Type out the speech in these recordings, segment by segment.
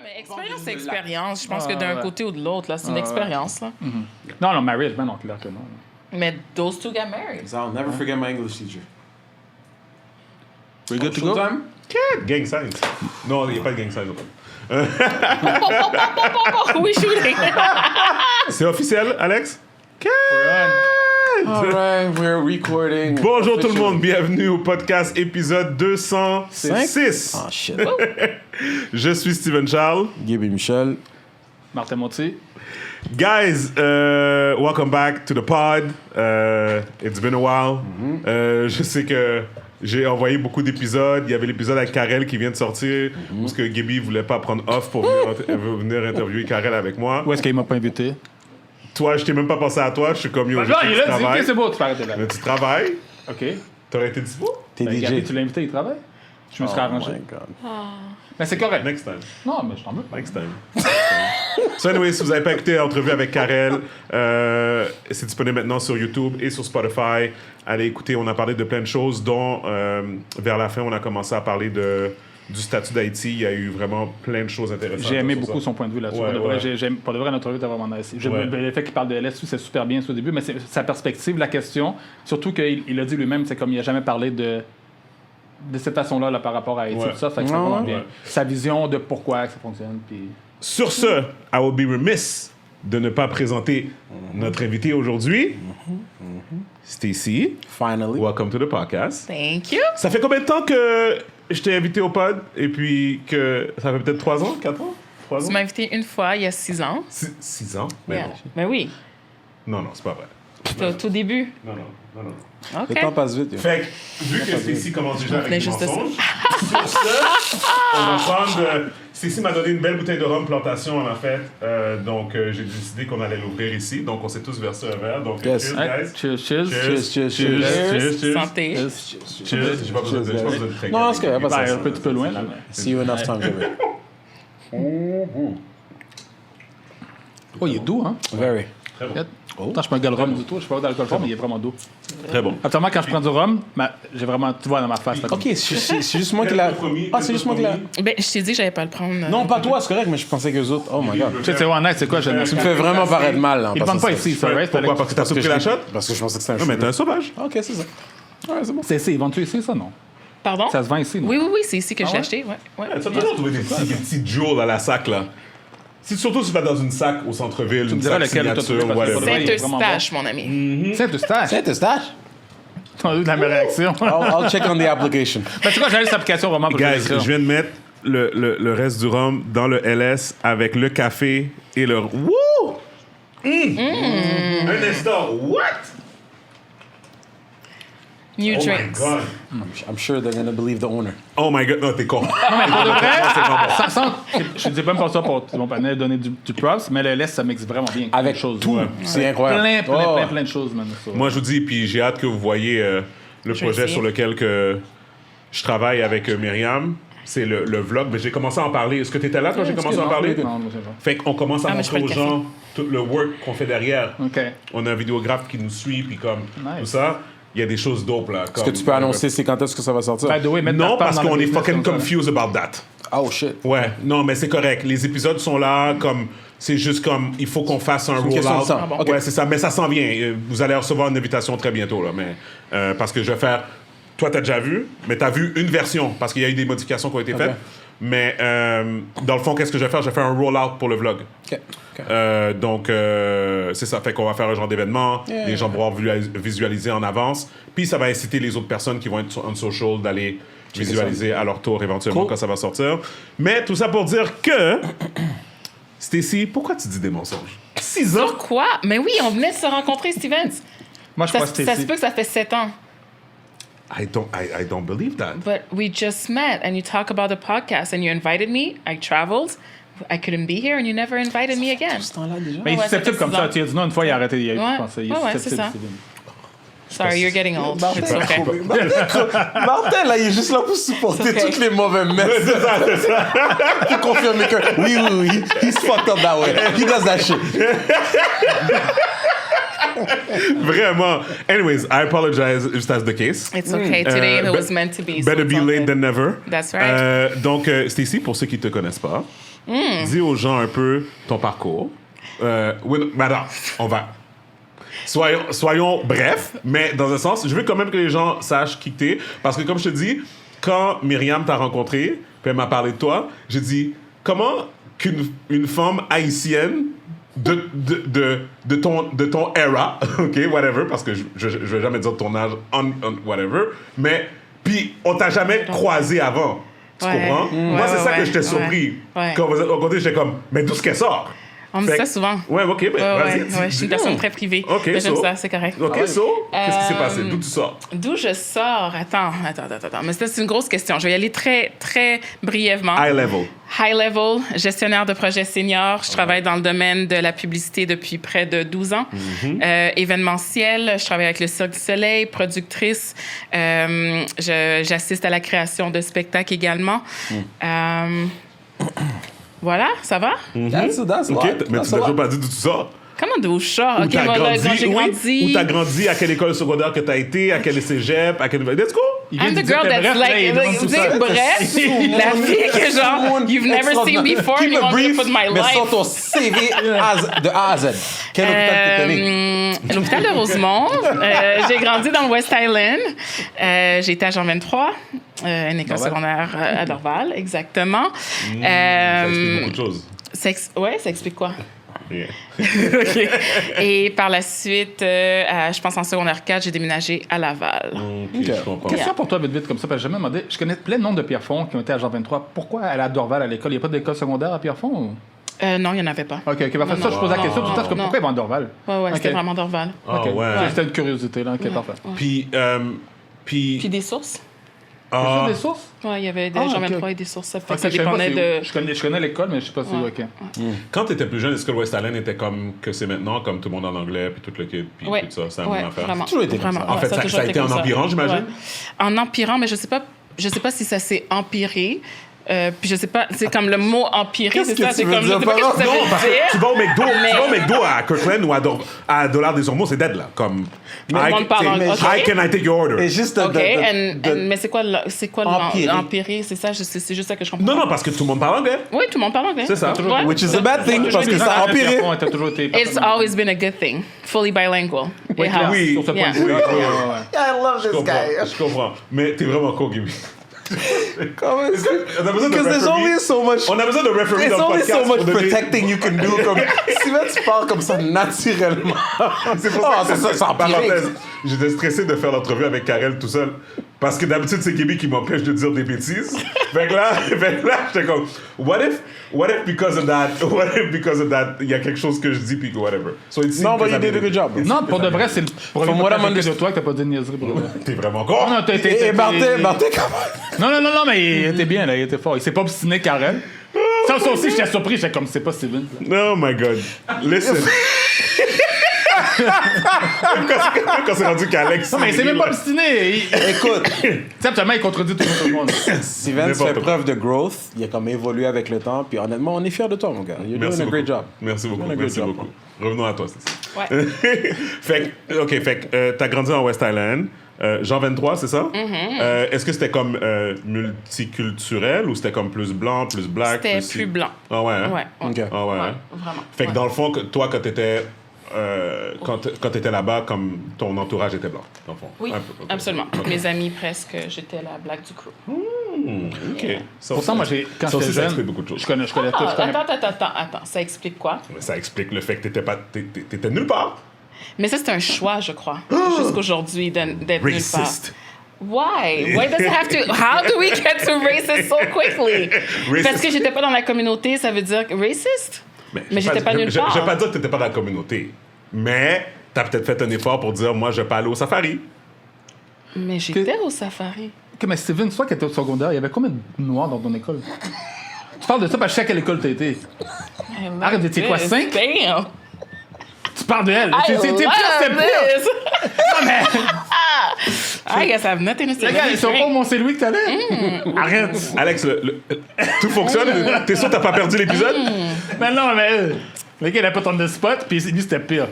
mais expérience, c'est expérience. Je pense que d'un côté ou de l'autre, là, c'est une expérience. Là. Non, marriage, ben non, clair que non. Mais those two got married. I'll never forget my English teacher. We good to go? Showtime? Gang signs. Non, il n'y a pas de gang signs. Who we shooting? C'est officiel, Alex? All right, we're recording. Bonjour tout le monde, bienvenue au podcast épisode 206. Ah, shit. Je suis Steven Charles. Gaby Michel. Martin Monti. Guys, welcome back to the pod. It's been a while. Je sais que j'ai envoyé beaucoup d'épisodes. Il y avait l'épisode avec Karel qui vient de sortir, parce que Gaby voulait pas prendre off pour venir interviewer Karel avec moi. Où est-ce qu'il m'a pas invité? Toi, je t'ai même pas pensé à toi. Je suis comme yo. Non, il a dit, ok, c'est beau, tu peux arrêter là. Mais tu travailles. Ok. T'aurais été dispo? T'es Ben, DJ. Gabi, tu l'as invité, il travaille? Je me suis arrangé. my God. Mais c'est correct. Next time. Non, mais je t'en veux. Next time. So anyway, si vous n'avez pas écouté l'entrevue avec Karel, c'est disponible maintenant sur YouTube et sur Spotify. Allez écouter, on a parlé de plein de choses, dont vers la fin, on a commencé à parler du statut d'Haïti. Il y a eu vraiment plein de choses intéressantes. J'ai aimé sur beaucoup ça. son point de vue là-dessus. Ouais, Pour de vrai, ouais. pour de vrai, notre entrevue était vraiment nice. Ouais. Le fait qu'il parle de LSU, c'est super bien au début, mais c'est sa perspective, la question, surtout qu'il a dit lui-même, c'est comme il n'a jamais parlé de cette façon-là là, par rapport à Haïti, Ouais. tout ça, fait que c'est Ouais, vraiment ouais. bien. Sa vision de pourquoi ça fonctionne, puis... Sur ce, I will be remiss de ne pas présenter notre invité aujourd'hui, Stacy. Finally. Welcome to the podcast. Thank you. Ça fait combien de temps que je t'ai invité au pod et puis que ça fait peut-être 3 ans, 4 ans? 3 ans? Tu m'as invité une fois il y a 6 ans. 6 ans? Mais Yeah. Ben oui, non, c'est pas vrai. c'était au tout début. Non. OK. Le temps passe vite, yo. Fait que, vu que Stacy commence déjà avec venais des juste de ça. mensonges, sur ce, on va prendre... Stacy m'a donné une belle bouteille de rhum plantation, en fait. Donc, j'ai décidé qu'on allait l'ouvrir ici. Donc, on s'est tous versé un verre. Donc, Yes. cheers, Ouais, guys. cheers. Cheers. Santé. Cheers. J'ai pas besoin de très Non, c'est correct, pas Ben, ça. un petit peu loin, là. Mais... See you enough time, Gaby. Oh, il est doux, hein? Very. Attends, je prends un gars de rhum du tout. Je suis pas d'alcool fort, mais il est vraiment doux. Très bon. Absolument, quand je prends du rhum, j'ai vraiment, tu vois dans ma face. Là, Ok, c'est juste moi qui l'a. Ah, c'est juste moi qui l'a. Ben, je t'ai dit que j'allais pas le prendre. Non, pas toi, c'est correct, mais je pensais que les autres. Oh my God. Tu sais, c'est honnête, c'est quoi? Tu me fais vraiment paraître mal, là. en Ils ne passant vendent pas ça. ici, ça, right? Pourquoi? Parce que t'as Parce que pris la shot? Parce que je pensais que c'était un Non, mais shoot. t'es un sauvage. Ok, c'est ça. Ouais, c'est bon. C'est ici, ils vendent-tu ici, ça, non? Pardon? Ça se vend ici, non? Oui, c'est ici que je l'ai ouais? acheté. Ouais. Tu as toujours trouvé des petits jewels à la sac, là. Surtout si tu vas dans une sac au centre-ville, me une diras sac lequel t'as trouvé, signature, parce que whatever. il est vraiment Saint-Eustache, mon ami. Saint-Eustache. Saint-Eustache? T'as eu de la même réaction. I'll check on the application. Ben, tu vois, j'ai cette application vraiment pour Guys, je viens de mettre le reste du rhum dans le LS avec le café et le... Wouh! Un instant, what? New Oh my drinks. God. I'm sure they're gonna believe the owner. Oh my God, non, t'es con. Non, mais pour de vrai, je dis même pas ça pour mon panel donner du props, mais le lait, ça mixe vraiment bien. Avec choses. tout. C'est incroyable. Plein de choses, man. Ça. Moi, je vous dis, puis j'ai hâte que vous voyez le projet essayer. sur lequel que je travaille avec Myriam. C'est le vlog. Mais j'ai commencé à en parler. Est-ce que tu étais là quand j'ai commencé à en parler? Non, je sais pas. Fait qu'on commence à Ah, mais je montrer fais aux le gens tout le work qu'on fait derrière. OK. On a un vidéographe qui nous suit, puis comme Nice. tout ça. Il y a des choses dope, là. Est-ce que tu peux annoncer c'est quand est-ce que ça va sortir? By the way, mettre ta Non, part parce dans le qu'on est business fucking comme ça, confused about that. Oh shit. Ouais, non, mais c'est correct. Les épisodes sont là, comme... C'est juste comme... Il faut qu'on fasse un une question de roll-out. temps. Ok. Ouais, c'est ça. Mais ça s'en vient. Vous allez recevoir une invitation très bientôt, là. Mais, parce que je vais faire... Toi, t'as déjà vu, mais t'as vu une version, parce qu'il y a eu des modifications qui ont été faites. Mais dans le fond, qu'est-ce que je vais faire? Je vais faire un roll-out pour le vlog. Ok. Donc, c'est ça. Fait qu'on va faire un genre d'événement. Les gens vont pouvoir visualiser en avance. Puis, ça va inciter les autres personnes qui vont être on social d'aller visualiser à leur tour éventuellement Cool. quand ça va sortir. Mais tout ça pour dire que... Stacy, pourquoi tu dis des mensonges? 6 ans? Pourquoi? Mais oui, on venait de se rencontrer, Stevens. Moi, je Ça, crois que ça c'était se peut que ça fait 7 ans. I don't believe that. But we just met and you talk about the podcast and you invited me. I traveled. I couldn't be here and you never invited me again. Ce temps-là déjà. Mais il est Ouais, susceptible ça fait comme 6 ça. ans. Tu as dit non une fois, il a arrêté. Il a Ouais. pensé. Il est Ouais, c'est susceptible, ça. Steven. Sorry, you're getting old. It's okay. Martin, là, il est juste là pour supporter C'est ok. toutes les mauvais messes. Pour confirmer que oui, he's fucked up that way. He does that shit. Vraiment. Anyways, I apologize if that's the case. It's okay. Today it was meant to be. so Better it's be all late good. than never. That's right. Donc, Stacy, pour ceux qui te connaissent pas, Dis aux gens un peu ton parcours. Madame, on va... Soyons brefs, mais dans un sens, je veux quand même que les gens sachent qui t'es. Parce que comme je te dis, quand Myriam t'a rencontré, puis elle m'a parlé de toi, j'ai dit, comment qu'une femme haïtienne de ton era, ok, whatever, parce que je vais jamais dire ton âge, whatever, mais puis on t'a jamais croisé avant. Tu comprends? Moi, c'est ça que j'étais surpris. Ouais. Quand vous êtes rencontrés, j'étais comme, mais d'où est-ce qu'elle sort? On me dit ça souvent. Ouais, ok, ben, vas-y. Je suis une personne très privée. Ok, Mais j'aime so. ça, c'est correct. Ok, so, qu'est-ce qui s'est passé? D'où tu sors? D'où je sors? Attends. Mais c'est une grosse question. Je vais y aller très, très brièvement. High level. High level, gestionnaire de projet senior. Je travaille dans le domaine de la publicité depuis près de 12 ans. Événementiel, je travaille avec le Cirque du Soleil, productrice. J'assiste à la création de spectacles également. Voilà, ça va? That's Ok, lot. mais That's tu a n'as toujours lot. pas dit d'où tu sors? Comment d'où je sors? Où OK, t'as voilà, grandi, quand j'ai grandi... oui, où t'as grandi, à quelle école secondaire que t'as été, à quel cégep, à quel... Let's go! I'm the girl that's like, bref, la fille que genre, you've never seen before, and you want me to put my Mais sur life. ton CV de A à Z. Quel hôpital t'es allé? L'hôpital de Rosemont. J'ai grandi dans le West Island. J'ai été à Jean 23, une école secondaire à Dorval, exactement. Ça explique beaucoup de choses. Ça explique quoi? Yeah. OK. Et par la suite, je pense en secondaire 4, j'ai déménagé à Laval. Ok, je comprends. Question pour toi, vite, comme ça, parce que j'ai jamais demandé. Je connais plein de noms de Pierrefonds qui ont été à Jean 23. Pourquoi aller à Dorval à l'école? Il n'y a pas d'école secondaire à Pierrefonds? Ou... Non, il n'y en avait pas. OK, parfait. Ça, je pose la question tout le temps, parce que non. pourquoi ils vont à Dorval? Ouais, c'était Ok. vraiment Dorval. Ah, OK. ouais. C'était une curiosité, là. OK, parfait. Puis, Puis des sources. ah, Des sources? Ouais, il y avait des Ah, Jean ok. 23 et des sources. Ça, fait Ok, que ça je savais pas dépendait c'est de... où. Je connais l'école, mais je sais pas si OK. quand t'étais plus jeune, est-ce que le West Island était comme que c'est maintenant, comme tout le monde en anglais, puis tout le kid, puis Ouais. tout ça? C'est la Ouais, même affaire? vraiment. toujours été comme Vraiment. ça. En Ouais, fait, ça toujours a été en comme ça. empirant, j'imagine? Ouais. En empirant, mais je sais pas si ça s'est empiré. Puis je sais pas, c'est comme le mot empirer, Qu'est-ce c'est que ça, tu c'est veux comme, je dire sais pas par ce que ça là? veut Non, parce que dire. tu vas au Mais- McDo à Kirkland ou à Dollar des Ormeaux, c'est dead, là. Comme, le monde parle en- mais- OK. Hi, can I take your order? Et juste OK, de- mais c'est quoi Empirer. empirer? C'est ça, c'est juste ça que je comprends. Non, parce que tout le monde parle anglais. Oui, tout le monde parle anglais. C'est ça. Ouais. Which is a bad thing, Toujours parce que été ça a empiré. Pierrefonds était toujours été... It's always been a good thing. Fully bilingual. It helps. oui. Sur ce point Yeah. de vue. Oui, oui. I love Je this guy. comprends. Je comprends. Mais t'es vraiment con, Gibi. Comment est-ce que- On a besoin de Because there's referee. only so much... On a besoin de referee There's dans le only podcast. so much pour donner- protecting you can do. Comme, Steven, tu parles comme ça naturellement. C'est pour Ah, ça que ça empire. parenthèse, j'étais stressé de faire l'entrevue avec Karel tout seul. Parce que d'habitude, c'est Gibi qui m'empêche de dire des bêtises. fait que là j'étais comme, what if because of that, il y a quelque chose que je dis, puis whatever. So it seemed Non, que but ça you did a m'aidait. good job, bro. Non, pour de vrai, c'est le premier From what I'm podcast de underst- toi que t'as pas dit de niaiserie. Pour de vrai. T'es vraiment con. Non, Et Martin, comment? Non, mais il était bien, là. Il était fort. Il s'est pas obstiné, Karen. Ça aussi, j'étais surpris. J'étais comme, c'est pas Steven. Oh my God. Listen. quand c'est rendu qu'Alex... Non, mais il s'est même pas obstiné. Écoute, Tu sais, absolument, il contredit tout le monde. Steven N'importe fait quoi. preuve de growth. Il a comme évolué avec le temps. Puis honnêtement, on est fiers de toi, mon gars. You're Merci doing a beaucoup. great job. Merci beaucoup. Doing a great Merci job, beaucoup. Revenons à toi, c'est ça. Ouais. fait que t'as grandi en West Island. Jean 23, c'est ça? Est-ce que c'était comme multiculturel ou c'était comme plus blanc, plus black? C'était plus blanc. Ah ouais, hein? Ouais. Ok. Ah ouais, hein? Vraiment. Fait que Ouais. dans le fond, toi, quand t'étais là-bas, comme ton entourage était blanc, dans le fond. Oui, Un peu, ok. absolument. Ok. Mes amis, presque, j'étais la black du crew. OK. Ça, Pourtant, moi, quand ça aussi, j'étais ça jeune, explique beaucoup de choses. je connais Ah, tout. attends. Ça explique quoi? Mais ça explique le fait que t'étais nulle part. Mais ça, c'est un choix, je crois, jusqu'aujourd'hui, d'être nulle part. Racist. Why? Why does it have to... How do we get to racist so quickly? Racist. Parce que j'étais pas dans la communauté, ça veut dire racist? Mais j'étais pas nulle Je part. vais pas dire que t'étais pas dans la communauté, mais t'as peut-être fait un effort pour dire, moi, je vais pas aller au safari. Mais j'étais au safari. Ok, mais Steven, toi qui étais au secondaire, il y avait combien de noirs dans ton école? Tu parles de ça parce que je sais à quelle école t'as été. Arrête, t'étais quoi, 5? Damn! Tu parles de elle. I C'était love pire, c'était pire. this! Non, mais I guess I have nothing to say. les gars, ils sont pas au Mont-Saint-Louis que t'allais? Arrête. Alex, tout fonctionne? T'es sûr que t'as pas perdu l'épisode? Mais non, mais le gars, il a pas tant de spot, puis lui, c'était pire.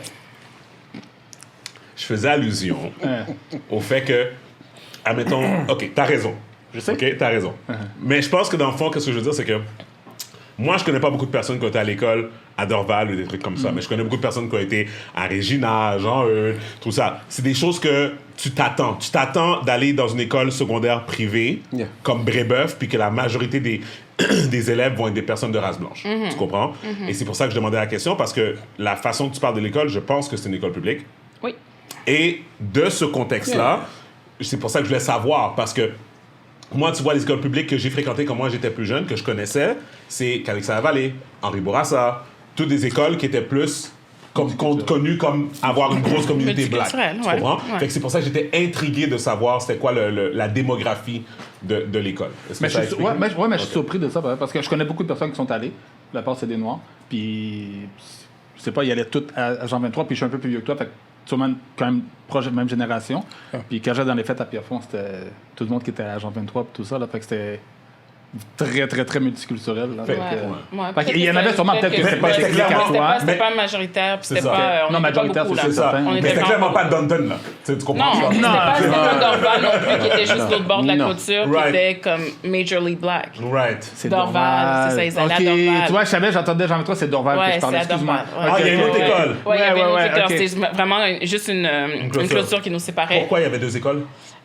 Je faisais allusion Hein. au fait que, admettons, OK, t'as raison. Je sais. OK, t'as raison. Mais je pense que dans le fond, qu'est-ce que je veux dire, c'est que Moi, je connais pas beaucoup de personnes qui ont été à l'école à Dorval ou des trucs comme ça, mais je connais beaucoup de personnes qui ont été à Regina, à Jean-Eudes, tout ça. C'est des choses que tu t'attends. Tu t'attends d'aller dans une école secondaire privée, comme Brébeuf, puis que la majorité des élèves vont être des personnes de race blanche. Tu comprends? Et c'est pour ça que je demandais la question, parce que la façon que tu parles de l'école, je pense que c'est une école publique. Oui. Et de ce contexte-là, c'est pour ça que je voulais savoir, parce que moi, tu vois, les écoles publiques que j'ai fréquentées quand moi j'étais plus jeune, que je connaissais, c'est Calexa-la-Vallée, Henri Bourassa, toutes des écoles qui étaient plus connues comme avoir une grosse communauté black. Tu comprends? Ouais. Fait que c'est pour ça que j'étais intrigué de savoir c'était quoi la démographie de l'école. Mais je suis surpris de ça, parce que je connais beaucoup de personnes qui sont allées. La part, c'est des Noirs. Puis, je sais pas, ils allaient toutes à Jean 23, puis je suis un peu plus vieux que toi. Fait que sûrement quand même proche de la même génération. Puis quand j'allais dans les fêtes à Pierrefonds, c'était tout le monde qui était à Jean 23 et tout ça. Là, fait que c'était très, très, très multiculturel. Là, il y en avait sûrement peut-être que c'est pas c'était technique à toi. C'était pas majoritaire, puis c'était ça. pas... Non, majoritaire, c'est ça. certain. Mais c'était clairement pas Dundon, là. Tu comprends? Non, c'était pas Dorval non plus, qui était juste l'autre bord de la Non. clôture, qui Right. était comme majorly black. Right. C'est Dorval, c'est ça, ils allaient à Dorval. Tu vois, je savais, j'entendais Jean 23, c'est Dorval que Ouais, je parlais. c'est à Excuse-moi. Dorval. Ah, il y a une autre école. Oui, il y avait une autre Ouais, école. ok. C'était vraiment juste une clôture qui nous séparait. Pourquoi il y avait deux écoles?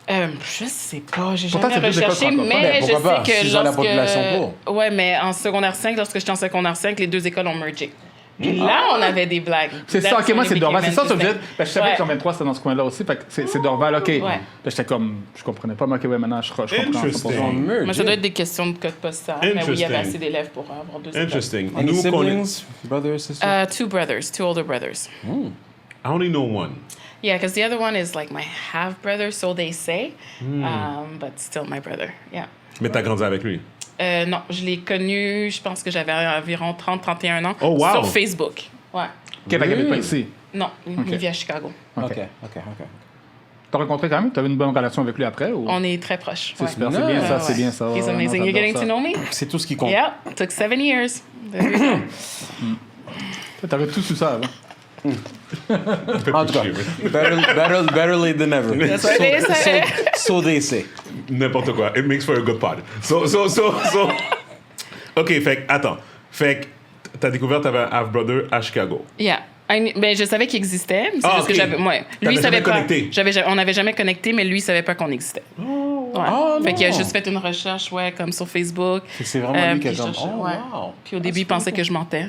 Je sais pas, j'ai Pourtant, jamais c'est deux écoles recherché, francophones. mais je pourquoi pas? sais que S'ils ont la population lorsque... Ouais, mais en secondaire 5, lorsque j'étais en secondaire 5, les deux écoles ont mergé. Puis là, on avait des blagues. C'est ça, ok, moi c'est Dorval. C'est ça, ça veut dire. Je savais Ouais. que Jean 23 c'était dans ce coin-là aussi. Fait que c'est Dorval, ok. Ouais. J'étais comme, je comprenais pas, mais ok, ouais, maintenant je comprends. Interesting. Mais ça doit être des questions de code postal. Mais oui, il y avait Interesting. assez d'élèves pour avoir deux écoles. Interesting. Any Nous, qu'on est- siblings, brothers, sisters? Two older brothers. I only know one. Yeah, because the other one is like my half brother, so they say, but still my brother. Yeah. Mais t'as grandi avec lui. Non, je l'ai connu, je pense que j'avais environ 30-31 ans. Oh, wow. Sur Facebook. Ouais. Ok, fait qu'il habite pas ici. Non, il vit à Chicago. OK. T'as rencontré quand même? T'avais une bonne relation avec lui après? Ou... On est très proches. C'est ouais. super, c'est bien ça, c'est bien ça. He's Ouais, amazing. non, You're getting j'adore to know me? C'est tout ce qui compte. Yeah, took 7 years. There you go. ça. T'avais tout su ça avant. En tout cas, better late than never. That's what they say. So they say. N'importe quoi. It makes for a good pod. So. OK, fait que, attends. Fait que t'as découvert que t'avais un half-brother à Chicago. Yeah. Ben, je savais qu'il existait. Mais c'est Ah, juste que ok. j'avais. Ouais. T'avais Lui, il savait jamais pas. connecté? On n'avait jamais connecté, mais lui, il savait pas qu'on existait. Ouais. Fait qu'il a juste fait une recherche, ouais, comme sur Facebook. C'est vraiment lui qui a puis comme, cherché, oh, ouais. wow. Puis au début, il pensait que je mentais.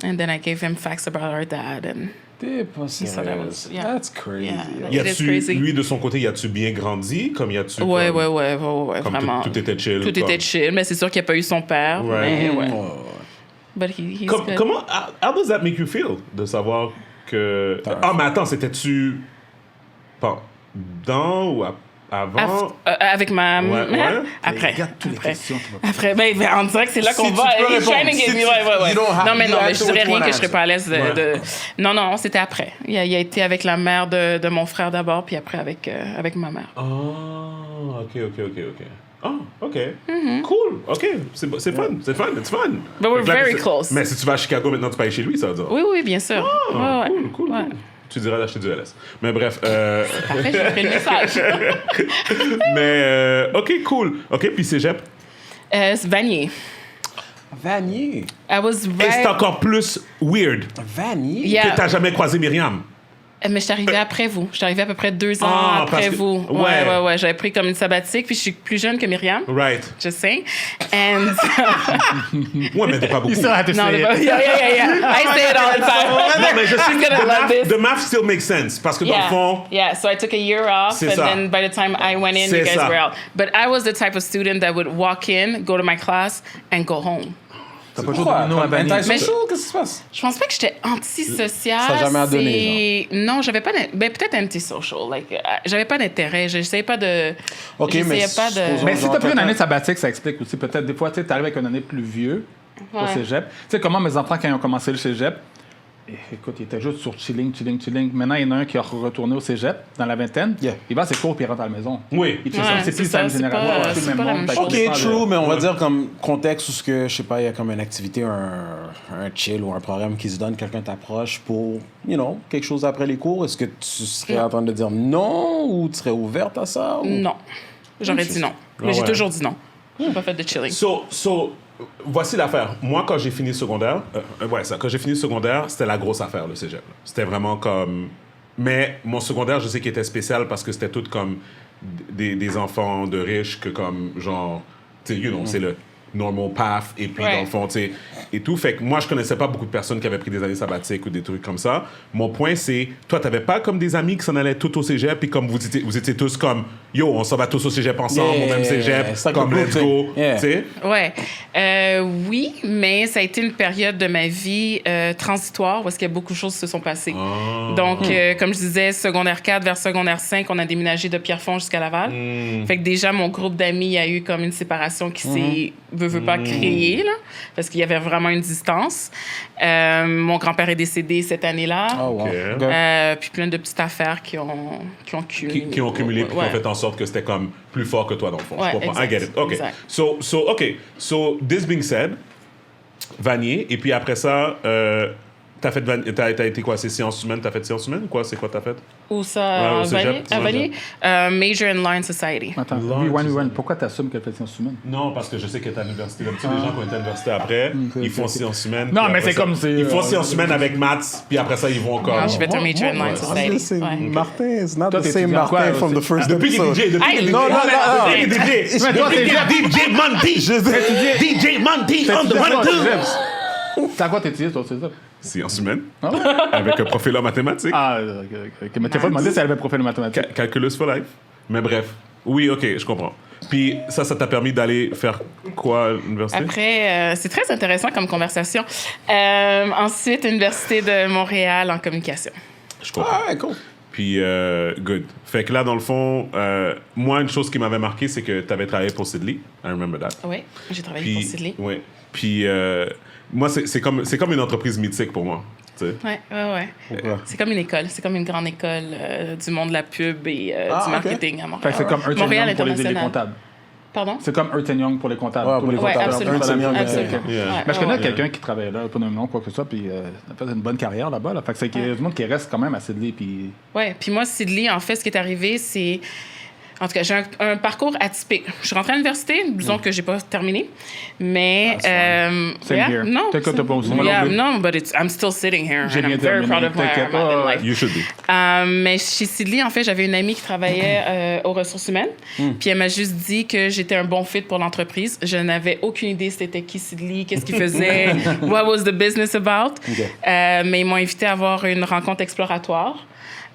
And then I gave him facts about our dad. And T'es pas sérieux. yeah. That's crazy. Yeah. Y It is a-tu, crazy. lui, de son côté, y a-tu bien grandi? Comme y a-tu. Ouais, comme, ouais, comme vraiment. tout était chill. Tout était chill, mais c'est sûr qu'il n'y a pas eu son père. Ouais. Mais ouais. Oh. But he's good. Comment. How does that make you feel? De savoir que. Ah, mais attends, c'était-tu. Pendant ou avant? Avec ma... Ouais. Après. Regarde toutes les Après. questions. tu vas- Après, ben, on dirait que c'est là Si qu'on tu va. peux He's répondre. trying to get Si me- tu- ouais. you don't have Non, mais to non, mais answer je dirais what you rien wanna que je serais pas à l'aise de... Non, c'était après. Il a été avec la mère de mon frère d'abord, puis après avec ma mère. Ah, ok. Ah, ok. Cool. Ok. C'est fun. C'est fun. It's fun. But we're Fait que là, very c'est- close. Mais si tu vas à Chicago maintenant, tu peux aller chez lui, ça veut dire. Oui, bien sûr. Ah, Ouais, ouais. cool. Ouais. Tu dirais d'acheter du LS. Mais bref. Après, j'ai pris le message. Mais, ok, cool. Ok, puis cégep. Vanier. Vanier. I was Et right... c'est encore plus weird Vanier? Yeah. que t'as jamais croisé Myriam. Mais je suis arrivée après vous. Je suis arrivée à peu près 2 ans Ah, parce après que- vous. ouais. Ouais. J'avais pris comme une sabbatique, puis je suis plus jeune que Myriam. Right. Just saying. And... Ouais, mais pas beaucoup. Il sera à te non, essayer. yeah. I say it all the time. Non, mais je sais She's gonna love this. the math still makes sense. Parce que dans le fond, Yeah, so I took a year off, C'est and ça. then by the time I went in, C'est you guys ça. were out. But I was the type of student that would walk in, go to my class, and go home. T'as pas joué au Pourquoi? domino à Comme Vanier. antisocial? Qu'est-ce qui se passe? Je pense pas que j'étais antisociale. Ça a jamais donné, Non, j'avais pas. Ben peut-être antisocial. Like, j'avais pas d'intérêt. J'essayais pas de. Ok, mais j'essayais pas de. supposons- Mais si Genre, t'as pris une peut-être- année sabbatique, ça explique aussi. Peut-être des fois, tu sais, t'arrives avec une année plus vieux au Ouais. cégep. Tu sais, comment mes enfants, quand ils ont commencé le cégep, écoute, ils étaient juste sur chilling. Maintenant, il y en a un qui a retourné au cégep dans la vingtaine. Yeah. Il va à ses cours puis il rentre à la maison. oui. Il fait Ouais, ça. C'est c'est plus ça, la même c'est génération. pas- c'est plus c'est le pas même la monde. même Fait que chose. ça Ok, dépend de- true, mais on va dire comme contexte où ce que, je sais pas, il y a comme une activité, un chill ou un programme qui se donne, quelqu'un t'approche pour, quelque chose après les cours. Est-ce que tu serais en train de dire non ou tu serais ouverte à ça? Ou... Non. J'aurais dit non. Mais j'ai ouais. toujours dit non. J'ai pas fait de chilling. So, voici l'affaire. Moi, quand j'ai fini secondaire, quand j'ai fini secondaire, c'était la grosse affaire, le cégep. C'était vraiment comme... Mais mon secondaire, je sais qu'il était spécial parce que c'était tout comme des enfants de riches que comme, genre, tu sais, c'est le normal path, et puis dans le fond, tu sais, et tout. Fait que moi, je connaissais pas beaucoup de personnes qui avaient pris des années sabbatiques ou des trucs comme ça. Mon point, c'est, toi, t'avais pas comme des amis qui s'en allaient tous au cégep, puis comme vous étiez tous comme, yo, on s'en va tous au cégep ensemble, au même cégep, comme let's go, tu sais. Ouais. Oui, mais ça a été une période de ma vie transitoire où est-ce qu'il y a beaucoup de choses se sont passées. Donc, comme je disais, secondaire 4 vers secondaire 5, on a déménagé de Pierrefonds jusqu'à Laval. Fait que déjà, mon groupe d'amis a eu comme une séparation qui s'est veut pas créer, là, parce qu'il y avait vraiment une distance. Mon grand-père est décédé cette année-là. Oh, wow. Puis plein de petites affaires qui ont cumulé. Qui ont cumulé, puis qui ont fait en sorte que c'était comme plus fort que toi, dans le fond. Ouais, je comprends. exact, I get it. OK. exact. So, this being said, Vanier, et puis après ça, t'as été quoi? C'est sciences humaines? T'as fait sciences humaines ou quoi? C'est quoi t'as fait? Où ça? au cégep, À Vanier? Major in Line Society. Attends, rewind. Pourquoi tu assumes qu'elle fait sciences humaines? Non, parce que je sais qu'elle est à l'université. D'habitude, les gens qui ont été à l'université après, ils font sciences humaines. Non, puis mais après c'est ça, comme c'est, ils font sciences humaines avec maths, puis après ça, ils vont comme... Non, je vais un Major in Line Society. C'est Ouais. Martin, it's not Toi, the t'es same étudiant quoi, Martin from the aussi? first Depuis qu'il est episode. DJ, depuis qu'il est DJ. Non, Depuis qu'il est DJ. Mais toi, Depuis qu'il est DJ Monty. DJ Monty on the one and two. T'as quoi t'étudies, toi, c'est ça? Sciences humaines, avec un profil en mathématiques. Ah, ok. Mais t'as pas demandé si elle avait profil de mathématiques. Calculus for life. Mais bref. Oui, OK, je comprends. Puis ça t'a permis d'aller faire quoi à l'université? Après, c'est très intéressant comme conversation. Ensuite, Université de Montréal en communication. Je comprends. Ah, cool. Puis, good. Fait que là, dans le fond, moi, une chose qui m'avait marqué, c'est que tu avais travaillé pour Sidley. I remember that. Oui, j'ai travaillé pour Sidley. Oui. Puis, moi, c'est comme une entreprise mythique pour moi. Oui. Pourquoi? C'est comme une école. C'est comme une grande école du monde de la pub et du marketing à Fait Montréal. que c'est comme Ernst Montréal Young pour les international. comptables. Pardon? C'est comme Ernst Young pour les comptables. Ouais, tous les pour les comptables. absolument. Dans la même- Absolument. Yeah. Mais je connais Ouais. quelqu'un qui travaillait là, pas de nom, quoi que ce soit, puis a fait une bonne carrière là-bas. Là. Fait que c'est qu'il y a du monde qui reste quand même à Sidley. Puis... Oui, puis moi, Sidley, en fait, ce qui est arrivé, c'est... En tout cas, j'ai un parcours atypique. Je suis rentrée à l'université, disons que j'ai pas terminé, mais... Same here. Non, T'inquiète pas aussi. no, but I'm still sitting here, J'ai and bien I'm very proud terminé, of where t'inquiète I'm at in pas. life. You should be. Mais chez Sidley, en fait, j'avais une amie qui travaillait aux ressources humaines. Puis elle m'a juste dit que j'étais un bon fit pour l'entreprise. Je n'avais aucune idée c'était qui Sidley, qu'est-ce qu'il faisait, what was the business about. Mais ils m'ont invité à avoir une rencontre exploratoire.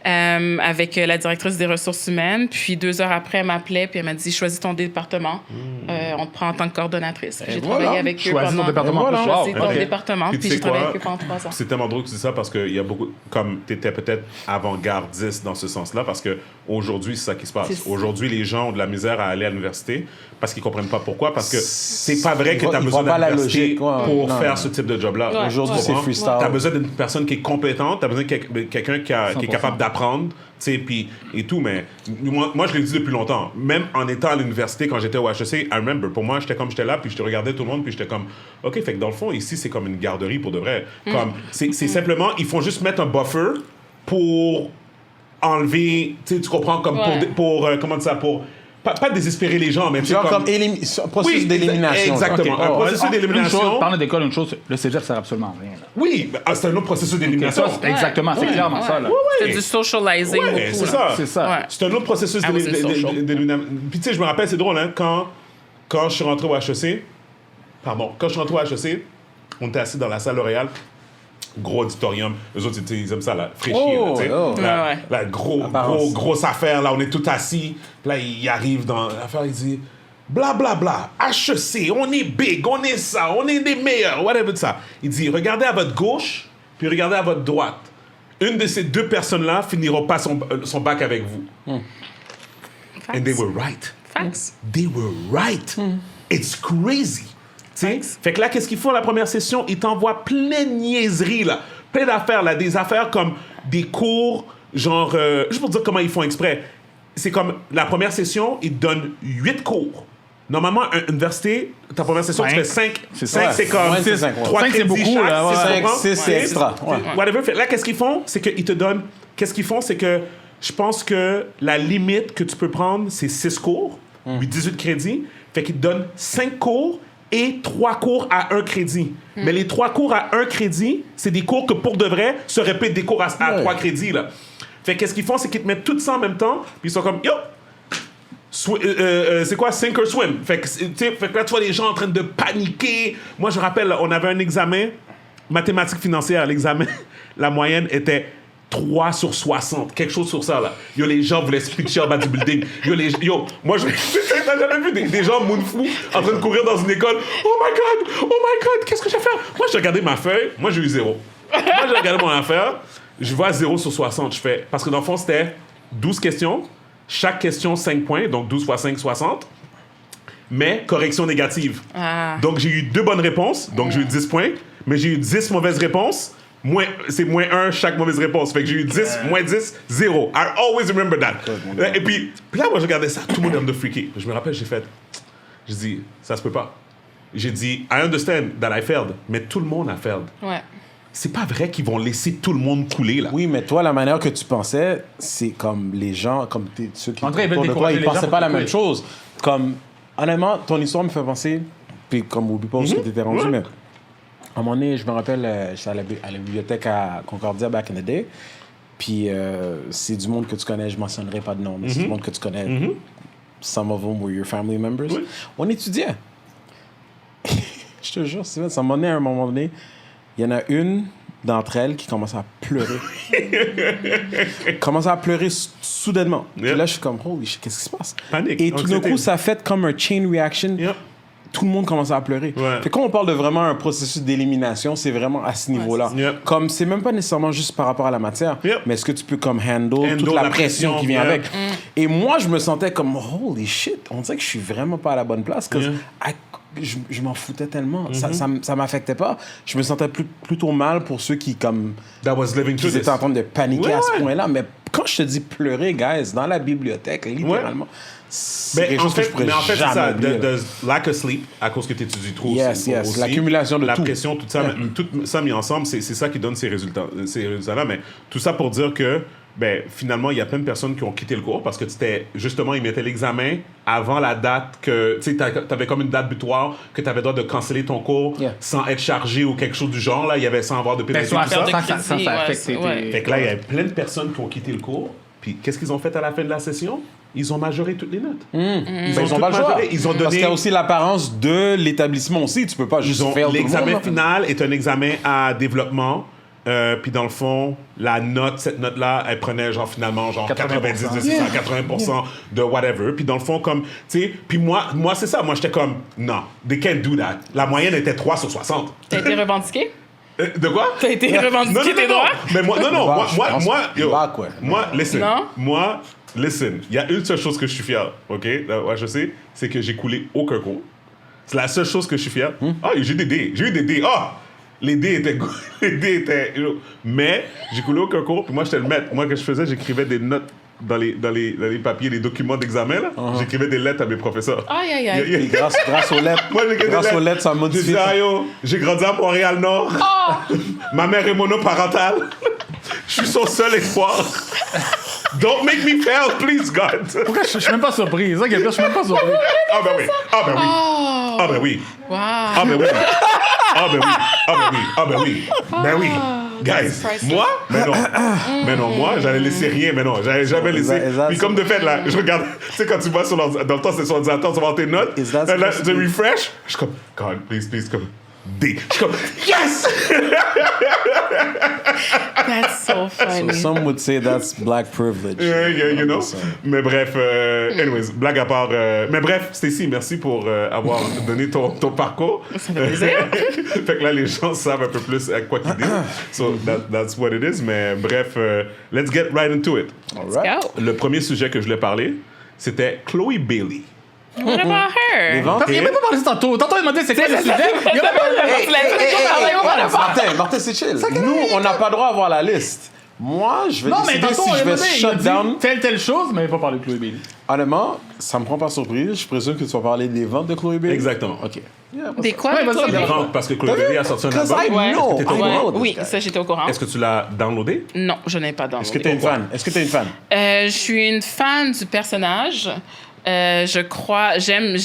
Avec la directrice des ressources humaines. Puis 2 heures après, elle m'appelait puis elle m'a dit « Choisis ton département. On te prend en tant que coordonnatrice. » J'ai travaillé avec eux Choisis ton département. Voilà. Choisis ton Ok. département. Puis Puis tu j'ai sais travaillé quoi? avec eux pendant 3 ans. C'est tellement drôle que tu dis ça parce qu'il y a beaucoup... Comme tu étais peut-être avant-gardiste dans ce sens-là parce qu'aujourd'hui, c'est ça qui se passe. C'est ça. Aujourd'hui, les gens ont de la misère à aller à l'université parce qu'ils comprennent pas pourquoi. Parce que c'est pas vrai que tu as Ils besoin voient pas la d'université logique, ouais. pour Non, faire non. ce type de job-là. Ouais. Aujourd'hui, c'est freestyle. Tu as besoin d'une personne qui est compétente, tu as besoin de quelqu'un qui est 100%. capable d'apprendre, tu sais, puis et tout. Mais moi, je l'ai dit depuis longtemps. Même en étant à l'université, quand j'étais au HEC, I remember, pour moi, j'étais là, puis je te regardais tout le monde, puis j'étais comme, OK, fait que dans le fond, ici, c'est comme une garderie pour de vrai. Comme, c'est simplement, ils font juste mettre un buffer pour enlever, tu sais, tu comprends, comme Ouais. pour comment dire ça, pour... Pas désespérer les gens, mais tu sais, Genre comme... un processus d'élimination. Exactement. Un processus d'élimination. Parlant d'école, une chose, le cégep sert absolument à rien. Là. Oui, c'est un autre processus d'élimination. Ça, c'est exactement, c'est clairement ça. Là. C'est du socializing Ouais, beaucoup. c'est là. ça. C'est ça. Ouais. C'est un autre processus I was in social. d'élimination. Puis tu sais, je me rappelle, c'est drôle, hein, quand je suis rentré au HEC, on était assis dans la salle L'Oréal, gros auditorium. Eux autres, ils aiment ça, là, fraîchir, Oh, là, tu sais. oh. Ouais. La grosse affaire, là, on est tout assis. Puis là, il arrive dans l'affaire, il dit... Bla bla bla, HEC, on est big, on est ça, on est des meilleurs, whatever de ça. Il dit, regardez à votre gauche, puis regardez à votre droite. Une de ces 2 personnes-là finira pas son bac avec vous. Facts. And they were right. Facts. They were right. It's crazy. Tu sais? Facts. Fait que là, qu'est-ce qu'ils font la première session? Ils t'envoient plein de niaiseries, là. Plein d'affaires, là. Des affaires comme des cours, genre... juste pour dire comment ils font exprès. C'est comme la première session, ils te donnent 8 cours. Normalement, une université, ta première session, tu fais 5. C'est 5, ça. c'est comme... Ouais, c'est 5, ouais. 3 5, c'est crédits beaucoup, chaque, là, ouais. c'est 5, comprends? 6, c'est Ouais. extra. Ouais. Whatever. Fait, là, qu'est-ce qu'ils font? C'est qu'ils te donnent... Qu'est-ce qu'ils font? C'est que je pense que la limite que tu peux prendre, c'est 6 cours, 18 crédits. Fait qu'ils te donnent 5 cours et 3 cours à 1 crédit. Mais les 3 cours à 1 crédit, c'est des cours que pour de vrai se répètent des cours à 3 crédits. Là. Fait qu'est-ce qu'ils font, c'est qu'ils te mettent tout ça en même temps, puis ils sont comme, yo, c'est quoi, sink or swim? Fait que là, tu vois les gens en train de paniquer. Moi, je me rappelle, on avait un examen, mathématiques financières, l'examen, la moyenne était 3 sur 60, quelque chose sur ça, là. Yo, les gens voulaient se pitcher en bas du building. Yo, moi, t'as jamais vu des gens moonfou en train de courir dans une école? Oh my God, qu'est-ce que je vais faire? Moi, j'ai regardé ma feuille, moi, j'ai eu 0. Moi, j'ai regardé mon affaire, je vois 0 sur 60. Je fais, parce que dans le fond, c'était 12 questions, chaque question 5 points, donc 12 fois 5, 60, mais correction négative. Donc, j'ai eu 2 bonnes réponses, donc j'ai eu 10 points, mais j'ai eu 10 mauvaises réponses. C'est moins 1 chaque mauvaise réponse. Fait que j'ai eu 10, moins 10, 0. I always remember that. Et puis là, moi, je regardais ça, tout le monde est de freaker. Je me rappelle, j'ai dit, ça se peut pas. J'ai dit, I understand that I failed, mais tout le monde a failed. Ouais. C'est pas vrai qu'ils vont laisser tout le monde couler, là. Oui, mais toi, la manière que tu pensais, c'est comme les gens, comme ceux qui André, ils veulent autour de toi, décourager ils les gens pensaient pour pas la qu'ils même chose. Comme, honnêtement, ton histoire me fait penser, puis comme oublie pas où ce que t'étais rendu, mais à un moment donné, je me rappelle, j'étais à la bibliothèque à Concordia back in the day, puis c'est du monde que tu connais, je mentionnerai pas de nom, mais c'est du monde que tu connais. Some of them were your family members. Oui. On étudiait. Je te jure, Steven, ça m'a donné à un moment donné, il y en a une d'entre elles qui commence à pleurer. Commence à pleurer soudainement. Yep. Puis là, je suis comme, holy shit, qu'est-ce qui se passe? Panique, Et tout d'un anxiété. coup, ça fait comme un chain reaction. Yep. Tout le monde commence à pleurer. Ouais. Fait quand on parle de vraiment un processus d'élimination, c'est vraiment à ce niveau-là. Yep. Comme c'est même pas nécessairement juste par rapport à la matière, Yep. mais est-ce que tu peux comme handle toute la pression qui vient yeah. avec. Et moi, je me sentais comme holy shit, on dirait que je suis vraiment pas à la bonne place. Yeah. Je m'en foutais tellement. Ça m'affectait pas. Je me sentais plutôt mal pour ceux qui comme That was living qui through this. étaient en train de paniquer Ouais, à ce ouais. point-là. Mais quand je te dis pleurer, guys, dans la bibliothèque, littéralement, c'est quelque chose que je pourrais mais en fait, c'est jamais ça, oublier. de lack of sleep, à cause que tu étudies trop Yes, aussi. l'accumulation de la tout. pression, tout ça, tout ça mis ensemble, c'est ça qui donne ces résultats-là. Mais tout ça pour dire que, ben, finalement, il y a plein de personnes qui ont quitté le cours parce que justement, ils mettaient l'examen avant la date que, tu sais, t'avais comme une date butoir que t'avais le droit de canceller ton cours sans être chargé ou quelque chose du genre, là, il y avait sans avoir de pénalité, tout ça. Ça affecte tes... Fait que là, il y avait plein de personnes qui ont quitté le cours. Puis qu'est-ce qu'ils ont fait à la fin de la session? Ils ont majoré toutes les notes. Ils ont toutes pas le choix. majoré. Ils ont Parce donné... qu'il y a aussi l'apparence de l'établissement aussi. Tu peux pas juste faire tout le L'examen monde. final est un examen à développement. Puis dans le fond, cette note-là, elle prenait genre finalement genre 90 de 600, 80% de whatever. Puis dans le fond, comme, tu sais, puis moi c'est ça. Moi, j'étais comme, non, they can't do that. La moyenne était 3 sur 60. T'as été revendiqué? De quoi? T'as été revendiqué tes droits? Mais moi, listen. Non? Moi, listen. Il y a une seule chose que je suis fier, OK? Ouais, je sais, c'est que j'ai coulé aucun cours. C'est la seule chose que je suis fier. Ah, j'ai des dés. J'ai eu des dés. Ah! Les dés étaient... Mais j'ai coulé aucun cours, puis moi, j'étais le maître. Moi, ce que je faisais, j'écrivais des notes dans les papiers, les documents d'examen, là. J'écrivais des lettres à mes professeurs. Aïe, aïe, aïe. Et grâce aux lettres, Moi, j'écrivais des grâce aux lettres, ça Je modifie. disais, ah, yo, j'ai grandi à Montréal-Nord. Ma mère est monoparentale. Je suis son seul espoir. Don't make me fail, please, God. Pourquoi je suis même pas surpris? C'est ça qui est pire, je suis même pas surpris. Ah, ben oui. Ah, ben oui. Ah, ben oui. Wow. Ah, ben oui. Ah, ben oui. Ah, ben oui. Ah, ben oui. Ben oui. Guys, moi, mais non, moi, j'allais laisser rien, mais non, j'allais jamais laisser. Puis comme de fait, là, je regarde, tu sais, quand tu vois dans le temps, c'est sur l'ordinateur, tu vas voir tes notes, là, je refresh, je suis comme, God, please, comme, D. Je suis comme, yes! That's so funny. So some would say that's black privilege. Yeah, you know. Mais bref, anyways, blague à part. Mais bref, Stacy, merci pour avoir donné ton parcours. Ça fait plaisir. Fait que là, les gens savent un peu plus à quoi qu'ils disent. So that's what it is. Mais bref, let's get right into it. Let's go. Le premier sujet que je voulais parler, c'était Chloe Bailey. What about her? Il a même pas parlé de ça tantôt. Tantôt, il m'a dit c'est quoi le sujet. Il a même pas Martin, c'est chill. Nous, on n'a pas le droit d'avoir la liste. Moi, je vais Non, mais décider tantôt, si je vais il shut down. dit telle chose, mais il n'a pas parlé de Chloé Bailey. Honnêtement, ça me prend par surprise. Je présume que tu vas parler des ventes de Chloé Bailey. Exactement. OK. Des quoi? Ouais, vas-y, Chloé vas-y. Bailey? Genre, parce que Chloe Bailey a sorti un Because album. I Ouais. know. Est-ce que t'étais au I courant? know this Oui, guy. ça, j'étais au courant. Est-ce que tu l'as downloadé? Non, je n'ai pas downloadé. Est-ce que t'es une fan? Est-ce que t'es une fan? Je suis une fan du personnage. Je crois, j'aime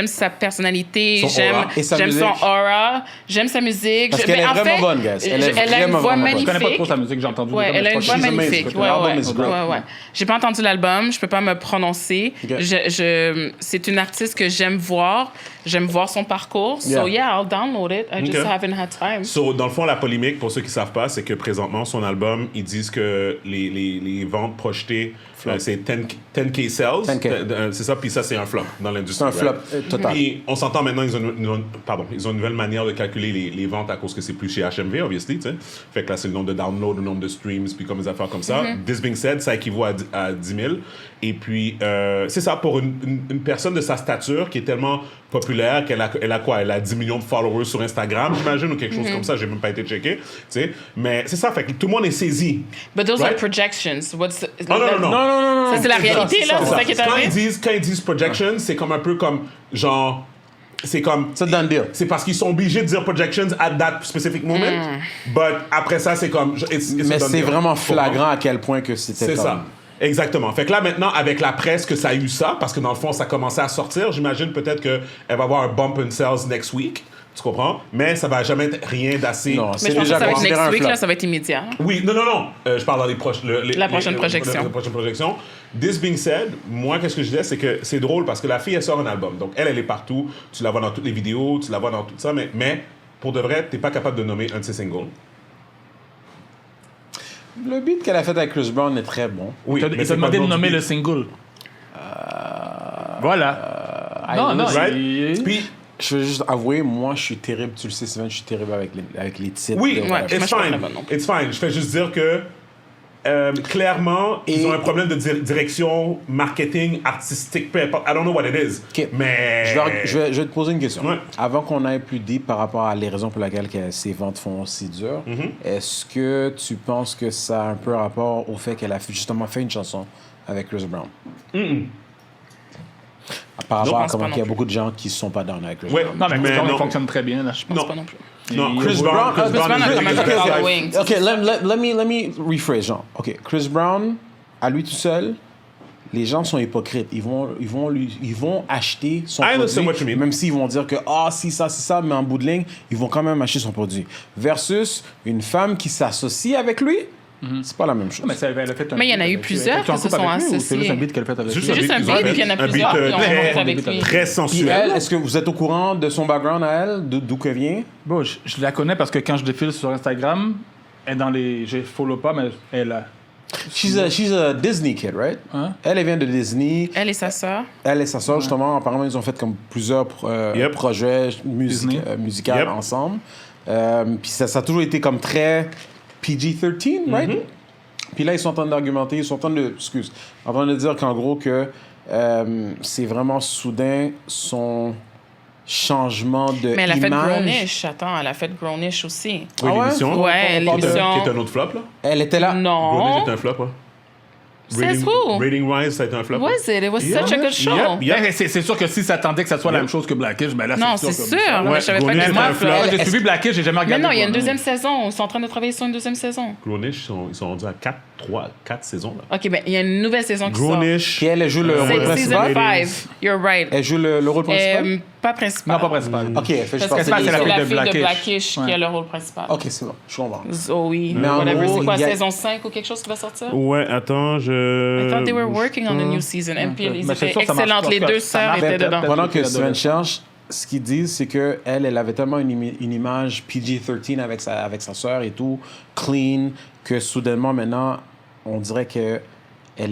sa personnalité, Son aura. Et sa j'aime musique. son aura, j'aime sa musique. Parce qu'elle est en vraiment fait, bonne, guys. Elle est elle a une vraiment, voix vraiment bonne. Je connais pas magnifique. trop sa musique, j'ai entendu. Ouais, elle a une voix She's amazing. magnifique. Ouais, L'album ouais, is great. ouais. J'ai pas entendu l'album, je peux pas me prononcer. Ok. C'est une artiste que j'aime voir son parcours. So Yeah. I'll download it. I just Ok. haven't had time. So, dans le fond, la polémique, pour ceux qui ne savent pas, c'est que présentement, son album, ils disent que les ventes projetées, c'est 10K sales. 10K. C'est ça, puis ça, c'est un flop dans l'industrie. C'est un flop total. Puis on s'entend maintenant, ils ont une nouvelle manière de calculer les ventes à cause que c'est plus chez HMV, obviously, tu sais. Fait que là, c'est le nombre de downloads, le nombre de streams, puis comme des affaires comme ça. This being said, ça équivaut à 10 000. Et puis, c'est ça, pour une personne de sa stature qui est tellement populaire qu'elle a quoi? Elle a 10 millions de followers sur Instagram, j'imagine, ou quelque chose comme ça. J'ai même pas été checké, tu sais. Mais c'est ça, fait que tout le monde est saisi. But those Right? are projections. What's Oh, non. Ça, c'est la réalité, là. C'est ça qui est Quand arrivé. ils disent projections, c'est comme un peu comme, genre... C'est comme... C'est done deal. C'est parce qu'ils sont obligés de dire projections at that specific moment. But après ça, c'est comme... it's Mais a done c'est deal. vraiment Tu comprends? flagrant à quel point que c'était C'est comme... ça. Exactement. Fait que là, maintenant, avec la presse que ça a eu ça, parce que dans le fond, ça commençait à sortir, j'imagine peut-être qu'elle va avoir un bump in sales next week. Tu comprends? Mais ça va jamais être rien d'assez... Non, Mais c'est je pense que déjà ça va être considéré un next week, flop. là, ça va être immédiat. Oui, non. Je parle dans les proches... La prochaine projection. La prochaine projection. This being said, moi, qu'est-ce que je disais, c'est que c'est drôle parce que la fille, elle sort un album. Donc, elle est partout. Tu la vois dans toutes les vidéos, tu la vois dans tout ça. Mais pour de vrai, t'es pas capable de nommer un de ses singles. Le beat qu'elle a fait avec Chris Brown est très bon. Oui, Il t'a demandé de nommer le single. Voilà. Non, Right? Puis, Je veux juste avouer, moi, je suis terrible. Tu le sais, Steven, je suis terrible avec les titres. oui, de- Ouais. it's Moi, je suis pas fine. très bonne non plus. It's fine. Je fais juste dire que clairement, ils Et- ont un problème de direction, marketing, artistique, peu importe. I don't know what it is. Ok. Mais... Je vais te poser une question. Ouais. Avant qu'on aille plus deep par rapport à les raisons pour lesquelles que ces ventes font si dur, est-ce que tu penses que ça a un peu rapport au fait qu'elle a justement fait une chanson avec Chris Brown? Par rapport à pense comment pas il y a non beaucoup de gens qui ne sont pas down avec Chris Ouais, Brown. Non, mais Chris Brown, non. il fonctionne très bien. Là. Je pense pas non plus. Non, Chris Brown, Chris Brown a quand même un following. OK, let me rephrase, genre. OK, Chris Brown, à lui tout seul, les gens sont hypocrites. Ils vont acheter son I understand what you produit, mean. même s'ils vont dire que si ça, c'est ça, mais en bout de ligne, ils vont quand même acheter son produit. Versus une femme qui s'associe avec lui, c'est pas la même chose. Mais elle a fait un Mais il y en a beat eu avec lui. plusieurs Elle était en qui se couple sont avec lui ou C'est associés. juste un beat qu'elle a fait avec lui. C'est juste un qu'ils ont beat, fait. puis il y en a Un plusieurs beat, qui ont très- fait avec lui. très Puis sensuel. elle, est-ce que vous êtes au courant de son background à elle, d'où qu'elle vient? Bon, je la connais parce que quand je défile sur Instagram, elle est dans les... Je follow pas, mais elle a... She's a Disney kid, right? Hein? Elle vient de Disney. Elle et sa sœur. Elle et sa soeur, justement, apparemment, ils ont fait comme plusieurs Yep. projets Disney. musicaux Yep. ensemble. Puis ça a toujours été comme très PG-13, right? Puis là, ils sont en train d'argumenter, ils sont en train de dire qu'en gros, que c'est vraiment soudain son changement de Mais elle a fait image. Grownish. Attends, elle a fait Grownish aussi. Oui, Ah ouais? l'émission. Ouais, On parle de- l'émission. Qui est un autre flop, là. Elle était là. Non. Grownish est un flop, ouais. Says who? Rating-wise, ça a été un flop. Was it? It was such a good show. Yep. Ben, c'est sûr que si s'attendait que ça soit la même chose que Blackish, ben là, Non, c'est c'est sûr. sûr. que- Non, mais je savais pas Grownish que était un flop. Moi, j'ai Est-ce- suivi Blackish, j'ai jamais Mais regardé. non, il y a une moi, deuxième saison. Ils sont en train de travailler sur une deuxième saison. Grownish, ils sont rendus à 4 saisons, là. OK, ben il y a une nouvelle saison qui sort. Grownish. Puis elle joue le rôle C'est season principal. 5. You're right. Elle joue le rôle principal. Pas principal. Non, pas principal. Ok, elle fait juste Parce que partie c'est c'est des la la fille fille de de Blackish. Blackish qui Ouais. a le rôle principal. Ok, c'est bon, je comprends. Zoe, Mais en whatever. gros, C'est quoi, il y a- saison 5 ou quelque chose qui va sortir? Ouais, attends, I thought they were working on a new season. Et puis, ils Mais c'est étaient sûr, ça marche excellentes. pas, Les parce deux que ça sœurs marche étaient peut-être, dedans. peut-être. Pendant que qu'il y a Steven de- cherche, ce qu'ils disent, c'est qu'elle avait tellement une image PG-13 avec sa sœur et tout, clean, que soudainement, maintenant, on dirait qu'elle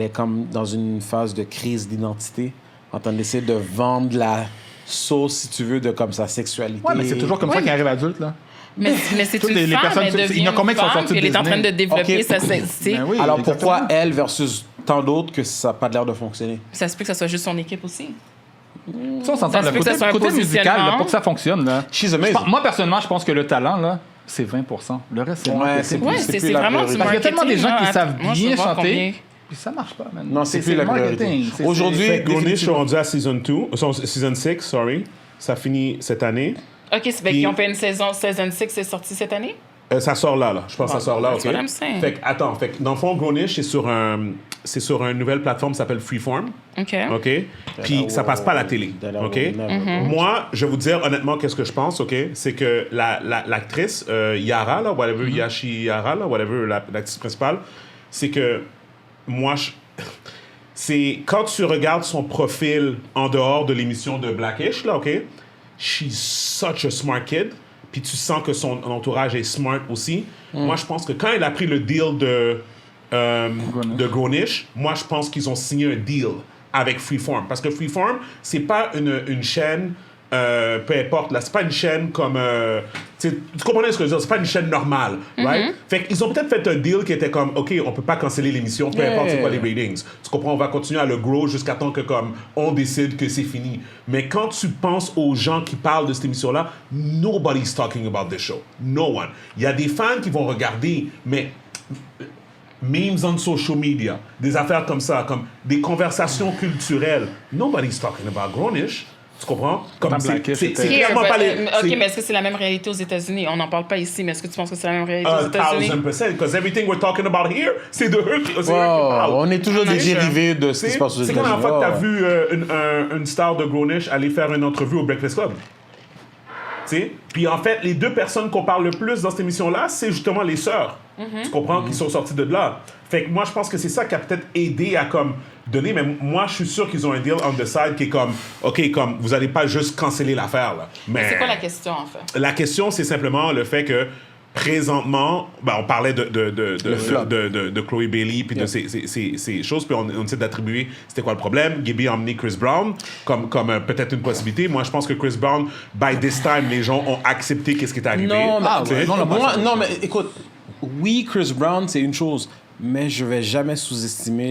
est comme dans une phase de crise d'identité, en train d'essayer de vendre la sauce, si tu veux, de comme sa sexualité. Ouais, mais c'est toujours comme ça Oui. qu'elle arrive adulte, là. Mais c'est Toutes une les femme, personnes- elle devient il y en a combien qui sont une femme, sorties de puis elle est en train de Disney? développer Ok. sa sexualité. Ben oui, Alors exactement. pourquoi elle versus tant d'autres que ça n'a pas l'air de fonctionner? Ça se peut que ça soit juste son équipe aussi. Ça, on s'entend. Ça se Le peut que côté, ça soit un côté musical, là, positionnement. pour que ça fonctionne, là. She's amazing. Moi, personnellement, je pense que le talent, là, c'est 20%. Le reste, c'est Ouais, marketing. c'est Ouais, plus c'est la vraiment du priorité. Parce qu'il y a tellement des gens qui marketing, savent là. Moi, je bien veux voir chanter, combien. puis ça marche pas, man. Non, c'est plus la le priorité. marketing. Aujourd'hui, c'est- Grownish sont rendus à season 2, season 6, sorry. Ça finit cette année. OK, c'est fait Puis- qu'ils ont fait une saison 6 c'est sorti cette année? Ça sort là. Je pense que ça sort là, That's OK? what I'm saying. Fait que dans le fond, Grownish, c'est sur une nouvelle plateforme qui s'appelle Freeform. OK. OK? Puis ça passe pas à la télé. OK? Moi, je vais vous dire honnêtement qu'est-ce que je pense, OK? C'est que l'actrice Yara, là, whatever, Yashi Yara, là, whatever, l'actrice principale, c'est que moi, c'est quand tu regardes son profil en dehors de l'émission de Blackish, là, OK? She's such a smart kid. Puis tu sens que son entourage est smart aussi. Moi, je pense que quand elle a pris le deal de Grownish, moi, je pense qu'ils ont signé un deal avec Freeform. Parce que Freeform, c'est pas une chaîne, peu importe, là, c'est pas une chaîne comme... tu comprends ce que je veux dire? C'est pas une chaîne normale, right? Fait qu'ils ont peut-être fait un deal qui était comme, OK, on peut pas canceller l'émission, peu importe c'est quoi les ratings. Tu comprends? On va continuer à le grow jusqu'à temps que, comme, on décide que c'est fini. Mais quand tu penses aux gens qui parlent de cette émission-là, nobody's talking about this show. No one. Il y a des fans qui vont regarder, mais... memes on social media, des affaires comme ça, comme des conversations culturelles. Nobody's talking about Grownish. Tu comprends? Comme c'est clairement pas les... OK, mais est-ce que c'est la même réalité aux États-Unis? On n'en parle pas ici, mais est-ce que tu penses que c'est la même réalité aux États-Unis? 1000%, because everything we're talking about here, c'est de eux qui parlent. On est toujours des dérivés de ce qui se passe aux C'est États-Unis. quand la fois que tu as vu une star de Grownish aller faire une entrevue au Breakfast Club? T'sais? Puis en fait, les deux personnes qu'on parle le plus dans cette émission-là, c'est justement les sœurs. Tu comprends? Qui sont sorties de là. Fait que moi, je pense que c'est ça qui a peut-être aidé à comme donner, mais moi, je suis sûr qu'ils ont un deal on the side qui est comme, OK, comme, vous n'allez pas juste canceller l'affaire, là. Mais c'est quoi la question, en fait? La question, c'est simplement le fait que présentement, ben, on parlait de Chloé Bailey puis de ces choses, puis on essaie d'attribuer c'était quoi le problème. Gibby a emmené Chris Brown comme peut-être une possibilité. Moi, je pense que Chris Brown, by this time, les gens ont accepté qu'est-ce qui est arrivé. Non, mais écoute, oui, Chris Brown, c'est une chose, mais je vais jamais sous-estimer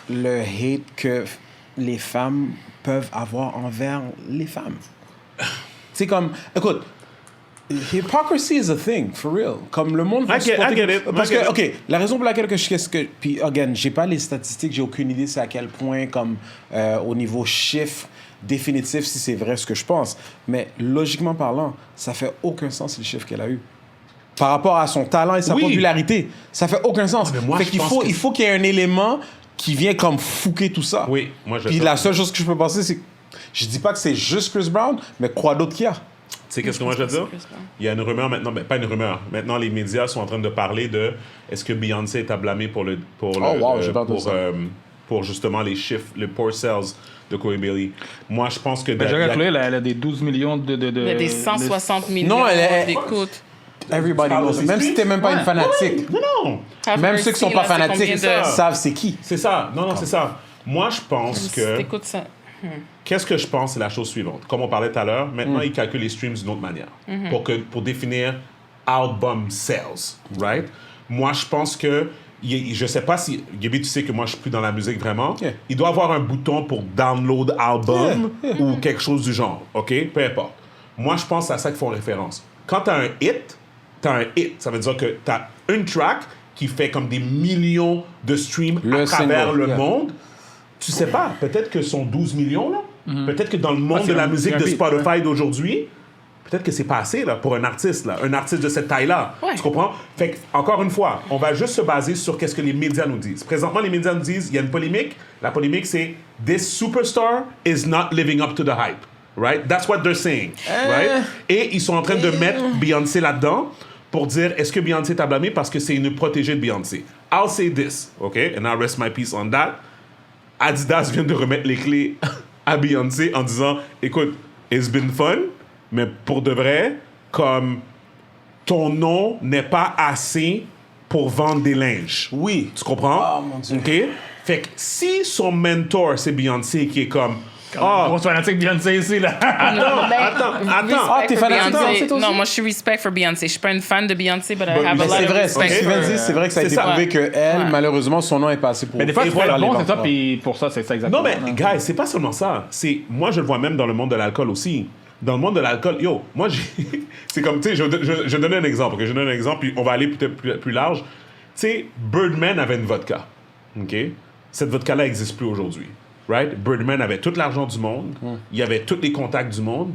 le hate que les femmes peuvent avoir envers les femmes. C'est comme, écoute, hypocrisy is a thing, for real. Comme le monde... I get it. Parce que, OK, la raison pour laquelle puis, again, j'ai pas les statistiques, j'ai aucune idée c'est à quel point, comme, au niveau chiffre définitif, si c'est vrai ce que je pense. Mais, logiquement parlant, ça fait aucun sens, les chiffres qu'elle a eu. Par rapport à son talent et sa popularité. Ça fait aucun sens. Fait qu'il faut, il faut qu'il y ait un élément qui vient comme fouquer tout ça. Oui, moi je... Puis la seule chose que je peux penser, c'est... Je dis pas que c'est juste Chris Brown, mais quoi d'autre qu'il y a? Tu sais qu'est-ce que moi je veux dire? Il y a une rumeur maintenant, mais pas une rumeur. Maintenant, les médias sont en train de parler de est-ce que Beyoncé est à blâmer pour justement les chiffres, les poor sales de Chloé Bailey. Moi, je pense que... Chloé, elle a des 12 millions de... des 160 millions d'écoutes. Everybody knows. Même si t'es même pas une fanatique. Non. Même ceux qui sont pas fanatiques savent c'est qui. C'est ça. Non, c'est ça. Moi, je pense que... T'écoutes ça. Qu'est-ce que je pense, c'est la chose suivante. Comme on parlait tout à l'heure, maintenant, ils calculent les streams d'une autre manière pour définir album sales, right? Moi, je pense que... Je sais pas si... Gaby, tu sais que moi, je suis plus dans la musique vraiment. Yeah. Il doit avoir un bouton pour download album ou quelque chose du genre, OK? Peu importe. Moi, je pense à ça qu'ils font référence. Quand t'as un hit, ça veut dire que t'as une track qui fait comme des millions de streams à travers le monde. Tu sais pas, peut-être que sont 12 millions, là. Peut-être que dans le monde de la musique de Spotify d'aujourd'hui, peut-être que c'est pas assez, là, pour un artiste de cette taille-là. Ouais. Tu comprends? Fait que, encore une fois, on va juste se baser sur qu'est-ce que les médias nous disent. Présentement, les médias nous disent, il y a une polémique. La polémique, c'est « This superstar is not living up to the hype ». Right? That's what they're saying. Right? Et ils sont en train de mettre Beyoncé là-dedans pour dire, est-ce que Beyoncé est à blâmer parce que c'est une protégée de Beyoncé? I'll say this, OK? And I'll rest my peace on that. Adidas vient de remettre les clés à Beyoncé en disant, écoute, it's been fun, mais pour de vrai, comme ton nom n'est pas assez pour vendre des linges. Oui. Tu comprends? Oh, mon Dieu. OK? Fait que si son mentor, c'est Beyoncé qui est comme... Grosse fanatique Beyoncé ici, là. Attends. T'es fanatique de Beyoncé, toi aussi? Non, moi, je suis respect for Beyoncé. Je suis pas une fan de Beyoncé, but I have a lot of respect. C'est vrai que ça a été prouvé qu'elle, malheureusement, son nom est passé pour... Mais des fois, tu fais le bon, c'est ça, puis pour ça, c'est ça exactement. Non, mais, guys, c'est pas seulement ça. Moi, je le vois même dans le monde de l'alcool aussi. Dans le monde de l'alcool, moi, c'est comme, tu sais, je donne un exemple, okay? Je donne un exemple, puis on va aller peut-être plus large. Tu sais, Birdman avait une vodka, OK? Cette vodka-là n'existe plus aujourd'hui. Right? Birdman avait tout l'argent du monde, il avait tous les contacts du monde,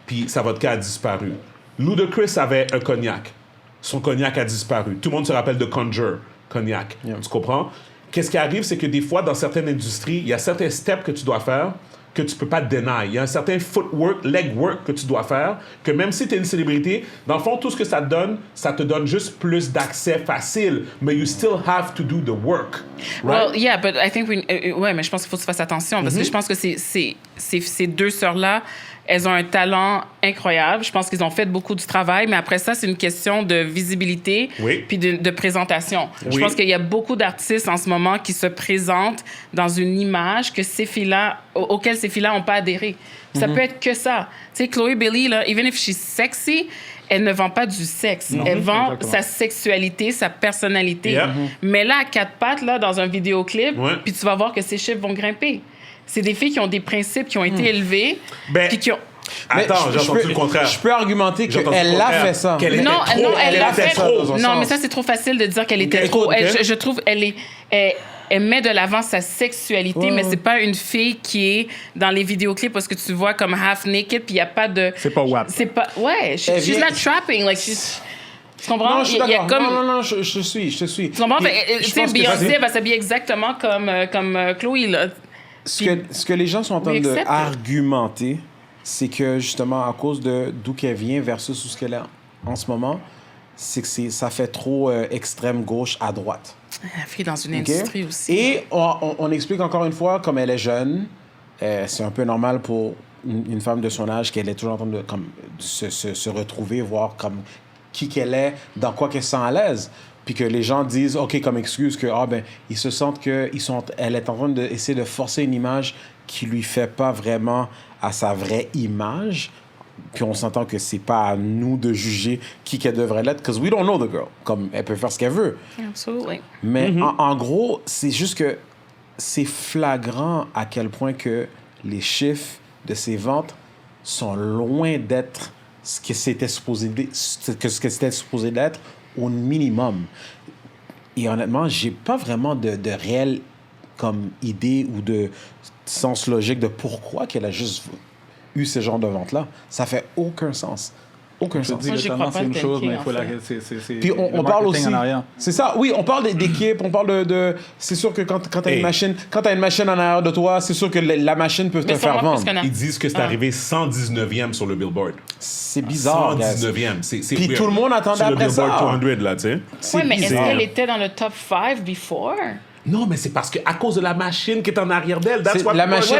puis sa vodka a disparu. Ludacris avait un cognac. Son cognac a disparu. Tout le monde se rappelle de Conjure, cognac. Tu comprends? Qu'est-ce qui arrive, c'est que des fois, dans certaines industries, il y a certains steps que tu dois faire que tu peux pas deny. Il y a un certain footwork, legwork que tu dois faire, que même si tu es une célébrité, dans le fond, tout ce que ça te donne juste plus d'accès facile, mais you still have to do the work. Right? Well, yeah, but I think ouais, mais je pense qu'il faut que tu fasses attention parce que je pense que ces deux sœurs-là, elles ont un talent incroyable. Je pense qu'ils ont fait beaucoup du travail, mais après ça, c'est une question de visibilité puis de présentation. Je pense qu'il y a beaucoup d'artistes en ce moment qui se présentent dans une image que ces filles-là, auxquelles ces filles-là n'ont pas adhéré. Ça peut être que ça. Tu sais, Chloé Bailey, là, even if she's sexy, elle ne vend pas du sexe. Elle vend sa sexualité, sa personnalité. Mais là, à quatre pattes, là, dans un vidéoclip, puis tu vas voir que ses chiffres vont grimper. C'est des filles qui ont des principes, qui ont été élevés, puis qui ont... Attends, j'ai entendu le contraire. Je peux argumenter qu'elle a fait ça. Elle l'a fait trop. Non, mais ça, c'est trop facile de dire qu'elle était trop. Je trouve elle met de l'avant sa sexualité, mais c'est pas une fille qui est dans les vidéoclips parce que tu vois comme half naked, puis il y a pas de... C'est pas WAP. C'est pas... Ouais, she's not trapping, like she's... Tu comprends? Non, je suis d'accord. Comme... Non, je te suis. Tu comprends? Tu sais, Beyoncé va s'habiller exactement comme Chloé, là. Ce que les gens sont en train d'argumenter, c'est que justement, à cause de d'où qu'elle vient versus où ce qu'elle est en ce moment, c'est que ça fait trop extrême gauche à droite. La fille dans une industrie aussi. Et on explique encore une fois, comme elle est jeune, c'est un peu normal pour une femme de son âge qu'elle est toujours en train de se retrouver, voir comme qui qu'elle est, dans quoi qu'elle se sent à l'aise. Puis que les gens disent, OK, comme excuse, que ils se sentent elle est en train d'essayer de forcer une image qui lui fait pas vraiment à sa vraie image. Puis on s'entend que c'est pas à nous de juger qui qu'elle devrait l'être, because we don't know the girl. Comme elle peut faire ce qu'elle veut. Absolutely. Mais en gros, c'est juste que c'est flagrant à quel point que les chiffres de ses ventes sont loin d'être ce que c'était supposé d'être au minimum. Et honnêtement, j'ai pas vraiment de réelle comme idée ou de sens logique de pourquoi qu'elle a juste eu ce genre de vente-là. Ça fait aucun sens. Aucun sens. Moi, j'y crois pas, c'est une chose, mais il faut Puis on parle aussi... en arrière. C'est ça, oui, on parle d'équipe, on parle de... C'est sûr que quand tu as une machine, en arrière de toi, c'est sûr que la machine peut te faire vendre. Ils disent que c'est arrivé 119e sur le Billboard. C'est bizarre, 119e. Puis tout le monde attendait après ça. Sur le Billboard 200, là, tu sais. Oui, mais est-ce qu'elle était dans le top 5 before? Non, mais c'est parce qu'à cause de la machine qui est en arrière d'elle. La machine,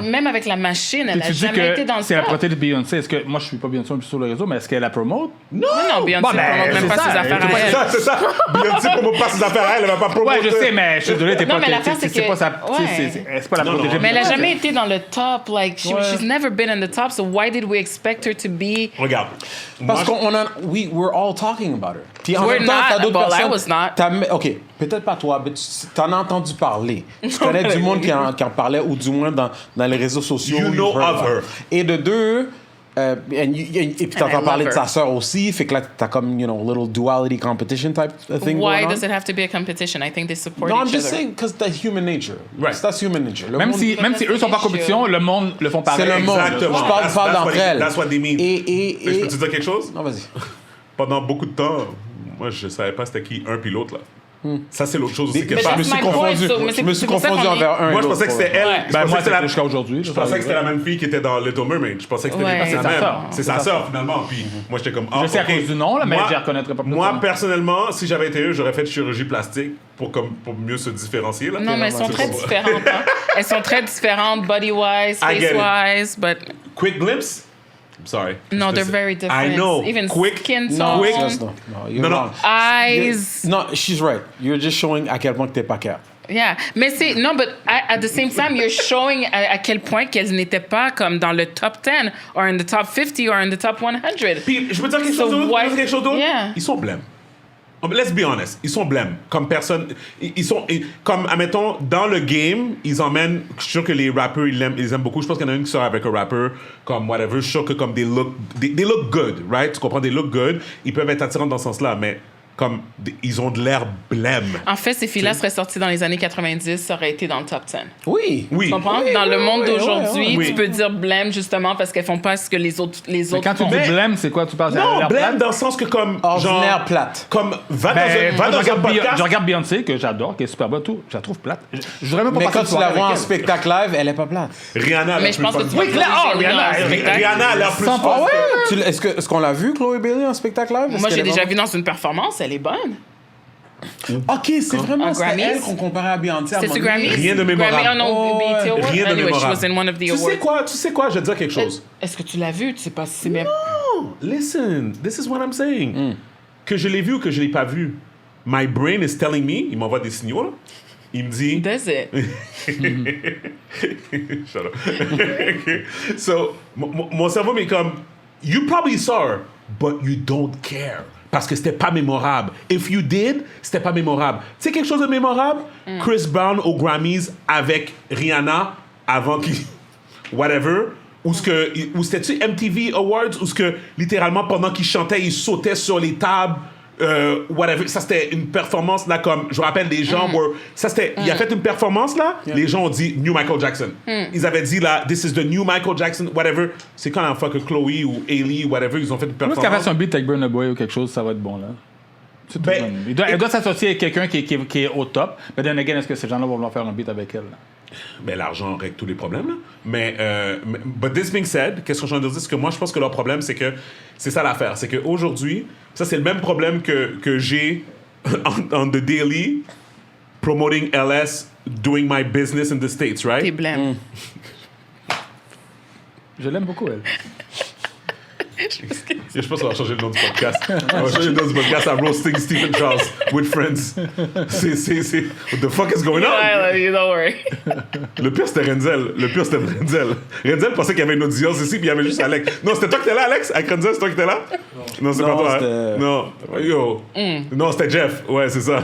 même avec la machine, elle n'a tu dis jamais été dans le c'est la top. protéine de Beyoncé. Est-ce que moi, je suis pas Beyoncé sur le réseau, mais est-ce qu'elle la promote? Non, Beyoncé ne promote même pas ses affaires à elle. C'est ça. Beyoncé ne promote pas ses affaires à elle, elle va pas promouvoir. Ouais, je sais, mais je suis désolé, t'es Non, pas... mais l'affaire, c'est que... pas sa... Ouais. C'est pas la protégée. Mais elle n'a jamais été dans le top. Like, she's never been in the top, so why did we expect her to be... Regarde. Parce we're all talking about her. Puis en We're même temps, t'as not. d'autres Well, I personnes... was not. OK, peut-être pas toi, mais t'en as entendu parler. Tu connais du monde qui en parlait, ou du moins dans les réseaux sociaux. You know of her. Et de deux... et puis t'entends parler de sa sœur aussi, fait que là t'as comme, little duality competition type thing Why going on. does it have to be a competition? I think they support No, I'm each just other. saying, because that's human nature. Right. That's human nature. Même si eux sont pas en compétition, le monde le font pareil. C'est le monde. Exactement. Je parle d'entre elles. That's what they mean. Et Je peux te dire quelque chose? Non, vas-y. Pendant beaucoup de temps, moi, je savais pas c'était qui un puis l'autre, là. Ça, c'est l'autre chose aussi que Mais Je me that's suis my point, confondu. so- mais Je me suis c'est pour ça confondu qu'on est- envers un. Moi, et je pensais que l'autre. c'était elle. Ouais. Je Ben, pensais moi, que c'était la- jusqu'à aujourd'hui. Je pensais que c'était la même fille qui était dans Little Mermaid. Je pensais que c'était Ouais. la C'est sa même. sœur. C'est sa sœur, finalement. Puis moi, j'étais comme... Je sais à ok. cause du nom, là, mais Moi- je la reconnaîtrais pas plus. Moi, personnellement, si j'avais été eux, j'aurais fait de chirurgie plastique pour mieux se différencier. Là. Non, mais elles sont C'est très pas- différentes. Hein. Elles sont très différentes, body-wise, I get it. face-wise, but Quick glimpse? I'm sorry. no, they're Just- very different. I know. Even Quick. skin Non, tone, just no. You're Non, non. wrong. eyes. No, she's right. You're just showing à quel point que t'es pas cap. Yeah, mais c'est non, but at the same time, you're showing à quel point qu'elles n'étaient pas comme dans le top 10 or in the top 50 or in the top 100. Puis, je peux dire quelque So chose d'autre? why- Je peux dire quelque chose d'autre? Yeah. Ils sont blêmes. Let's be honest. Ils sont blêmes. Comme personne... Ils sont... Comme, admettons, dans le game, ils emmènent... Je suis sûr que les rappeurs, ils aiment beaucoup. Je pense qu'il y en a une qui sort avec un rappeur, comme whatever. Je suis sûr que comme they look good, right? Tu comprends? They look good. Ils peuvent être attirants dans ce sens-là, mais comme ils ont de l'air blême. En fait, ces filles-là seraient sorties dans les années 90, ça aurait été dans le top 10. Oui. Oui. Tu comprends? Oui, Dans le oui, monde oui, d'aujourd'hui, oui. tu peux dire blême justement parce qu'elles font pas ce que les autres Mais quand tu font. dis blême, c'est quoi? Tu parles Non, l'air blême plate? dans le sens que comme Ordinaire genre plate. comme va Ben, moi, dans un podcast. je regarde Beyoncé, que j'adore, qui est super bonne, tout. Je la trouve plate. Je voudrais même pas Mais passer quand une tu la soirée vois en avec elle. spectacle live, elle est pas plate. Rihanna a Mais l'air je plus pense que fun. tu vas Oui, clair. Oh, Rihanna, en spectacle. Rihanna a l'air plus Sans fun. pas- Est-ce qu'on l'a vu, Chloé Bailey, en spectacle live? Moi, j'ai déjà vu dans une performance, elle est bonne. OK, c'est vraiment En c'était Grammys? elle qu'on comparait à Beyoncé. à un C'est-tu moment donné. Grammy? Rien de mémorable. Grammy, oh non, Oh, BET Award. Rien de Anyway, she mémorable. was in one of the Tu awards. sais quoi, je vais te dire quelque chose. Est-ce que tu l'as vu? Tu sais pas si c'est bien. No, listen, this is what I'm saying. Que je l'ai vu ou que je l'ai pas vu, my brain is telling me, il m'envoie des signaux là. Il me dit Does it? Shut up. So, mon cerveau m'est comme, you probably saw her, but you don't care. Parce que c'était pas mémorable. If you did, c'était pas mémorable. Tu sais quelque chose de mémorable? Chris Brown aux Grammys avec Rihanna avant qu'il... Whatever. Ou c'était-tu MTV Awards? Ou ce que, littéralement, pendant qu'il chantait, il sautait sur les tables. Whatever. Ça, c'était une performance, là, comme... Je me rappelle, les gens ça, c'était... Il a fait une performance, là. Les gens ont dit New Michael Jackson. Ils avaient dit, là, this is the new Michael Jackson, whatever. C'est quand la fois que Chloé ou Hailey ou whatever, ils ont fait une Moi, performance. qu'elle fasse un beat avec Burna Boy ou quelque chose, ça va être bon, là. C'est tout. Ben, Elle doit s'associer avec quelqu'un qui est au top. Mais then again, est-ce que ces gens-là vont vouloir faire un beat avec elle? Là? Ben, l'argent règle tous les problèmes, là. Mais, but this being said, qu'est-ce que je suis en train de dire? C'est que moi, je pense que leur problème, c'est que c'est ça l'affaire. C'est qu'aujourd'hui, ça, c'est le même problème que j'ai on the daily, promoting LS, doing my business in the States, right? T'es blême. Je l'aime beaucoup, elle. Je pense qu'on va changer le nom du podcast. On va changer le nom du podcast à Roasting Stephen Charles with Friends. C'est... What the fuck is going on? I love you, don't worry. Le pire, c'était Renzel. Renzel pensait qu'il y avait une audience ici, puis il y avait juste Alex. Non, c'était toi qui étais là, Alex? Avec Renzel, c'est toi qui étais là? Non, c'est pas Non, toi. c'était- Non. Yo. Non, c'était Jeff. Ouais, c'est ça.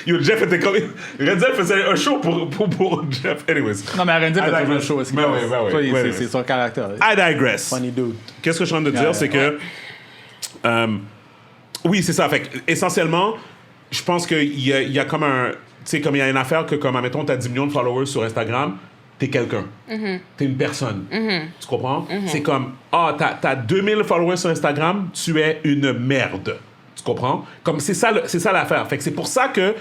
Yo, Jeff était comme... Renzel faisait un show pour Jeff. Anyways. Non, mais Arendelle I fait toujours le digress. show. Est-ce qu'il Ben va- oui, ben oui, Toi, ben oui. c'est son caractère. I digress. Funny dude. Qu'est-ce que je suis en train de dire, c'est que... oui, c'est ça. Fait que, essentiellement, je pense qu'il y a comme un... Tu sais, comme il y a une affaire que, comme, admettons, t'as 10 millions de followers sur Instagram, t'es quelqu'un. T'es une personne. Tu comprends? C'est comme, t'as 2000 followers sur Instagram, tu es une merde. Tu comprends? Comme, c'est ça l'affaire. Fait que c'est pour ça que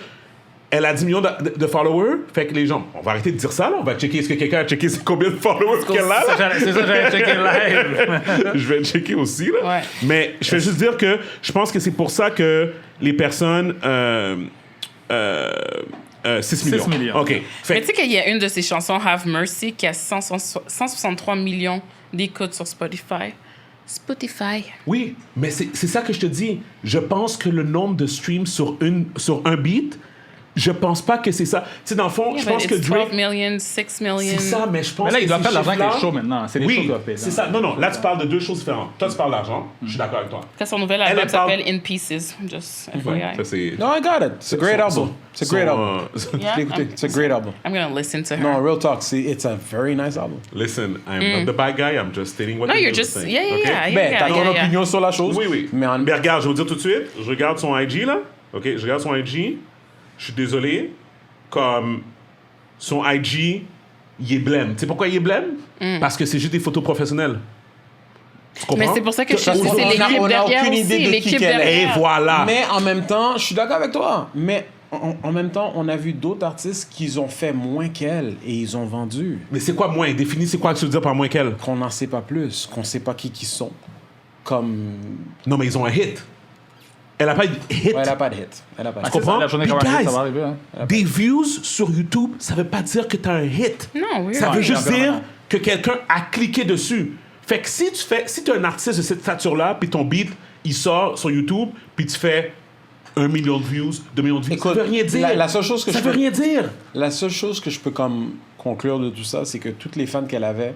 elle a 10 millions de followers. Fait que les gens, on va arrêter de dire ça, là. On va checker, est-ce que quelqu'un a checké combien de followers qu'elle a, là? C'est ça, j'allais checker live. Je vais checker aussi, là. Ouais. Mais je vais juste dire que je pense que c'est pour ça que les personnes... 6 millions. 6 millions. OK. Fait Mais tu sais qu'il y a une de ses chansons, Have Mercy, qui a 163 millions d'écoutes sur Spotify. oui, mais c'est ça que je te dis. Je pense que le nombre de streams sur un beat, je pense pas que c'est ça. Tu sais, dans le fond, je pense que 12 Drake... million, 6 million. C'est ça, mais je pense Mais là, il que doit ces faire de l'argent avec les chiffres-là- shows maintenant. C'est les shows Oui, qui doivent payer. c'est ça. Non, là, tu parles de deux choses différentes. Toi, tu parles d'argent. Je suis d'accord avec toi. Quand son nouvel Elle album parle- s'appelle In Pieces. Just FYI. Ça, c'est... No, I got it. It's a great album. It's a great album. Yeah, Je l'ai écouté. It's a great album. I'm gonna listen to her. No, real talk. It's a very nice album. Listen, I'm not the bad guy. I'm just stating what No, the you're news just... saying, Yeah, okay? Ben, t'as ton opinion sur la chose. Oui, oui. Mais en... Mais regarde, je vais vous dire tout de suite, je regarde son IG, là. OK, je regarde son IG. Je suis désolé. Comme son IG, il est blême. Tu sais pourquoi il est blême? Parce que c'est juste des photos professionnelles. Tu comprends? Mais c'est pour ça que je Parce suis qu'on c'est a- l'équipe on a derrière aucune aussi. idée de qui L'équipe qu'elle est. Et derrière. voilà. Mais en même temps, je suis d'accord avec toi. Mais en même temps, on a vu d'autres artistes qui ont fait moins qu'elle et ils ont vendu. Mais c'est quoi moins? Définis c'est quoi que tu veux dire par moins qu'elle? Qu'on n'en sait pas plus, qu'on sait pas qui sont. Comme. Non, mais ils ont un hit. Elle a pas de hit. Ouais, elle a pas de hit. Elle a pas de Ah, hit. c'est comprends? ça, la journée Puis qu'on va arriver, guys, ça va arriver. Hein. Des views sur YouTube, ça veut pas dire que t'as un hit. Non, oui. Ça oui. veut juste non, dire non. que quelqu'un a cliqué dessus. Fait que si tu es un artiste de cette stature-là, puis ton beat, il sort sur YouTube, puis tu fais 1 million de views, 2 millions de views, Écoute, ça veut rien dire. la seule chose que ça je veut peux- rien dire. La seule chose que je peux comme conclure de tout ça, c'est que toutes les fans qu'elle avait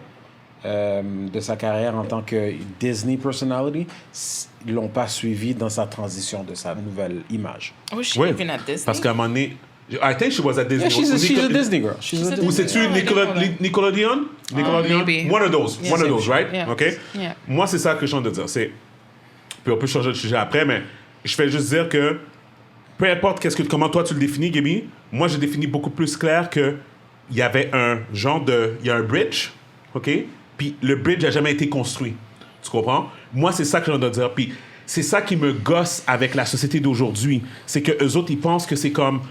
de sa carrière en tant que Disney personality l'ont pas suivi dans sa transition de sa nouvelle image. Oh, she Oui, even at Disney. parce qu'à un moment donné, I think she was at Disney. Yeah, she's a Disney girl. She's a a Disney Ou c'est-tu Yeah, I didn't know that. Nickelodeon? Nickelodeon? maybe. One of those. Yeah. One of those, right? Yeah. OK? Yeah. Moi, c'est ça que je suis en train de dire. C'est... Puis on peut changer de sujet après, mais je vais juste dire que peu importe comment toi tu le définis, Gaby, moi je définis beaucoup plus clair que il y avait il y a un bridge, OK? Puis le bridge n'a jamais été construit. Tu comprends? Moi, c'est ça que j'en dois dire. Puis c'est ça qui me gosse avec la société d'aujourd'hui. C'est que eux autres, ils pensent que c'est comme,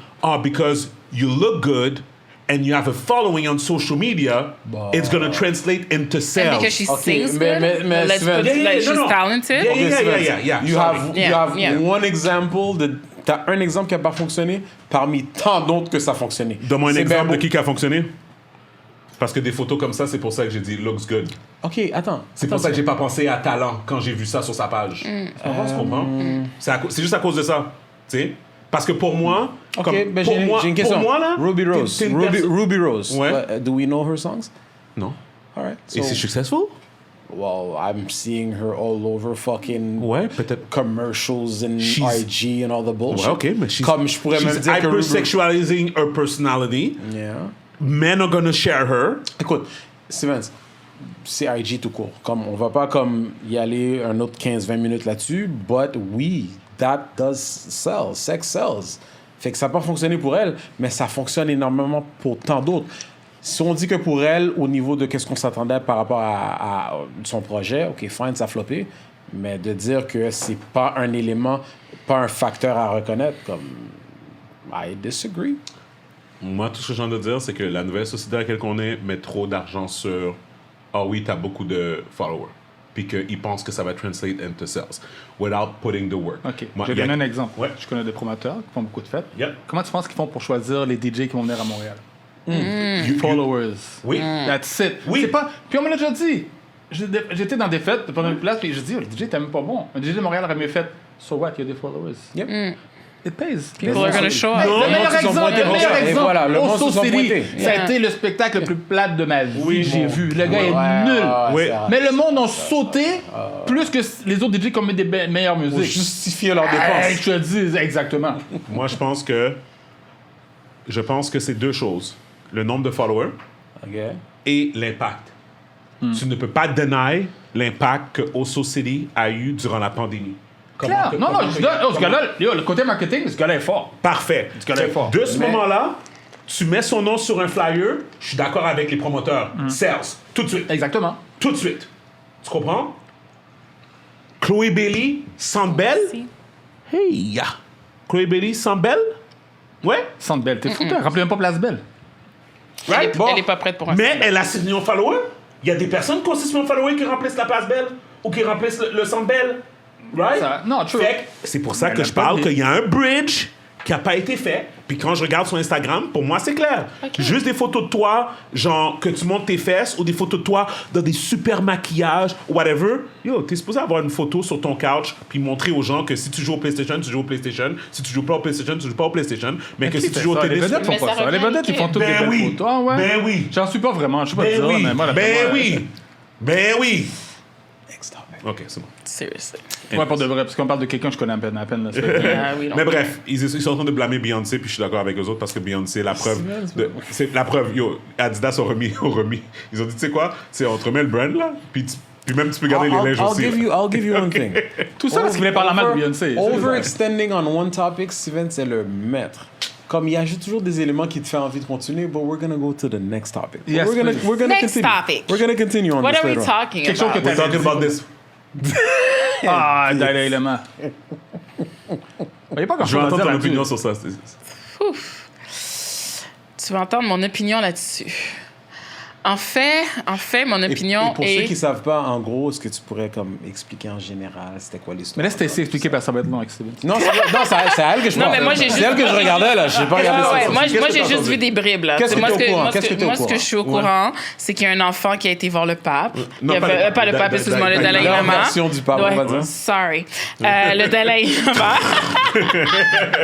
because you look good and you have a following on social media, it's going to translate into And sales. because she Okay, sings mais- good, mais let's Steven- put it like Yeah, she's no. talented. Yeah, Okay, Steven, yeah. You have, Yeah, you have yeah. one example de... T'as un exemple qui n'a pas fonctionné parmi tant d'autres que ça a fonctionné. Donne-moi un C'est exemple bien de beau. qui a fonctionné. Parce que des photos comme ça, c'est pour ça que j'ai dit looks good. Ok, attends. C'est pour ça que j'ai pas pensé à talent quand j'ai vu ça sur sa page. Tu comprends? C'est juste à cause de ça. Tu sais? Parce que pour moi, Ok, comme, ben pour j'ai moi, une question. Pour moi, là, Ruby Rose. t'es une personne- Ruby Rose. Ouais. Do we know her songs? Non. All right. Et c'est successful? Well, I'm seeing her all over fucking Ouais, peut-être. commercials and She's- IG and all the bullshit. Ouais, ok, mais she's, Comme je pourrais même she's dire que Ruby... hypersexualizing her personality. Yeah. Men are gonna share her. Écoute, Steven, c'est IG tout court. Comme, on va pas comme y aller un autre 15-20 minutes là-dessus, but oui, that does sell. Sex sells. Fait que ça n'a pas fonctionné pour elle, mais ça fonctionne énormément pour tant d'autres. Si on dit que pour elle, au niveau de qu'est-ce qu'on s'attendait par rapport à son projet, OK, fine, ça a floppé, mais de dire que c'est pas un élément, pas un facteur à reconnaître, comme... I disagree. Moi, tout ce que j'ai envie de dire, c'est que la nouvelle société à laquelle on est met trop d'argent sur « Ah oui, t'as beaucoup de followers ». Puis qu'ils pensent que ça va translate into sales. Without putting the work. OK. Moi, Je vais y a- donner un exemple. Ouais. Je connais des promoteurs qui font beaucoup de fêtes. Yep. Comment tu penses qu'ils font pour choisir les DJ qui vont venir à Montréal? You- Followers. Oui. That's it. Oui. C'est pas... Puis on me l'a déjà dit. J'étais dans des fêtes, pendant une place, puis je dis, oh, le DJ, t'es même pas bon. Un DJ de Montréal aurait mieux fait. So what? Il y a des followers. Yep. It pays. People are gonna show up. Le le monde meilleur se sont exemple, pointés le pour meilleur ça. Et exemple, voilà, le monde se Oso sont City, pointés. ça a Yeah. été le spectacle le plus plate de ma vie, j'ai vu. Le gars est nul. Oui. Mais le monde a sauté plus que les autres DJ qui ont mis des meilleures Pour musiques. justifier leurs Hey, dépenses. je te dis, exactement. Moi, je pense que c'est deux choses. Le nombre de followers OK. et l'impact. Tu ne peux pas deny l'impact que Oso City a eu durant la pandémie. Claire. Non, ce gars-là, le côté marketing, ce gars-là est fort. Parfait. Ce gars-là est fort. De ce Mais- moment-là, tu mets son nom sur un flyer, je suis d'accord avec les promoteurs. Sales, tout de suite. Exactement. Tout de suite. Tu comprends? Chloé Bailey, Sandbell. Hey! Chloé Bailey, Sandbell? Ouais? Centre Belle, t'es fou, t'as rempli même pas Place Belle. Right? Elle est pas prête pour un Mais elle a 6 millions de followers. Il y a des personnes qui ont 6 millions de followers qui remplissent la place Belle ou qui remplissent le Centre Belle. Right? Non, true. Fait que c'est pour ça Mais que elle je a pas parle dit. qu'il y a un bridge qui n'a pas été fait. Puis quand je regarde sur Instagram, pour moi, c'est clair. Juste des photos de toi, genre que tu montes tes fesses, ou des photos de toi dans des super maquillages, whatever. Yo, t'es supposé avoir une photo sur ton couch, puis montrer aux gens que si tu joues au PlayStation, tu joues au PlayStation. Si tu joues pas au PlayStation, tu joues pas au PlayStation. Mais que si tu joues au Les télé... vedettes font Mais pas ça ça. Les revient vedettes, ils font toutes des Ben belles oui. photos. Ah ouais? Ben oui. J'en suis pas vraiment. Je sais pas te Ben dire, oui, mais moi, ben d'après moi, oui, ben oui. Next topic. Ok, c'est bon. Seriously. Ouais, pour de vrai, parce qu'on parle de quelqu'un que je connais à peine. Là, Ah oui, non. Mais bref, ils sont en train de blâmer Beyoncé, puis je suis d'accord avec eux autres parce que Beyoncé, la preuve. C'est la preuve. Yo, Adidas ont remis. Ils ont dit, tu sais quoi, on te remet le brand là, puis même tu peux garder les linges aussi. I'll give you one thing. Tout ça parce qu'il voulait parler mal de Beyoncé. Overextending on one topic, Steven, c'est le maître. Comme il y a toujours des éléments qui te font envie de continuer, but we're gonna go to the next topic. Yes, we're gonna Next continue. topic. We're gonna continue on What this are we later on. talking Quelque chose que about? We're talking about this. Ah, Dalai Lama. Il n'y a pas Je veux grand-chose à entendre dire ton là-dessus. opinion sur ça. Tu vas entendre mon opinion là-dessus. En fait, mon opinion Et pour est... ceux qui savent pas, en gros, est-ce que tu pourrais comme expliquer en général c'était quoi l'histoire? Mais laisse Stacy expliquer parce que ça va être long avec Steven. Non, c'est à elle que je Non, parle. mais moi, j'ai C'est juste- elle que je regardais là. Je sais pas regarder Ah ça. ouais, moi, Qu'est-ce moi que j'ai t'as juste entendu? vu des bribes. Là. Qu'est-ce que Moi, t'es au ce que- courant? moi, ce Qu'est-ce que- que t'es au moi, ce que courant? je suis au courant, c'est qu'il y a un enfant qui a été voir le pape. Non, Il y pas avait- le- pas le pape, excuse-moi, le Dalai Leur Lama. version du pape, on va dire. Sorry. Le Dalai Lama.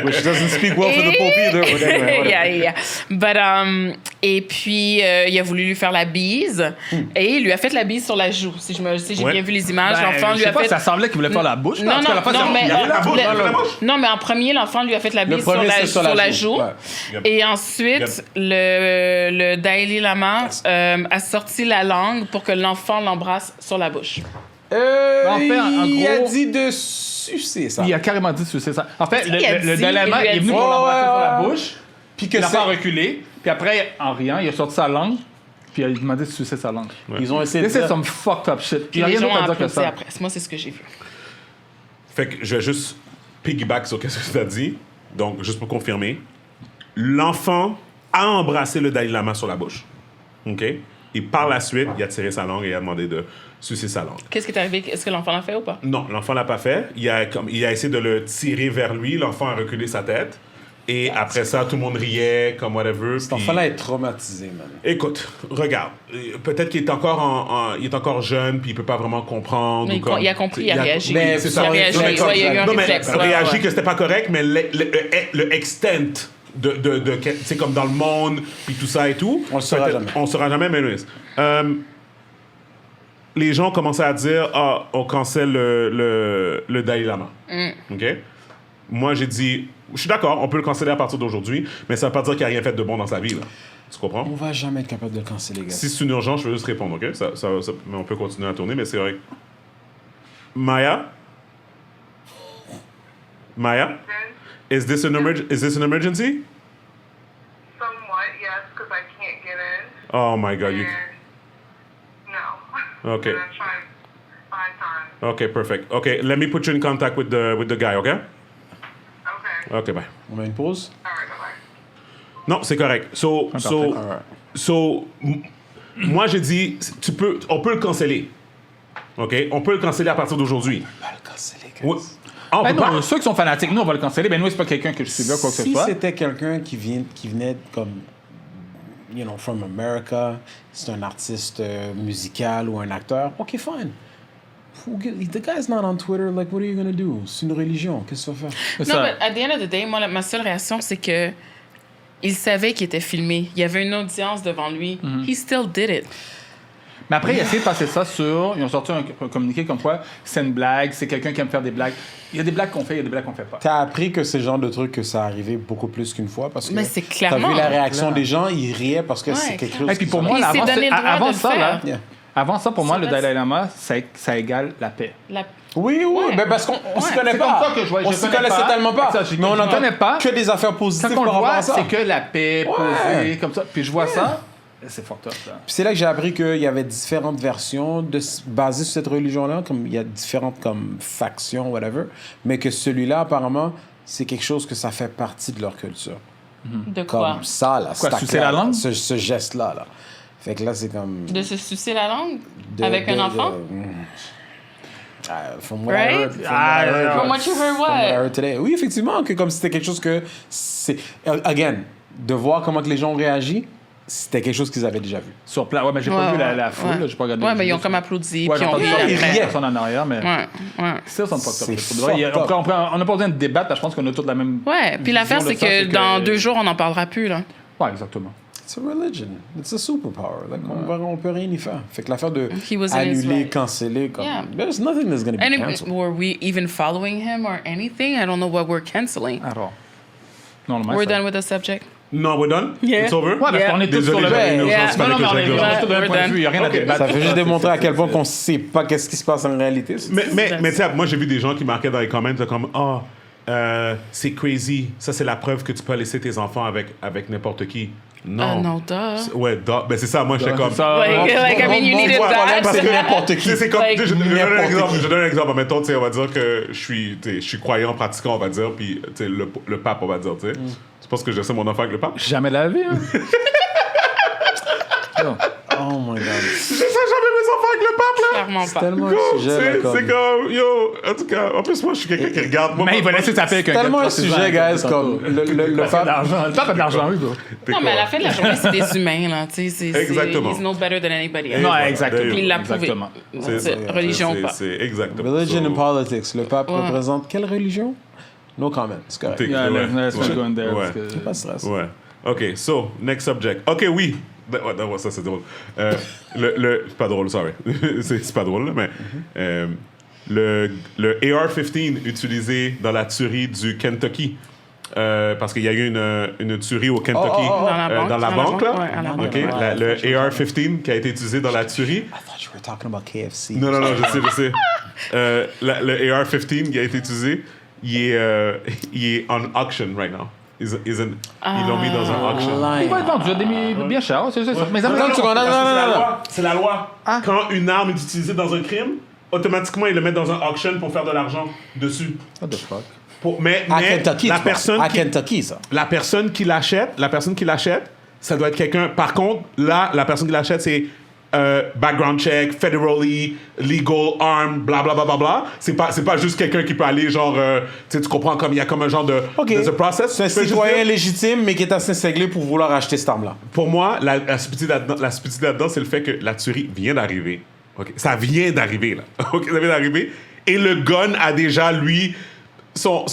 Which doesn't speak well for the Pope either. But anyway, whatever. Yeah. But, et puis, il a voulu lui faire la bise. Et il lui a fait la bise sur la joue. Si j'ai Ouais. bien vu les images, Ben, l'enfant je lui sais a pas, fait... ça semblait qu'il voulait faire la bouche. Non, En tout cas, la face, mais, il a fait la bouche, il a fait la bouche. non, mais en premier, l'enfant lui a fait la bise sur premier, la, c'est sur la joue. joue. Ouais. Et ensuite, le Dalai Lama a sorti la langue pour que l'enfant l'embrasse sur la bouche. En fait, en Il a gros- dit de sucer ça. Il a carrément dit sucer ça. En fait, Il a le dit, Dalai Lama il lui a est venu dit. pour l'embrasser sur la Ouais. bouche, Puis que il a c'est... fait reculer, puis après, en riant, il a sorti sa langue, puis il a demandé de sucer sa langue. Ils ont essayé de This is dire... some fucked up shit. Puis Il n'y a les rien gens d'autre ont à dire que applaudi ça. après. Moi, c'est ce que j'ai vu. Fait que je vais juste piggyback sur ce que tu as dit. Donc, juste pour confirmer, l'enfant a embrassé le Dalai Lama sur la bouche. OK? Et par la suite, il a tiré sa langue et il a demandé de sucer sa langue. Qu'est-ce qui est arrivé? Est-ce que l'enfant l'a fait ou pas? Non, l'enfant l'a pas fait. Il a essayé de le tirer vers lui. L'enfant a reculé sa tête. Et après ça, tout le monde riait, comme whatever. Cet puis- enfant-là est traumatisé, man. Écoute, regarde. Peut-être qu'il est encore il est encore jeune, puis il peut pas vraiment comprendre. Mais ou comme- il a compris, il a réagi. Mais c'est Il ça. a réagi, Non, mais comme- ouais, il y a eu un non, mais réflexe. ouais, réagi ouais. que c'était pas correct, mais le extent de c'est comme dans le monde, puis tout ça et tout. On le saura peut-être- jamais. On le saura jamais, mais anyways. Les gens commençaient à dire, on cancelle le Dalai Lama. OK? Moi, j'ai dit, je suis d'accord, on peut le canceller à partir d'aujourd'hui, mais ça veut pas dire qu'il a rien fait de bon dans sa vie, là. Tu comprends? On va jamais être capable de le canceller, gars. Si c'est une urgence, je veux juste répondre, OK? Mais on peut continuer à tourner, mais c'est vrai. Maya? Maya? Is this an emergency? Somewhat, yes, because I can't get in. Oh my God. And no. Okay. And I tried 5 times. Okay, perfect. Okay, let me put you in contact with the guy, OK? Okay. OK, bye. On met une pause? All right, bye-bye. Non, c'est correct. Moi, j'ai dit, on peut le canceller. OK? On peut le canceller à partir d'aujourd'hui. On va le canceller, gars. Oui. Ah, on Ben peut non, pas. ceux qui sont fanatiques, nous, on va le canceller. Ben nous, c'est pas quelqu'un que je suivais, quoi que ce Si soit. c'était quelqu'un qui venait comme, you know, from America, c'est un artiste musical ou un acteur, OK, fine. The guy's not on Twitter, like, what are you gonna do? C'est une religion, qu'est-ce que tu vas faire? C'est Non, ça. mais at the end of the day, moi, ma seule réaction, c'est que il savait qu'il était filmé. Il y avait une audience devant lui. He still did it. Mais après, il a essayé de passer ça sur. Ils ont sorti un communiqué comme quoi c'est une blague, c'est quelqu'un qui aime faire des blagues. Il y a des blagues qu'on fait, il y a des blagues qu'on fait pas. T'as appris que c'est le genre de truc que ça arrivait beaucoup plus qu'une fois parce que Mais c'est t'as clairement. vu la réaction Clair. des gens, ils riaient parce que c'est Ouais, quelque clair. chose. Et puis pour qui moi, Il s'est avant, donné le droit avant de le ça, là, faire. Yeah. avant ça, pour moi, Ça le reste- Dalai Lama, ça égale la paix. Oui, Ouais. ben parce qu'on s'y Ouais. connaît C'est pas. comme ça que je vois. On Je s'y connais connaissait pas. tellement pas. Ça, je Mais on connais entend pas. que des affaires positives Quand on par le rapport à voit, ça. c'est que la paix Ouais. posée, comme ça. Puis je vois ça, c'est fucked up, là. Puis c'est là que j'ai appris qu'il y avait différentes versions basées sur cette religion-là, comme il y a différentes comme factions, whatever, mais que celui-là, apparemment, c'est quelque chose que ça fait partie de leur culture. De quoi? Comme ça, là. Quoi, cet sucer acte-là, la langue? Ce geste-là, là. Fait que là, c'est comme... De se sucer la langue? de- Avec un de- enfant? From what I Right? heard, from what I heard, From what you heard, from what I what? heard today. Oui, effectivement, que comme c'était quelque chose que... c'est again, de voir comment que les gens ont réagi, c'était quelque chose qu'ils avaient déjà vu. Sur place. Ouais, mais j'ai pas vu la foule, ouais. là, j'ai pas regardé. Ouais, le mais ils vidéo. ont comme applaudi, Ouais, puis j'ai on entendu rit ça, ils après. riaient. personne en arrière, mais. Ouais, ouais. C'est ça, fucked up. C'est Pour de vrai, fucked up. on n'a pas besoin de débattre, parce que je pense qu'on a tous la même. Ouais, puis l'affaire, vision c'est de ça, que dans 2 jours, on n'en parlera plus, là. Ouais, exactement. It's a religion. It's a superpower. Like, on peut rien y faire. Fait que l'affaire de He was in his annuler, right. canceller, comme... Yeah. There's nothing that's going to be And canceled. were we even following him or anything? I don't know what we're canceling. Alors. Non, le We're done with the subject. Non, we're done? Yeah. It's over? Ouais, parce qu'on est tous sur Désolé, le j'avais une même. urgence, Yeah. fallait Non, que non, je mais règle on ça. est tous de même point de vue, il n'y a rien à débattre. Ça fait juste démontrer à quel point qu'on sait pas qu'est-ce qui se passe en réalité. Mais tu sais, moi, j'ai vu des gens qui marquaient dans les comments comme c'est crazy. Ça, c'est la preuve que tu peux laisser tes enfants avec n'importe qui. Non. No, duh. Ouais, ben c'est ça. Moi, j'étais comme. Ça, Like, I mean, you needed Ouais, that. parce que n'importe qui. C'est comme. Like, Je donne un n'importe exemple. qui. Je donne un exemple. Mettons, tu sais, on va dire que je suis croyant, pratiquant, on va dire, puis tu sais, le pape, on va dire, tu sais. Tu penses que je laisse mon enfant avec le pape? Jamais la vie, hein. Non. Oh my God. Je laisse jamais mes enfants avec le pape, là! Clairement C'est pas. tellement Go, un sujet, là, c'est comme, yo, en tout cas, en plus, moi, je suis quelqu'un qui regarde. Moi, Mais il va laisser sa paix avec un tellement gars de un 36 ans, sujet, guys, tantôt. comme le Parce que pape... l'argent- Le pape a de l'argent, oui, bro. T'es Non, mais à la quoi? fin de la journée, c'est des humains, là. Tu sais, Exactement. He's no better than anybody else. Et Non, voilà, exactement. Puis il l'a prouvé. Exactement. C'est religion ou pas. C'est exactement. Religion So, and politics. Le pape Ouais. représente quelle religion? No comment. C'est correct. t'es- Yeah, ouais, let's not ouais, go in there, ouais. parce que- Pas de stress. Ouais. OK, so, next subject. OK, oui. Ouais, ça, c'est drôle. C'est pas drôle, sorry. c'est pas drôle, là, mais... le AR-15 utilisé dans la tuerie du Kentucky parce qu'il y a eu une tuerie au Kentucky Dans la banque, là. ouais, à la banque. OK? Le AR-15 qui a été utilisé dans la tuerie. I thought you were talking about KFC. Non, je sais. Le AR-15 qui a été utilisé, il est on auction right now. Ils l'ont mis dans un auction. Il va être vendu bien cher, c'est ça. Mais Attends une seconde, non. C'est la loi. Quand une arme est utilisée dans un crime, automatiquement, ils le mettent dans un auction pour faire de l'argent dessus. What the fuck? Mais À Kentucky, la tu personne penses? À qui, Kentucky, ça. la personne qui l'achète, ça doit être quelqu'un. Par contre, là, la personne qui l'achète, c'est background check, federally, legal, arm, bla bla bla bla bla. C'est pas juste quelqu'un qui peut aller genre, tu comprends, comme il y a comme un genre de there's a process. C'est un Je peux juste citoyen dire, légitime, mais qui est assez cinglé pour vouloir acheter cette arme-là. pour moi, la stupidité là-dedans, c'est le fait que la tuerie vient d'arriver. Ok, ça vient d'arriver là. Ok, ça vient d'arriver. Et le gun a déjà lui son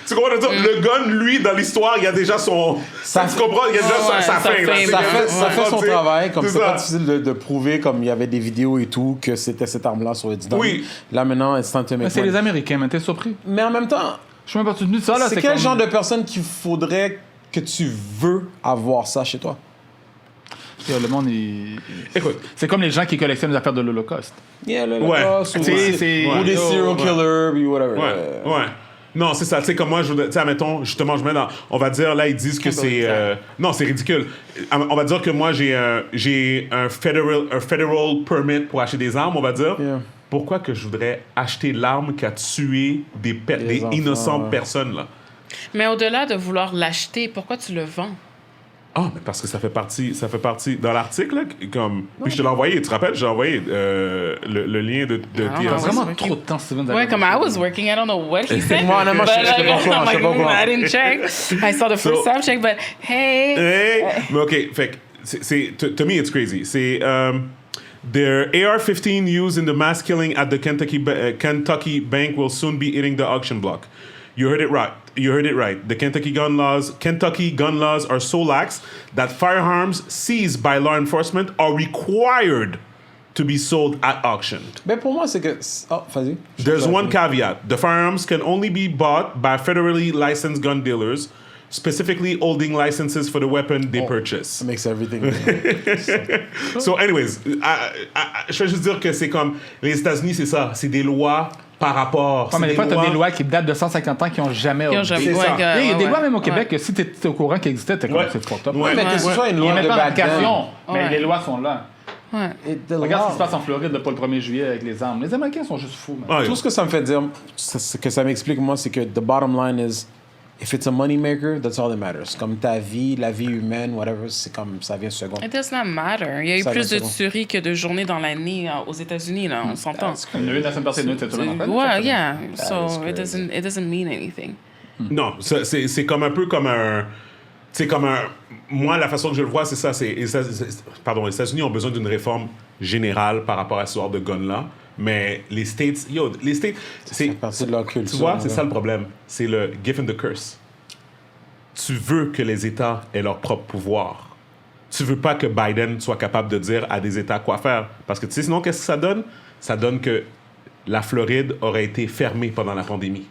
tu comprends le dire? Le gun, lui, dans l'histoire, il y a déjà son. Tu comprends? Il y a déjà sa fin. là. Ça fait son Tu sais, travail, comme c'est ça. pas difficile de prouver, comme il y avait des vidéos et tout, que c'était cette arme-là sur le divan. Oui. Là, maintenant, it's time to make Mais c'est money. les Américains, mais t'es surpris. Mais en même temps, Je suis même pas soutenu de ça, là. c'est quel comme- genre de personne qu'il faudrait que tu veux avoir ça chez toi? Le monde, il... Écoute, C'est comme les gens qui collectionnent les affaires de l'Holocauste. Yeah, le Ouais. Holocaust, ou, C'est- ou des serial killers, puis whatever. ouais. Non, c'est ça. Tu sais, comme moi, tu sais, admettons, justement, je mets dans. On va dire, là, ils disent que c'est. Non, c'est ridicule. On va dire que moi, j'ai un federal permit pour acheter des armes, on va dire. Yeah. Pourquoi que je voudrais acheter l'arme qui a tué des enfants, innocentes ouais. personnes, là? Mais au-delà de vouloir l'acheter, pourquoi tu le vends? Ah, mais parce que ça fait partie dans l'article, là, comme. Puis je te l'ai envoyé, tu te rappelles, j'ai envoyé le lien de Ah, TLC. T'as vraiment c'est trop de temps, Steven. Ouais, comme I was working, I don't know what he said. Moi, honnêtement, but, je sais pas quoi, I'm je sais pas quoi. I didn't check. I saw the first time check, but hey. Hey! Mais OK, fait que to me, it's crazy. C'est their AR-15 used in the mass killing at the Kentucky bank will soon be hitting the auction block. You heard it right. The Kentucky gun laws are so lax that firearms seized by law enforcement are required to be sold at auction. Ben pour moi, c'est que... Oh, vas-y. There's one caveat. The firearms can only be bought by federally licensed gun dealers, specifically holding licenses for the weapon they purchase. That makes everything. So, anyways, je veux juste dire que c'est comme les États-Unis, c'est ça, c'est des lois par rapport. Ouais, mais c'est des fois, t'as des lois qui datent de 150 ans qui n'ont jamais... Qui ont jamais- C'est ça. ouais, Il y a des ouais, lois même au ouais. Québec que si t'es au courant qu'ils existaient, t'es comme Ouais. c'est fucked up. Ouais. Mais que ce soit une Il n'y loi a même de pas back then. d'application, mais Ouais. les lois sont là. Ouais. Et the Regarde ce qui se law- passe en Floride là, pas le 1er juillet avec les armes. Les Américains sont juste fous, man. Ah, Tout ce que ça me fait dire, ce que ça m'explique, moi, c'est que the bottom line is, if it's a money maker, that's all that matters. Comme ta vie, la vie humaine, whatever, c'est comme ça vient second. It does not matter. Il y a eu Ça plus de va, c'est tueries que de journées dans l'année aux États-Unis, là, on s'entend. Il y en a eu la semaine passée, une autre cette semaine. en fait. Ouais, yeah. So is it doesn't mean anything. Non, c'est comme un peu comme un. C'est comme un. Moi, la façon que je le vois, c'est ça. Les États-Unis ont besoin d'une réforme générale par rapport à ce genre de gun-là. Mais les States. C'est partie de leur culture. Tu vois, c'est ouais. ça le problème. C'est le gift and the curse. Tu veux que les États aient leur propre pouvoir. Tu veux pas que Biden soit capable de dire à des États quoi faire. Parce que tu sais, sinon, qu'est-ce que ça donne? Ça donne que la Floride aurait été fermée pendant la pandémie.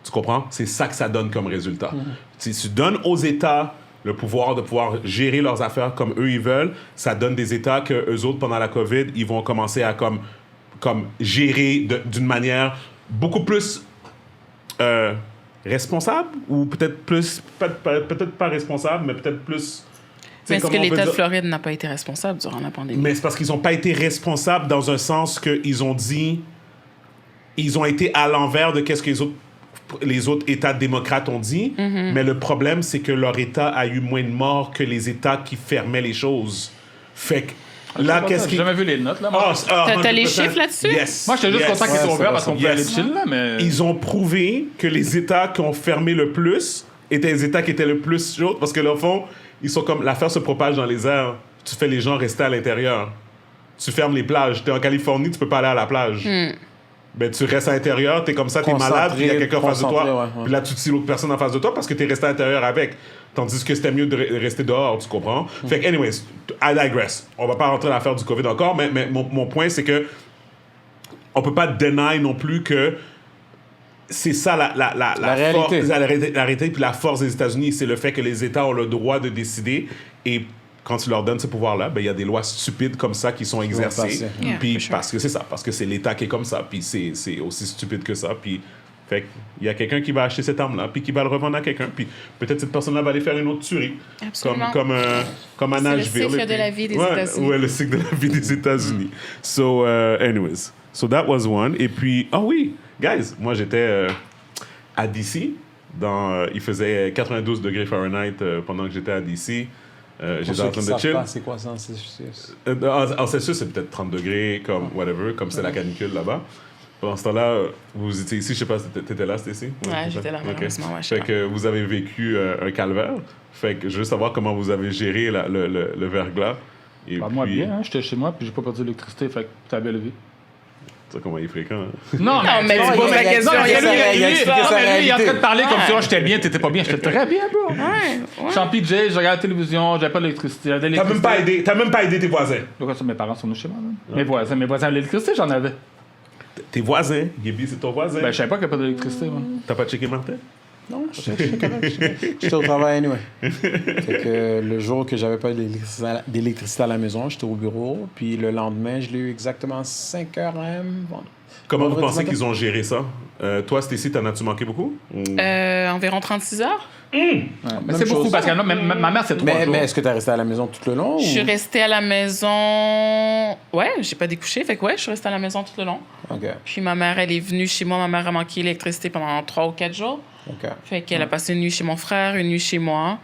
Tu comprends? C'est ça que ça donne comme résultat. Si tu donnes aux États le pouvoir de pouvoir gérer leurs affaires comme eux ils veulent, ça donne des États que eux autres, pendant la COVID, ils vont commencer à comme gérer d'une manière beaucoup plus responsable, ou peut-être plus, peut-être pas responsable, mais peut-être plus... Mais est-ce que comment on peut l'État de dire- Floride n'a pas été responsable durant la pandémie? Mais c'est parce qu'ils n'ont pas été responsables dans un sens qu'ils ont dit... Ils ont été à l'envers de qu'est-ce que les autres États démocrates ont dit. Mais le problème, c'est que leur État a eu moins de morts que les États qui fermaient les choses. Fait que là, qu'est-ce J'ai qui... jamais vu les notes, là. moi. T'as les 100%. chiffres là-dessus? Yes. Moi, j'étais juste Yes. content qu'ils soient Ouais, ouverts parce qu'on pouvait aller Yes. chill, là, mais... Ils ont prouvé que les États qui ont fermé le plus étaient les États qui étaient le plus chauds, parce que, dans le fond, ils sont comme... L'affaire se propage dans les airs. Tu fais les gens rester à l'intérieur. Tu fermes les plages. T'es en Californie, tu peux pas aller à la plage. Ben, tu restes à l'intérieur, t'es comme ça, t'es Concentré, malade, puis il y a quelqu'un en face de toi. concentré, ouais. Puis là, tu tues l'autre personne en face de toi parce que t'es resté à l'intérieur avec. Tandis que c'était mieux de rester dehors, tu comprends? Fait que, anyways, I digress. On va pas rentrer dans l'affaire du COVID encore, mais mon point, c'est que on peut pas deny non plus que c'est ça la réalité. La réalité puis la force des États-Unis, c'est le fait que les États ont le droit de décider et quand tu leur donnes ce pouvoir-là, ben il y a des lois stupides comme ça qui sont exercées. passer. Yeah, Puis for sure. parce que c'est ça, parce que c'est l'État qui est comme ça, puis c'est aussi stupide que ça. Puis fait il y a quelqu'un qui va acheter cette arme-là, puis qui va le revendre à quelqu'un, puis peut-être cette personne-là va aller faire une autre tuerie, Absolument. comme à C'est le Nashville. cycle et de la vie des ouais, États-Unis. Ouais, le cycle de la vie des États-Unis. So, anyways, so that was one. Et puis, oui, guys, moi j'étais à DC. Il faisait 92 degrés Fahrenheit pendant que j'étais à DC. J'étais en train de chill. C'est quoi ça en Celsius? En Celsius, c'est peut-être 30 degrés, comme whatever, comme c'est la canicule là-bas. Pendant ce temps-là, vous étiez ici, je sais pas, t'étais là, Stacy? Ouais, j'étais là, malheureusement, ouais, Fait que vous avez vécu un calvaire. Fait que je veux savoir comment vous avez géré le verglas. Et Bah, moi, puis, bien, hein, j'étais chez moi, puis j'ai pas perdu l'électricité, fait que t'as belle vie. Tu sais comment il est fréquent, hein? Non, mais tu poses la question, Non, il y a lui, lui, il est en train de parler comme Ouais. si j'étais bien, t'étais pas bien. J'étais très bien, bro. Ouais, Je ouais. suis en PJ, je regarde la télévision, j'avais pas d'électricité. T'as même pas aidé tes voisins. Pourquoi ça, mes parents sont venus chez moi, là? Mes voisins, l'électricité, j'en avais. Tes voisins. Gaby, c'est ton voisin. Ben, je savais pas qu'il n'y a pas d'électricité, moi. T'as pas checké Martin? Non, j'étais correct. J'étais au travail anyway. Fait que le jour que j'avais pas d'électricité à la maison, j'étais au bureau. Puis le lendemain, je l'ai eu exactement 5 heures AM. Comment vous Vendredi pensez matin. qu'ils ont géré ça? Toi, Stacy, t'en as-tu manqué beaucoup? Ou- Environ 36 heures. Mais c'est chose. beaucoup, parce que ma mère, c'est 3 jours. Mais est-ce que t'es resté à la maison tout le long? Je suis ou- restée à la maison. Ouais, j'ai pas découché, fait que ouais, je suis restée à la maison tout le long. OK. Puis ma mère, elle est venue chez moi. Ma mère a manqué l'électricité pendant 3 ou 4 jours. OK. Fait qu'elle a passé une nuit chez mon frère, une nuit chez moi.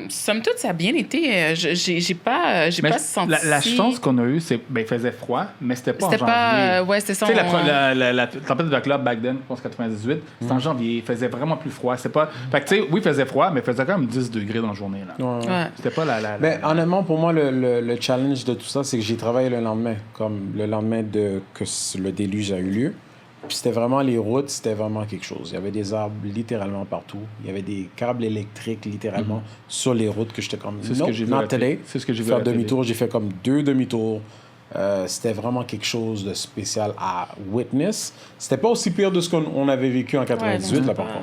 Somme toute, ça a bien été. J'ai pas Mais senti. la chance qu'on a eue, c'est ben, il faisait froid, mais c'était pas en C'était janvier. pas. Ouais, c'était ça. Tu sais, on- la tempête de club back then, je pense 98, c'était en janvier. Il faisait vraiment plus froid. C'est pas... Fait que, tu sais, oui, il faisait froid, mais il faisait quand même 10 degrés dans la journée. Là. Ouais. Ouais. C'était pas Ben, honnêtement, pour moi, le challenge de tout ça, c'est que j'ai travaillé le lendemain, comme le lendemain que le déluge a eu lieu. Puis c'était vraiment les routes, c'était vraiment quelque chose. Il y avait des arbres littéralement partout. Il y avait des câbles électriques littéralement sur les routes que j'étais comme. C'est ce que j'ai vu not à la télé. today. C'est ce que j'ai vu Faire à la télé. demi-tour, j'ai fait comme 2 demi-tours. C'était vraiment quelque chose de spécial à witness. C'était pas aussi pire de ce qu'on avait vécu en 98, là, par contre.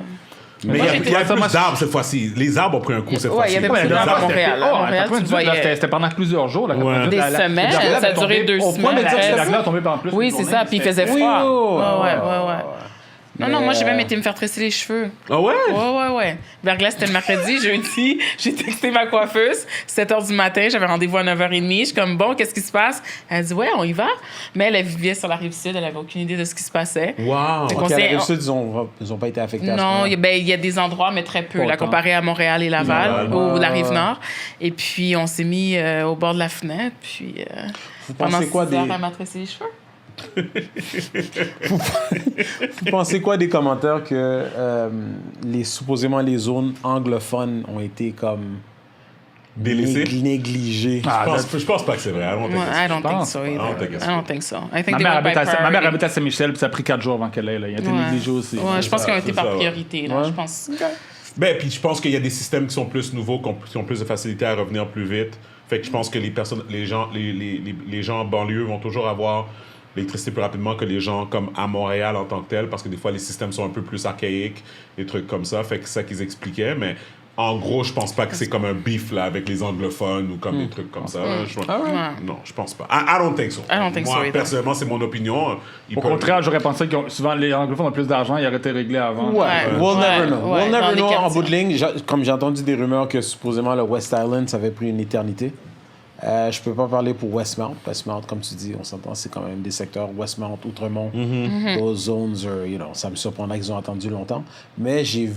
Mais Moi, il y j'étais- a plus d'arbres cette fois-ci. Les arbres ont pris un coup cette Ouais, fois-ci. il y avait Ouais, plus les d'arbres à arbres, Montréal. À Oh, Montréal, tu 98, là, voyais. c'était pendant plusieurs jours. Là, Ouais. Des semaines, ça a duré 2 au point de semaines. dire que La glace a tombé pendant plus Oui, d'une c'est journée, ça. Puis il c'était- faisait Oui, froid. ouais, Ouais. Non, non, moi, j'ai même été me faire tresser les cheveux. Ah ouais? Ouais. Verglas, c'était le mercredi. Jeudi, j'ai texté ma coiffeuse. 7h du matin, j'avais rendez-vous à 9h30. Je suis comme, bon, qu'est-ce qui se passe? Elle dit, ouais, on y va. Mais elle vivait sur la Rive-Sud. Elle avait aucune idée de ce qui se passait. Wow! Fait Ok, qu'on à la s'est- Rive-Sud, ils ont pas été affectés à ce Non, moment-là. il y a des endroits, mais très peu, Pas là, autant. comparé à Montréal et Laval, Laval. ou la Rive-Nord. Et puis, on s'est mis au bord de la fenêtre. Puis, Vous pendant pensez 6 quoi heures, des... elle m'a tressé les cheveux. Vous pensez quoi des commentaires que supposément les zones anglophones ont été comme Délaissées? négligées? Je pense pas que c'est vrai. I don't think Ouais, it's- I don't think pense. so I don't think either. it's I don't think so. I think Ma they mère, went by habite à, ma mère priority. habite à Saint-Michel, puis ça a pris 4 jours avant qu'elle aille. Là. Il a été Ouais. négligé aussi. Ouais, je pense ça, qu'ils ont été c'est par ça, ouais. priorité, là, Ouais. je pense. Ben, puis je pense qu'il y a des systèmes qui sont plus nouveaux, qui ont plus de facilité à revenir plus vite. Fait que je pense que les gens en banlieue vont toujours avoir l'électricité plus rapidement que les gens comme à Montréal en tant que tel, parce que des fois les systèmes sont un peu plus archaïques, des trucs comme ça. Fait que c'est ça qu'ils expliquaient, mais en gros, je pense pas que c'est comme un beef là avec les anglophones ou comme des trucs comme ça. là. Ouais. Non, je pense pas. I don't think so. I don't think Moi, so either. personnellement, c'est mon opinion. Ils Au peuvent- contraire, j'aurais pensé que souvent les anglophones ont plus d'argent, ils auraient été réglés avant. Ouais, we'll never know. ouais, We'll dans never les know. En quartiers. bout de ligne, comme j'ai entendu des rumeurs que supposément le West Island, ça avait pris une éternité. Je peux pas parler pour Westmount. Westmount, comme tu dis, on s'entend, c'est quand même des secteurs Westmount, Outremont. Those zones, ça me surprendrait qu'ils ont attendu longtemps. Mais je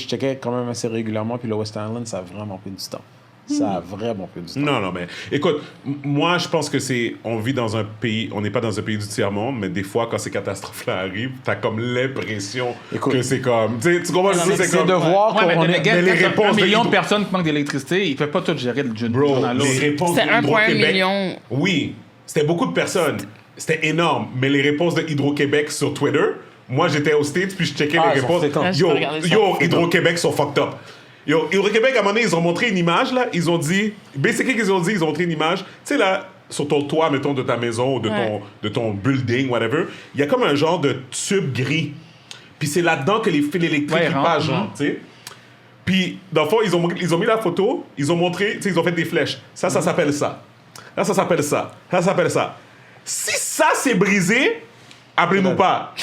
checkais quand même assez régulièrement, puis le West Island, ça a vraiment pris du temps. Ça a vraiment pris du temps. Non, mais écoute, moi, je pense que on vit dans un pays, on n'est pas dans un pays du tiers-monde, mais des fois, quand ces catastrophes-là arrivent, t'as comme l'impression Écoute, que c'est comme, tu comprends, C'est c'est comme, de voir Ouais, qu'on mais est... mais les les réponses de millions de Hydro- personnes qui manquent d'électricité, ils ne peuvent pas tout gérer d'une bro, journée à l'autre. les réponses C'était de 1,1 Hydro-Québec, million. oui, c'était beaucoup de personnes, c'était énorme, mais les réponses de Hydro-Québec sur Twitter, moi, j'étais aux States, puis je checkais Ah, les ils sont réponses, fréquents. Ah, j'ai pas regardé ça. Hydro-Québec sont fucked up. Hydro-Québec, à un moment donné, ils ont montré une image, là, ils ont dit, basically, ils ont montré une image, tu sais, là, sur ton toit, mettons, de ta maison ou de ton building, whatever, il y a comme un genre de tube gris. Puis c'est là-dedans que les fils électriques passent, genre, tu sais. Puis, dans le fond, ils ont mis la photo, ils ont montré, tu sais, ils ont fait des flèches. Ça s'appelle ça. Là, ça s'appelle ça. Ça s'appelle ça. Si ça, c'est brisé, appelez-nous pas.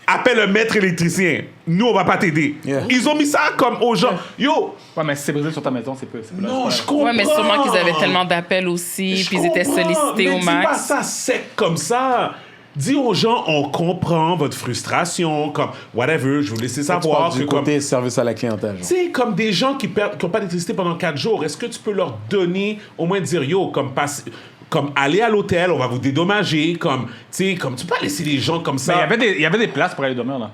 Appelle un maître électricien. Nous, on va pas t'aider. Yeah. Ils ont mis ça comme aux gens. Yo! Ouais, mais si c'est brisé sur ta maison, c'est peu. Non, je comprends. Ouais, mais sûrement qu'ils avaient tellement d'appels aussi, puis ils étaient sollicités au Dis pas max. ça sec comme ça. Dis aux gens, on comprend votre frustration, comme whatever, je vous laisser savoir. Du côté service à la clientèle. Tu sais, comme des gens qui n'ont pas d'électricité pendant 4 jours, est-ce que tu peux leur donner, au moins dire, yo, comme aller à l'hôtel, on va vous dédommager, comme, tu sais, comme tu peux pas laisser les gens comme ça. Mais il y avait des places pour aller dormir, là.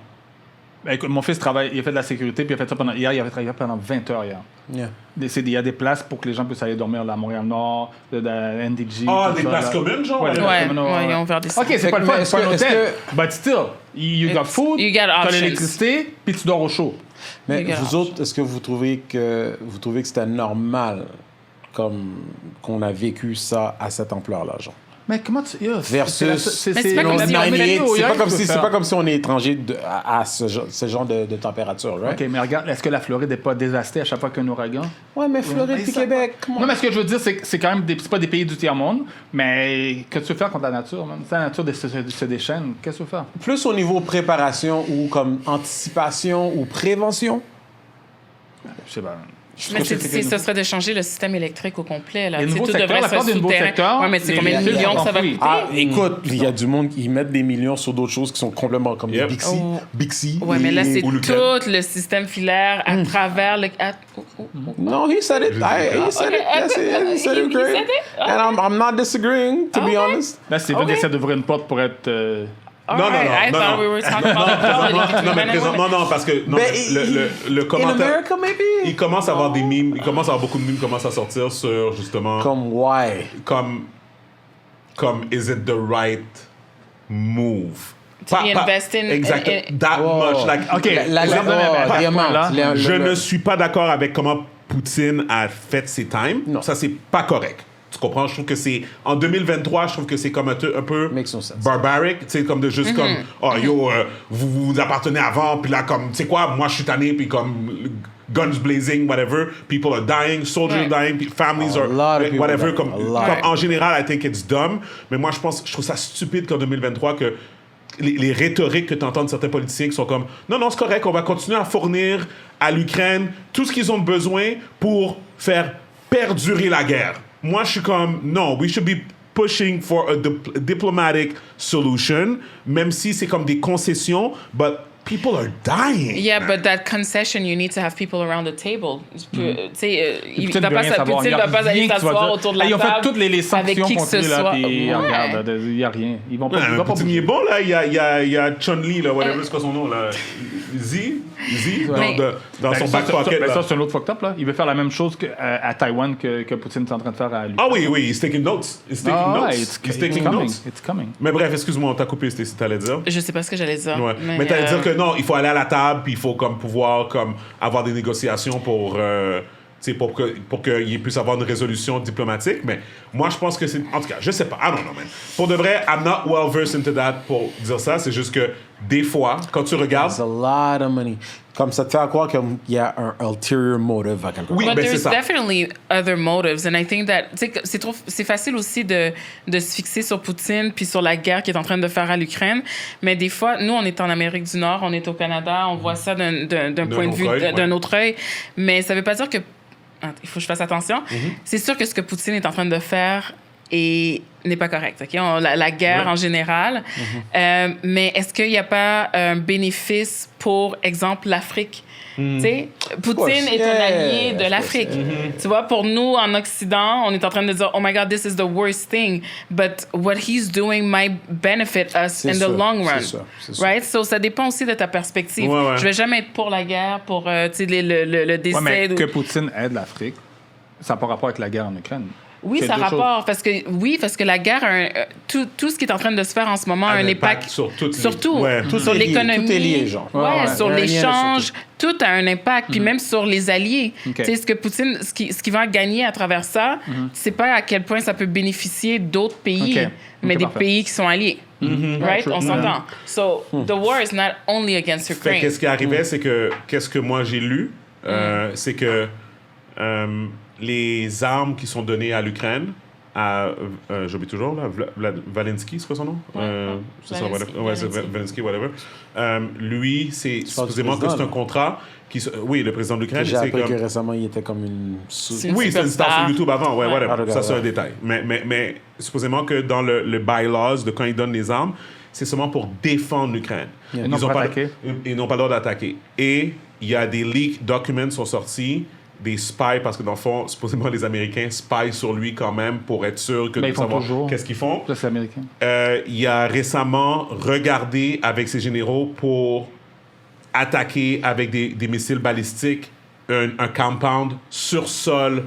Ben, écoute, mon fils travaille, il a fait de la sécurité, puis il a fait ça hier, il avait travaillé pendant 20 heures hier. Yeah. Il y a des places pour que les gens puissent aller dormir là, à Montréal-Nord, de NDG. Ah, tout des ça, places là. communes, genre? Ouais, Ouais, communes, ouais, ils ont ouvert des OK, c'est pas le fun, mais c'est pas un est-ce hôtel. que- But still, you got food, You got t'as options. l'électricité, puis tu dors au chaud. Mais Les gars. vous autres, est-ce que vous trouvez que c'était normal comme qu'on a vécu ça à cette ampleur-là, genre? Mais comment tu... Versus... Mais c'est pas comme si on venait- c'est pas comme si on est étranger à ce genre de température, right? OK, mais regarde, est-ce que la Floride n'est pas dévastée à chaque fois qu'il y a un ouragan? Ouais, mais Floride puis Québec, comment? Non, mais ce que je veux dire, c'est que c'est quand même c'est pas des pays du tiers-monde, mais que tu veux faire contre la nature, même? Si la nature se déchaîne, qu'est-ce que tu veux faire? Plus au niveau préparation ou comme anticipation ou prévention? Je sais pas. Mais ce serait de changer le système électrique au complet. Là. Les Tu sais, nouveaux tout secteurs, devrait la se faire plupart des nouveaux souterrain. secteurs, Ouais, mais c'est les combien de villes millions que ont ça va compris. coûter? Ah, écoute, il y a du monde qui mettent des millions sur d'autres choses qui sont complètement comme Yep. des Bixi. Oh. Bixi. Ouais, mais là, c'est ou le tout le système filaire à travers le... No, he said it. He said it. Yes, he said it He great. said it? And I'm not disagreeing, to be Okay. honest. Là, c'est vrai Ok. d'essayer d'ouvrir une porte pour être... All Non, non, right, non, I non, thought non. we were talking about equality between Non, mais men and women. non, parce que non, Ben, le In commentaire... America, maybe? Il commence à avoir des mimes, il commence à avoir beaucoup de mimes qui commencent à sortir sur, justement... Comme why? Comme is it the right move? To be investing exact, in- that much. Like, OK, The amount. je ne suis pas d'accord avec comment Poutine a fait ses times. Non. Ça, c'est pas correct. Tu comprends? Je trouve que c'est... En 2023, je trouve que c'est comme un peu Makes no sense. barbaric. Tu sais, comme de juste comme... Oh, yo, vous appartenez avant, puis là, comme... Tu sais quoi? Moi, je suis tanné, puis comme... Guns blazing, whatever. People are dying, soldiers Ouais. dying, families A are... lot of people Whatever. dying. Comme, A lot. comme en général, I think it's dumb. Mais moi, je trouve ça stupide qu'en 2023, que les rhétoriques que tu entends de certains politiciens qui sont comme non, c'est correct, on va continuer à fournir à l'Ukraine tout ce qu'ils ont besoin pour faire perdurer la guerre. Moi, je suis comme non, we should be pushing for a diplomatic solution, même si c'est comme des concessions, but people are dying. Yeah, but that concession, you need to have people around the table. Tu sais, il Poutine va veut pas rien savoir. Poutine Il y a va pas rien aller que tu vas s'asseoir dire. autour de la Ils ont table fait toutes les avec sanctions qui que contre ce lui, là, soit. puis Ouais. regarde, il n'y a rien. Ils vont pas, Ouais, ils vont pas Poutine, il est bouger. bon, là. Il y a Chun-Li, là, whatever, c'est quoi son nom, là? Z, Mais- dans son back pocket, Ben, là. ça, c'est un autre fucked up, là. Il veut faire la même chose à Taïwan que Poutine est en train de faire à lui. Ah oui, he's taking notes. He's taking Ah, notes. it's He's taking coming. notes. It's coming. Mais bref, excuse-moi, on t'a coupé, c'était ce que t'allais dire. Je sais pas ce que j'allais dire. Ouais. Mais t'allais euh, dire que non, il faut aller à la table, puis il faut comme pouvoir comme avoir des négociations pour tu sais, pour qu'il puisse avoir une résolution diplomatique. Mais moi, je pense que c'est... En tout cas, je sais pas. I don't know, man. Pour de vrai, I'm not well versed into that pour dire ça. C'est juste que des fois, quand tu regardes... It's a lot of money. Comme ça te fait croire qu'il y a un ulterior motive à quelque part. Oui, But ben, c'est there's ça. definitely other motives, and I think that tu sais, c'est facile aussi de se fixer sur Poutine puis sur la guerre qu'il est en train de faire à l'Ukraine. Mais des fois, nous, on est en Amérique du Nord, on est au Canada, on voit ça d'un point de vue, autre œil, d'un ouais. autre œil. Mais ça veut pas dire que il faut que je fasse attention. C'est sûr que ce que Poutine est en train de faire n'est pas correct. OK? La guerre Ouais. en général. Mais est-ce qu'il n'y a pas un bénéfice pour, exemple, l'Afrique? Tu sais, Poutine est un allié de l'Afrique. Tu vois, pour nous, en Occident, on est en train de dire, oh my God, this is the worst thing. But what he's doing might benefit us C'est in the ça, long c'est run. ça, c'est ça. Right? So, ça dépend aussi de ta perspective. Ouais, ouais. Je vais jamais être pour la guerre, pour tu sais, le décès. Ouais, mais ou- que Poutine aide l'Afrique, ça n'a pas rapport avec la guerre en Ukraine. Oui, C'est ça deux choses. rapporte. Parce que la guerre, tout ce qui est en train de se faire en ce moment a un impact sur toutes les- surtout Ouais. Tout sur est lié, l'économie. tout est lié, genre. Ouais, Ouais, sur ouais. Il y a un lien l'échange. Tout a un impact. Puis même sur les alliés. OK. Tu sais, ce que Poutine, ce qui va gagner à travers ça, c'est pas à quel point ça peut bénéficier d'autres pays, OK. mais OK, des parfait. pays qui sont alliés. Right? true. On s'entend. So, the war is not only against Fait Ukraine. qu'est-ce qui arrivait, c'est que, qu'est-ce que moi j'ai lu, c'est que les armes qui sont données à l'Ukraine, j'oublie toujours, là, Valensky, c'est quoi son nom? C'est ça, Valensky, whatever. Ouais, c'est Valensky. Valensky, whatever. Lui, c'est parles du supposément que président, c'est un là? contrat oui, le président de l'Ukraine, J'ai c'est appris comme... que récemment, il était comme une... C'est- Oui, c'est une star sur superstar. YouTube avant, ouais, Ouais. whatever. Ah, d'accord, Ça, c'est ouais. un détail. Mais supposément que dans le bylaws de quand ils donnent les armes, c'est seulement pour défendre l'Ukraine. Et non Ils pour ont pas attaquer. ils n'ont pas le droit d'attaquer. Et il y a des leak documents sont sortis, des spies, parce que dans le fond, supposément les Américains spy sur lui quand même pour être sûr que Ben, de ils font savoir toujours. qu'est-ce qu'ils font. Ça, c'est américain. Il a récemment regardé avec ses généraux pour attaquer avec des missiles balistiques un compound sur sol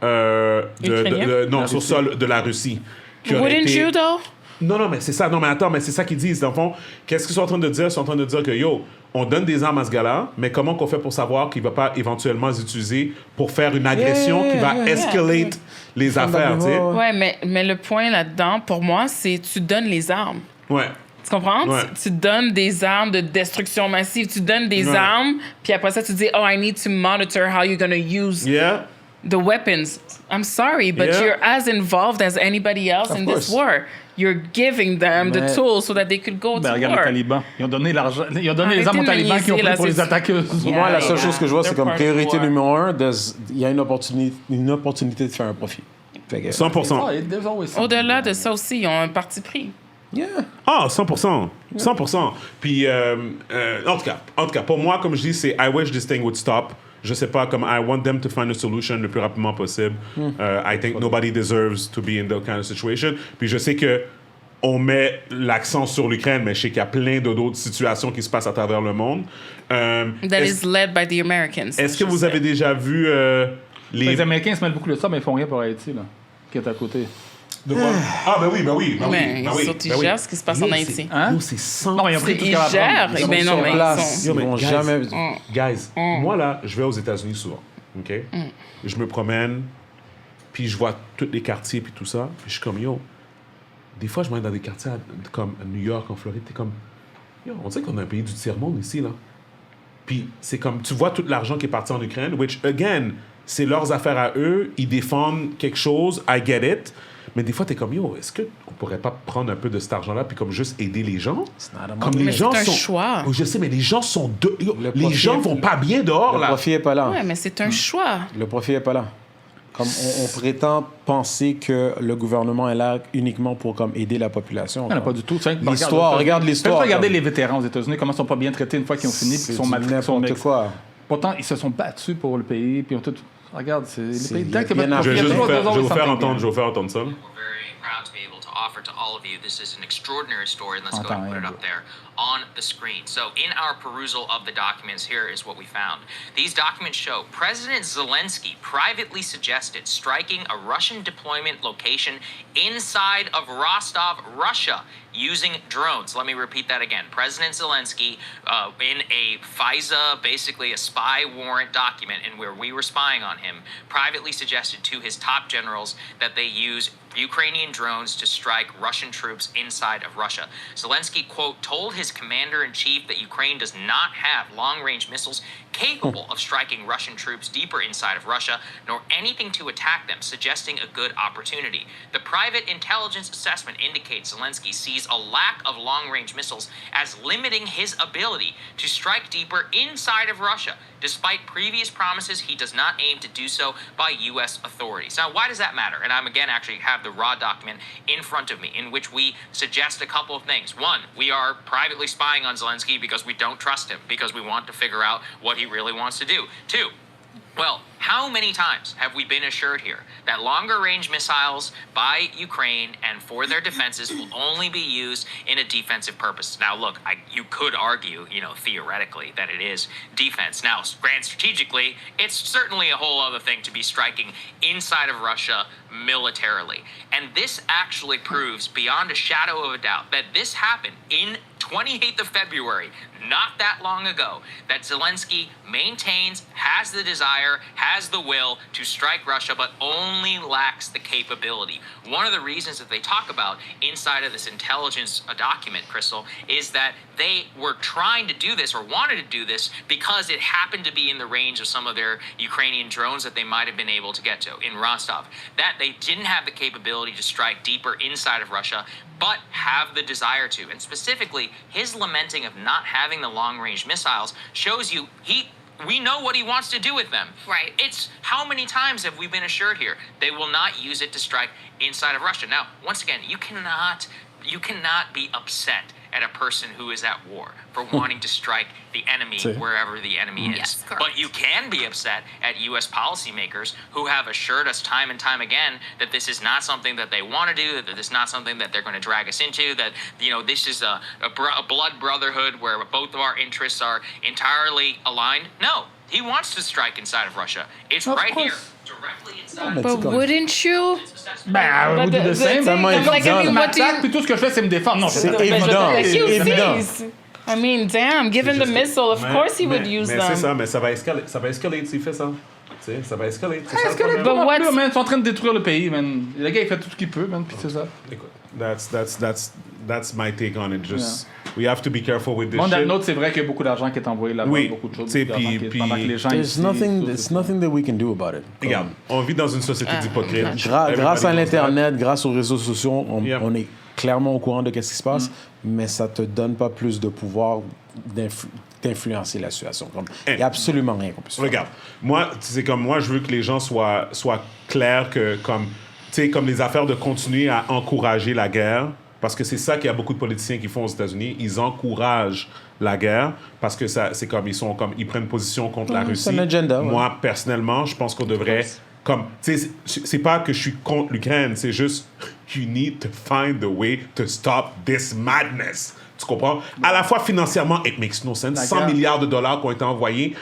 Ukrainien? non, sur sol de la Russie. qui aurait Wouldn't été- you, though? Non, mais c'est ça. Non, mais attends, mais c'est ça qu'ils disent. Dans le fond, qu'est-ce qu'ils sont en train de dire? Ils sont en train de dire que, yo, on donne des armes à ce gars-là, mais comment qu'on fait pour savoir qu'il va pas éventuellement les utiliser pour faire une agression qui va escalate les affaires, tu sais? Ouais, mais le point là-dedans, pour moi, c'est tu donnes les armes. Ouais. Tu comprends? Ouais. Tu donnes des armes de destruction massive. Tu donnes des Ouais. armes, puis après ça, tu dis, oh, I need to monitor how you're going to use Yeah. the weapons. I'm sorry, but Yeah. you're as involved as anybody else in this course. war. You're giving them the Mais- tools so that they could go Ben, to regarde les war. talibans. Ils ont donné l'argent. Ils ont donné les Arrêtez armes aux de me talibans qui ont niaiser, pris là, pour les c'est- attaqueuses. Yeah. Moi, la seule Yeah. chose que je vois, c'est They're comme part of the priorité war. numéro un, il y a une opportunité de faire un profit. Fait que, 100%. Ah, there's always something. Au-delà de ça aussi, ils ont un parti pris. yeah. Ah, 100%. 100%. Puis, en tout cas, pour moi, comme je dis, c'est I wish this thing would stop. Je sais pas, comme I want them to find a solution le plus rapidement possible. I think nobody deserves to be in that kind of situation. Puis je sais que on met l'accent sur l'Ukraine, mais je sais qu'il y a plein d'autres situations qui se passent à travers le monde. That Est-ce is led by the Americans. est-ce que vous avez déjà vu les... Les Américains se mêlent beaucoup de ça, mais ils font rien pour Haïti, là, qui est à côté. de quoi? Ah, ben oui. Mais surtout, ils gèrent ce qui se passe en Haïti. Hein? Nous, c'est 100... Non, mais ils ont pris tout ce Ils qu'ils avaient à gèrent. prendre. Eh Ils ben sont non, sur mais place. ils Ils sont... vont guys, jamais... Guys, moi là, je vais aux États-Unis souvent, OK? Je me promène, puis je vois tous les quartiers, puis tout ça, puis je suis comme, yo, des fois, je vais dans des quartiers comme à New York, en Floride, t'es comme, yo, on dirait qu'on a un pays du tiers-monde ici, là. Puis c'est comme, tu vois tout l'argent qui est parti en Ukraine, which, again, c'est leurs affaires à eux, ils défendent quelque chose, I get it, mais des fois, t'es comme, yo, est-ce qu'on pourrait pas prendre un peu de cet argent-là, puis comme juste aider les gens? Comme les Mais gens c'est un sont... choix. Oh, je sais, mais les gens sont... yo, Le les profit- gens vont pas bien dehors, Le là. profit est pas là. Ouais, mais c'est un choix. Le profit est pas là. Comme on prétend penser que le gouvernement est là uniquement pour comme aider la population. Non, pas du tout. L'histoire, regarde l'histoire. Regardez comme- les vétérans aux États-Unis, comment ils sont pas bien traités une fois qu'ils ont fini, puis C'est qu'ils sont mal traités. n'importe quoi. Pourtant, ils se sont battus pour le pays, puis ils ont tout. Regarde, c'est les C'est pays bien dedans qui veulent argent. Je vais juste vous faire, je vais vous faire something entendre, bien. je vais vous faire entendre ça. We're very proud to be able to offer to all of you. This is an extraordinary story, and let's go ahead and put it up there on the screen. So, in our perusal of the documents, here is what we found. These documents show President Zelensky privately suggested striking a Russian deployment location inside of Rostov, Russia, using drones. Let me repeat that again. President Zelensky, in a FISA, basically a spy warrant document, and where we were spying on him, privately suggested to his top generals that they use Ukrainian drones to strike Russian troops inside of Russia. Zelensky, quote, told his commander-in-chief that Ukraine does not have long-range missiles capable of striking Russian troops deeper inside of Russia, nor anything to attack them, suggesting a good opportunity. The private intelligence assessment indicates Zelensky sees a lack of long-range missiles as limiting his ability to strike deeper inside of Russia. Despite previous promises, he does not aim to do so by U.S. authorities. Now, why does that matter? And I'm again actually have the raw document in front of me in which we suggest a couple of things. One, we are privately spying on Zelensky because we don't trust him, because we want to figure out what he really wants to do. Two, well, how many times have we been assured here that longer range missiles by Ukraine and for their defenses will only be used in a defensive purpose? Now, look, you could argue, theoretically, that it is defense. Now, grand strategically, it's certainly a whole other thing to be striking inside of Russia militarily. And this actually proves beyond a shadow of a doubt that this happened in 28th of February, not that long ago, that Zelensky maintains, has the desire, has the will to strike Russia, but only lacks the capability. One of the reasons that they talk about inside of this intelligence document, Crystal, is that they were trying to do this or wanted to do this because it happened to be in the range of some of their Ukrainian drones that they might have been able to get to in Rostov. That they didn't have the capability to strike deeper inside of Russia, but have the desire to. And specifically, his lamenting of not having the long-range missiles shows you we know what he wants to do with them. Right. It's how many times have we been assured here they will not use it to strike inside of Russia. Now, once again, you cannot be upset at a person who is at war for wanting to strike the enemy wherever the enemy is. Yes, correct. But you can be upset at U.S. policymakers who have assured us time and time again that this is not something that they want to do, that this is not something that they're going to drag us into, that this is a blood brotherhood where both of our interests are entirely aligned. No, he wants to strike inside of Russia. It's right here, directly inside. But wouldn't you? Ben, But vous dites the same. tellement évident. like, I mean, Je what do m'attaque, you... puis tout ce que je fais, c'est me défendre. Non, C'est c'est évident. Like, C'est you évident. sees. I mean, damn, given the missile, of course he would use mais them. c'est ça, mais ça va escaler s'il fait ça. Tu sais, ça va escaler. C'est ça le Est-ce que les problème. But what's- plus, man, ils sont en train de détruire le pays, man. Le gars, il fait tout ce qu'il peut, man, puis c'est ça. Écoute, that's my take on it. Just we have to be careful with this Bon, d'un shit. autre, c'est vrai qu'il y a beaucoup d'argent qui est envoyé là-bas, Oui. beaucoup de choses. Tu sais, beaucoup d'argent puis- qui est- pendant que les gens There's ici, nothing, tout, there's c'est- nothing that we can do about it. Regarde, on vit dans une société d'hypocrites. Grâce à Everybody knows l'Internet, grâce aux réseaux sociaux, Yep. on est clairement au courant de ce qui se passe, mais ça te donne pas plus de pouvoir d'influencer la situation. Il n'y a absolument rien qu'on puisse faire. Regarde, moi, c'est comme moi, je veux que les gens soient clairs que comme les affaires de continuer à encourager la guerre, parce que c'est ça qu'il y a beaucoup de politiciens qui font aux États-Unis, ils encouragent la guerre parce que ça, c'est comme ils prennent position contre la Russie. c'est un agenda, ouais. Moi, personnellement, je pense qu'on devrait c'est pas que je suis contre l'Ukraine, c'est juste you need to find the way to stop this madness. Tu comprends? À la fois financièrement, it makes no sense. 100 milliards de dollars qui ont été envoyés.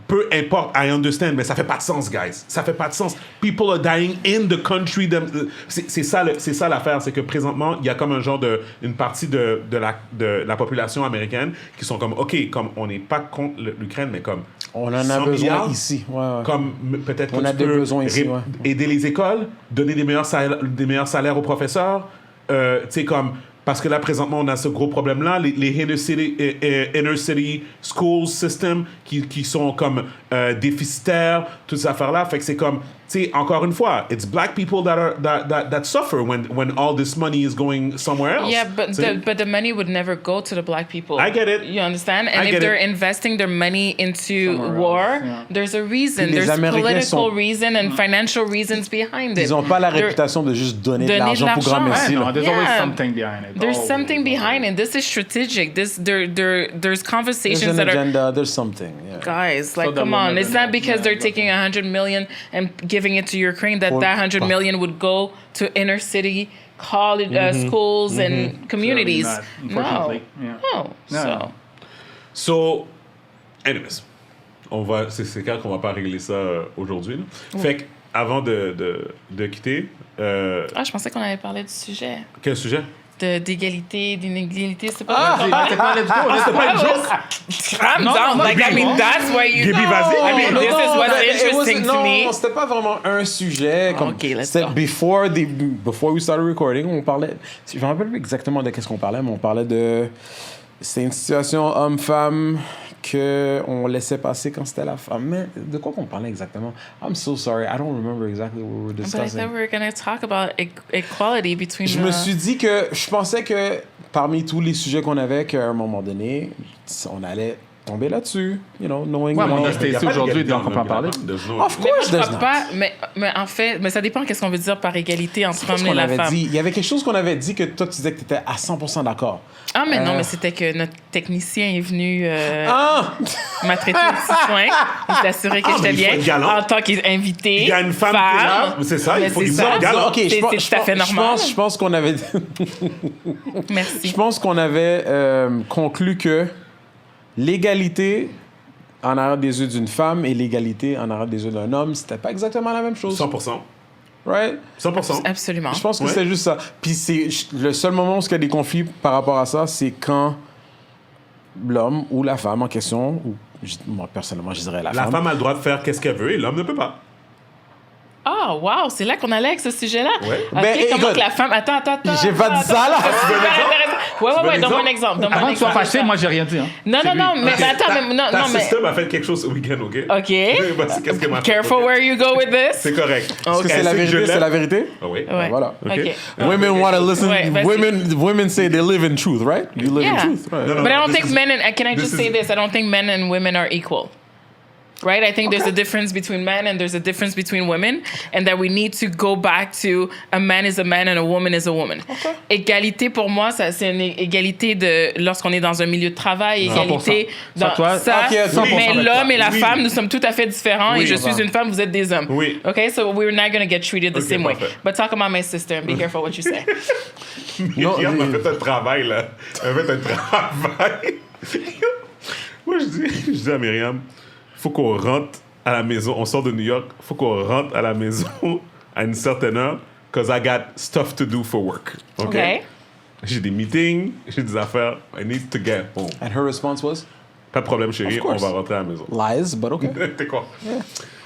Peu importe, I understand, mais ça fait pas de sens, guys. Ça fait pas de sens. People are dying in the country. C'est ça l'affaire, c'est que présentement, il y a comme un genre une partie de la population américaine qui sont comme, OK, comme on n'est pas contre l'Ukraine, mais comme On en a 100 besoin milliards, ici. Ouais, ouais. Comme peut-être On que a tu des peux besoins ici, ouais. aider les écoles, donner des meilleurs salaires aux professeurs. Tu sais, comme... Parce que là, présentement, on a ce gros problème-là. Les inner city school system qui sont comme déficitaires, toutes ces affaires-là. Fait que c'est comme, tu sais, encore une fois, it's black people that suffer when all this money is going somewhere else. Yeah, but the money would never go to the black people. I get it. You understand? And I if get they're it. investing their money into Somewhere war, else, yeah. there's a reason. Puis les There's Américains political sont- reason and financial reasons behind it. Ils n'ont pas la They're- réputation de juste donner de Donner de l'argent pour Grand l'argent. Messi. Ouais, là. non, there's always Yeah. something behind it. There's Always. something behind it. This is strategic. There's There's conversations an that are agenda, there's something. Yeah. guys, like, So the come on. woman It's not doesn't- because yeah, they're exactly. taking 100 million and giving it to Ukraine that Or- that 100 million would go to inner city college schools and communities. Certainly not, No, unfortunately. Yeah. no. No, So no. So, anyways, c'est clair qu'on va pas régler ça aujourd'hui. Là. Fait que, avant de quitter, ah, je pensais qu'on avait parlé du sujet quel sujet? d'égalité, d'inégalité. C'est Ah, pas c'est pas c'est pas une joke. calm down. Like, I mean, that's why you. Gaby, vas-y. I mean, this is what's interesting to me. Non, c'était pas vraiment un sujet. Comme, Ok, let's c'était go. before we started recording, on parlait. Je me rappelle plus exactement de qu'est-ce qu'on parlait, mais on parlait de. C'était une situation homme-femme qu'on laissait passer quand c'était la femme. Mais de quoi qu'on parlait exactement? I'm so sorry, I don't remember exactly what we were But I discussing. thought we were going to talk about equality between Je me suis dit que je pensais que parmi tous les sujets qu'on avait, qu'à un moment donné, on allait tomber là-dessus. Knowing. Ouais, mon you know. C'était ici aujourd'hui, donc on peut en parler. Of Mais moi, course, je there's crois not. pas, mais en fait, mais ça dépend qu'est-ce qu'on veut dire par égalité entre Qu'est-ce hommes et qu'on la avait femme. dit? Il y avait quelque chose qu'on avait dit que toi, tu disais que tu étais à 100% d'accord. Ah, mais non, mais c'était que notre technicien est venu Ah! m'a traité de petit soin. Il s'est assuré que j'étais mais il faut bien être galant. en tant qu'invité. Il y a une femme qui est là, c'est ça, il Mais faut c'est qu'il ça. soit galant. OK, C'est tout à fait normal. Je pense qu'on avait... Merci. Je pense qu'on avait conclu que l'égalité en arrière des yeux d'une femme et l'égalité en arrière des yeux d'un homme, c'était pas exactement la même chose. 100%. Right? 100%. Absolument. Je pense que Ouais. c'est juste ça. Puis c'est le seul moment où il y a des conflits par rapport à ça, c'est quand l'homme ou la femme en question, ou moi personnellement je dirais la La femme. femme a le droit de faire qu'est-ce qu'elle veut et l'homme ne peut pas. Ah, wow, c'est là qu'on allait avec ce sujet-là. Ouais. OK, Ben, comment écoute, que la femme... Attends. j'ai pas dit ça, là. Ouais, donne-moi un exemple. Avant que tu sois fâché, moi, j'ai rien dit. Hein. Non, mais attends, mais non, Ta mais... sister m'a fait quelque chose ce week-end, OK? OK. Voici qu'est-ce qu'elle m'a fait. Careful OK? where you go with this. C'est correct. Est-ce que c'est Elle la sait que je vérité? C'est l'aime. la vérité? Ah oui. Ouais. Voilà. OK. Women want to listen. Ouais, vas-y. Women say they live in truth, right? You live Yeah. in truth. Right. No, no, But I no, don't this think is- men and... Can I this just is- say this? I don't think men and women are equal. Right? I think there's a difference between men and there's a difference between women, and that we need to go back to a man is a man and a woman is a woman. Égalité, pour moi, ça, c'est une égalité de lorsqu'on est dans un milieu de travail, égalité 100%. dans Ça, toi, ça. ok, 100% Mais d'accord. l'homme et la Oui. femme, nous sommes tout à fait différents, Oui, et je ça suis va. une femme, vous êtes des hommes. Oui. Okay, so we're not going to get treated the Ok, same way. parfait. But talk about my sister and be careful what you say. Myriam m'a fait un travail, là. Elle m'a fait un travail. Moi, je dis à Myriam, faut qu'on rentre à la maison. On sort de New York, faut qu'on rentre à la maison à une certaine heure, because I got stuff to do for work. OK? OK. J'ai des meetings, j'ai des affaires. I need to get home. And her response was Pas de problème, chérie, Of on course. va rentrer à la maison. lies, but okay. T'es quoi?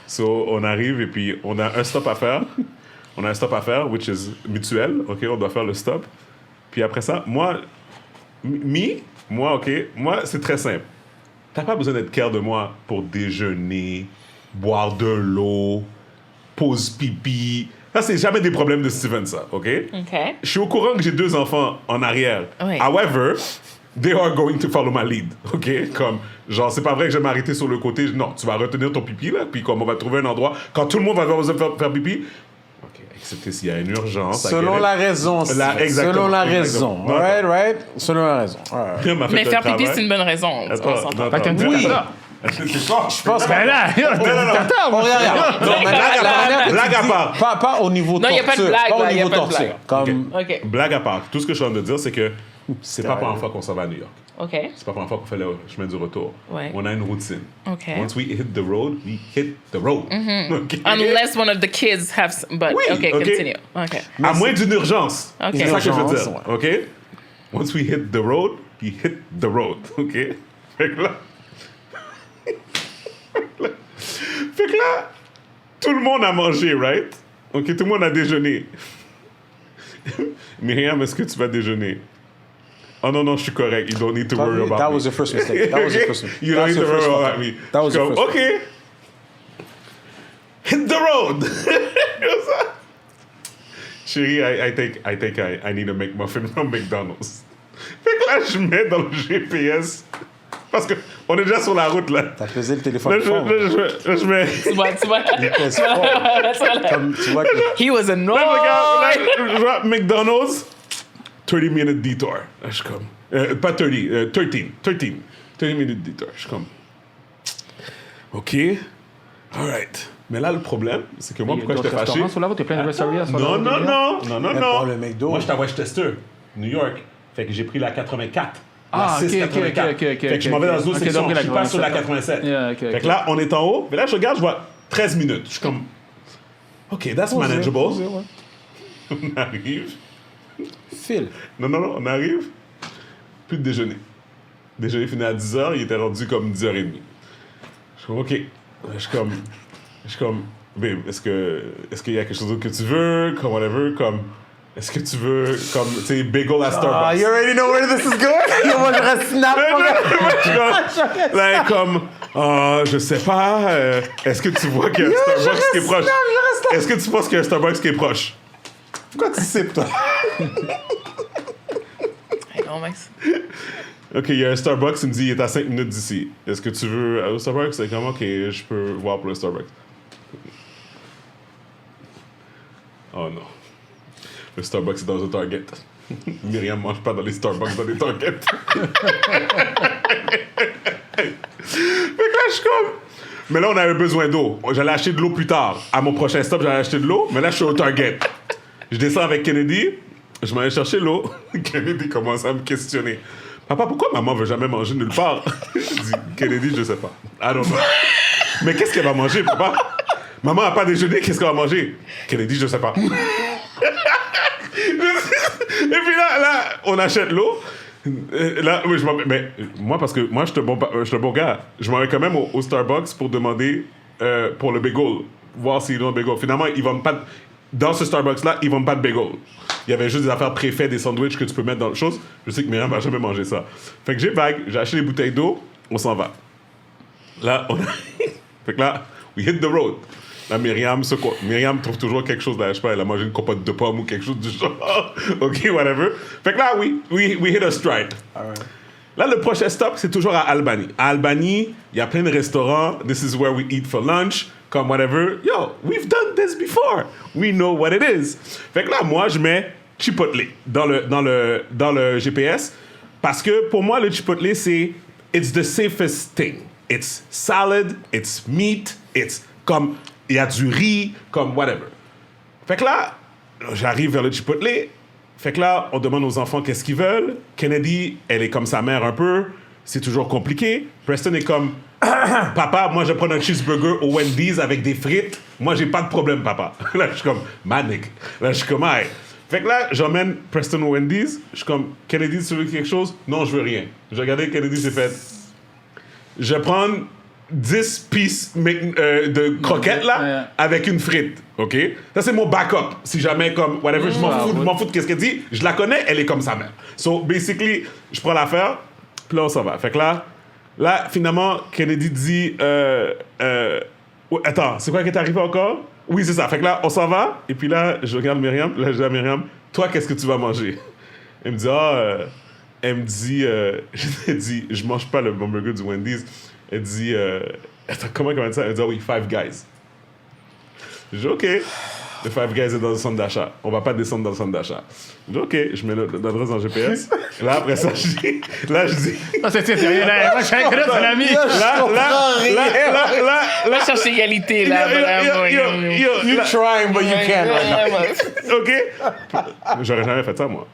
So, on arrive et puis on a un stop à faire. On a un stop à faire, which is mutuel. OK, on doit faire le stop. Puis après ça, moi, moi, c'est très simple. T'as pas besoin d'être care de moi pour déjeuner, boire de l'eau, pause pipi. Ça, c'est jamais des problèmes de Steven, ça, OK? OK. Je suis au courant que j'ai 2 enfants en arrière. Oui. However, they are going to follow my lead, OK? Comme, genre, c'est pas vrai que je vais m'arrêter sur le côté. Non, tu vas retenir ton pipi, là, puis comme on va trouver un endroit, quand tout le monde va avoir besoin de faire pipi, OK, excepté s'il y a une urgence. Selon la raison. Exactement, Selon la exactement. raison. Right? Selon la raison. Alright. Elle m'a fait Mais un faire pipi, travail. c'est une bonne raison. On Attends, s'entend. non, Fait qu'un attends. dictateur. C'est quoi? Je pense que... Ben là, t'es dictateur. Oh, regarde. Non, mais blague à part, blague à part. Pas au niveau Non, y a pas de torture. blague, Pas au là, y a niveau pas de torture. blague. Comme... OK. Blague à part. Tout ce que je suis en train de dire, c'est que c'est pas la première fois qu'on s'en va à New York. OK. C'est pas la première fois qu'on fait le chemin du retour. Ouais. On a une routine. OK. Once we hit the road, we hit the road. OK? Unless one of the kids have... But, Oui, OK, OK. continue. OK. À moins d'une urgence. OK. C'est ça que je veux Urgence, dire. OK? Once we hit the road, we hit the road. OK? Fait que là... fait que là, tout le monde a mangé, right? OK, tout le monde a déjeuné. Myriam, est-ce que tu vas déjeuner? Oh non, je suis correct. You don't need to worry about That me. was your first mistake. That was your first mistake. You don't That's need to your first worry about mistake. me. That was Je your suis first comme, OK. Hit the road. Chérie, I need a McMuffin from McDonald's. Fait que là, je mets dans le GPS. Parce qu'on est déjà sur la route, là. T'as pesé le Là, téléphone fort. je mets... Tu vois. Pèse fort. Comme tu vois que... He was Là, annoyed. je vois McDonald's, 30-minute detour. Là, je suis comme... pas 30, 30-minute detour. Je suis comme... OK. All right. Mais là, le problème, c'est que moi, pourquoi j'étais fâché... Sur la route, il y a plein de restaurants. sur la Non, route. Mais pour le McDo. Moi, j'étais à Westchester, New York. Fait que j'ai pris la 84. Ah, la ok, 684. ok. Fait que je m'en vais dans une autre Ok, section. donc, Je la suis pas sur la 87. 87. Yeah, ok, Fait ok. que là, on est en haut. Mais là, je regarde, je vois 13 minutes. Je suis comme... OK, that's manageable. On arrive. File. Non, on arrive. Plus de déjeuner. Déjeuner fini à 10h, il était rendu comme 10h30. Je suis comme, OK. Je suis comme, babe, est-ce qu'il y a quelque chose d'autre que tu veux? Comme whatever, comme, est-ce que tu veux, comme, tu sais, bagel à Starbucks? You already know where this is going? Moi, je snap, mon gars. Là, comme, je sais pas, est-ce que tu vois qu'il y a un Starbucks qui est proche? Est-ce que tu penses qu'il y a un Starbucks qui est proche? Pourquoi tu sais, toi? I know, Max. OK, il y a un Starbucks, il me dit, il est à 5 minutes d'ici. Est-ce que tu veux aller au Starbucks? C'est comme, OK, je peux voir pour le Starbucks. Oh non. Le Starbucks est dans un Target. Myriam mange pas dans les Starbucks, dans les Target. Fait que là, je suis comme... Mais là, on avait besoin d'eau. J'allais acheter de l'eau plus tard. À mon prochain stop, j'allais acheter de l'eau. Mais là, je suis au Target. Je descends avec Kennedy. Je m'en vais chercher l'eau. Kennedy commence à me questionner. Papa, pourquoi maman veut jamais manger nulle part? Je dis, Kennedy, je sais pas. I don't know. Mais qu'est-ce qu'elle va manger, papa? Maman n'a pas déjeuné, qu'est-ce qu'elle va manger? Kennedy, je sais pas. Et puis là, on achète l'eau. Là, oui, mais moi, parce que moi, je suis un bon gars. Je m'en vais quand même au Starbucks pour demander pour le bagel, voir s'ils ont un bagel. Finalement, ils vont pas. Dans ce Starbucks-là, ils vont pas de bagel. Il y avait juste des affaires préfaites, des sandwichs que tu peux mettre dans le chose. Je sais que Myriam va jamais manger ça. Fait que j'ai acheté des bouteilles d'eau, on s'en va. Là, fait que là, we hit the road. Là, Myriam trouve toujours quelque chose là, je sais pas, elle a mangé une compote de pommes ou quelque chose du genre. OK, whatever. Fait que là, we hit a stride. Right. Là, le prochain stop, c'est toujours à Albany. À Albany, il y a plein de restaurants. This is where we eat for lunch. Comme whatever. Yo, we've done this before. We know what it is. Fait que là, moi, je mets Chipotle dans le GPS. Parce que pour moi, le Chipotle, c'est... It's the safest thing. It's salad, it's meat, it's comme... Il y a du riz, comme whatever. Fait que là, j'arrive vers le Chipotle. Fait que là, on demande aux enfants qu'est-ce qu'ils veulent. Kennedy, elle est comme sa mère un peu. C'est toujours compliqué. Preston est comme... Papa, moi, je prends un cheeseburger au Wendy's avec des frites. Moi, j'ai pas de problème, papa. Là, je suis comme... Manic. Là, je suis comme... Aïe. Fait que là, j'emmène Preston au Wendy's. Je suis comme... Kennedy, tu veux quelque chose? Non, je veux rien. J'ai regardé Kennedy, j'ai fait... Je prends 10 pieces de croquettes, là, avec une frite. OK? Ça, c'est mon backup. Si jamais, comme, whatever, je m'en fous de qu'est-ce qu'elle dit. Je la connais, elle est comme sa mère. So, basically, je prends l'affaire, puis là, on s'en va. Fait que là, finalement, Kennedy dit... attends, c'est quoi qui est arrivé encore? Oui, c'est ça. Fait que là, on s'en va, et puis là, je regarde Myriam, là, je dis à Myriam, toi, qu'est-ce que tu vas manger? Elle me dit, elle me dit, je mange pas le hamburger du Wendy's. Elle dit, attends, comment elle dit ça? Elle dit, oui, Five Guys. Je dis, OK. Le Five Guys est dans le centre d'achat. On va pas descendre dans le centre d'achat. Je dis, OK, je mets l'adresse dans le GPS. Là, après ça, je dis... Ah, c'est rien, là. Moi, je suis un gars, c'est l'ami. Là, je cherche l'égalité, là. You're trying, but you can't right now. OK. J'aurais jamais fait ça, moi.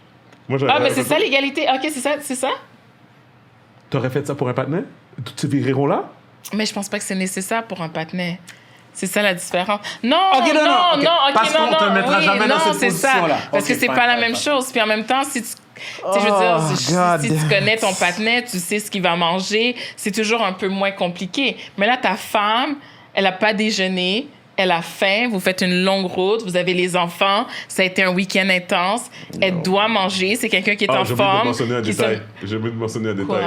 Mais c'est ça, l'égalité. OK, c'est ça? T'aurais fait ça pour un partenaire? Tous ces virirons-là? Mais je pense pas que c'est nécessaire pour un partenaire. C'est ça la différence. Non, OK, non. Parce qu'on te mettra jamais dans cette position-là. Parce que c'est pas la même chose. Puis en même temps, si tu... je veux dire, si tu connais ton partenaire, tu sais ce qu'il va manger, c'est toujours un peu moins compliqué. Mais là, ta femme, elle a pas déjeuné, elle a faim, vous faites une longue route, vous avez les enfants, ça a été un week-end intense, elle doit manger, c'est quelqu'un qui est en forme. J'ai oublié de mentionner un détail.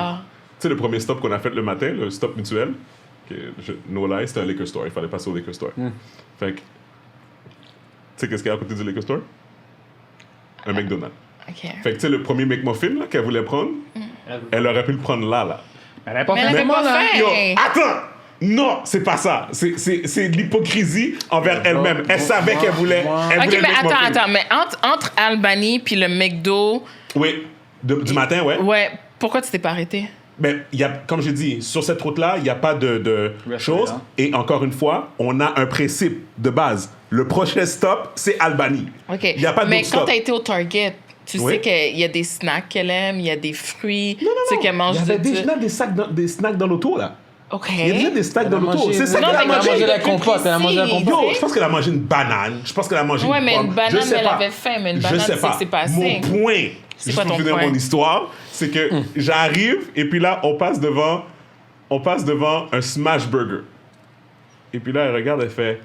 Tu sais, le premier stop qu'on a fait le matin, le stop mutuel, no lie, c'était un liquor store. Il fallait passer au liquor store. Fait que, tu sais qu'est-ce qu'il y a à côté du liquor store? Un McDonald's. Okay. Fait que, tu sais, le premier McMuffin là, qu'elle voulait prendre, elle aurait pu le prendre là. Elle n'avait pas mais elle avait pas faim. Yo, attends! Non, c'est pas ça. C'est de l'hypocrisie envers elle-même. Elle savait qu'elle voulait. OK, mais attends. Mais entre Albany puis le McDo... Oui, du matin, ouais. Ouais. Pourquoi tu t'es pas arrêté? Ben, comme j'ai dit, sur cette route-là, il n'y a pas de choses. Et encore une fois, on a un principe de base. Le prochain stop, c'est Albany. OK. Il n'y a pas mais d'autre quand stop. tu as été au Target, tu sais qu'il y a des snacks qu'elle aime, il y a des fruits. Non. Tu sais qu'elle mange... Il y avait déjà des snacks dans l'auto, là. OK. Il y a déjà des snacks dans l'auto. C'est ça qu'elle a mangé. Elle a mangé la compote. Yo, je pense qu'elle a mangé une banane. Je pense qu'elle a mangé une pomme. Ouais, mais une banane, elle avait faim. Mais une banane, c'est que c'est pas assez. Mon point, c'est quoi ton finir point? mon histoire, c'est que j'arrive et puis là, on passe devant un smash burger. Et puis là, elle regarde, elle fait...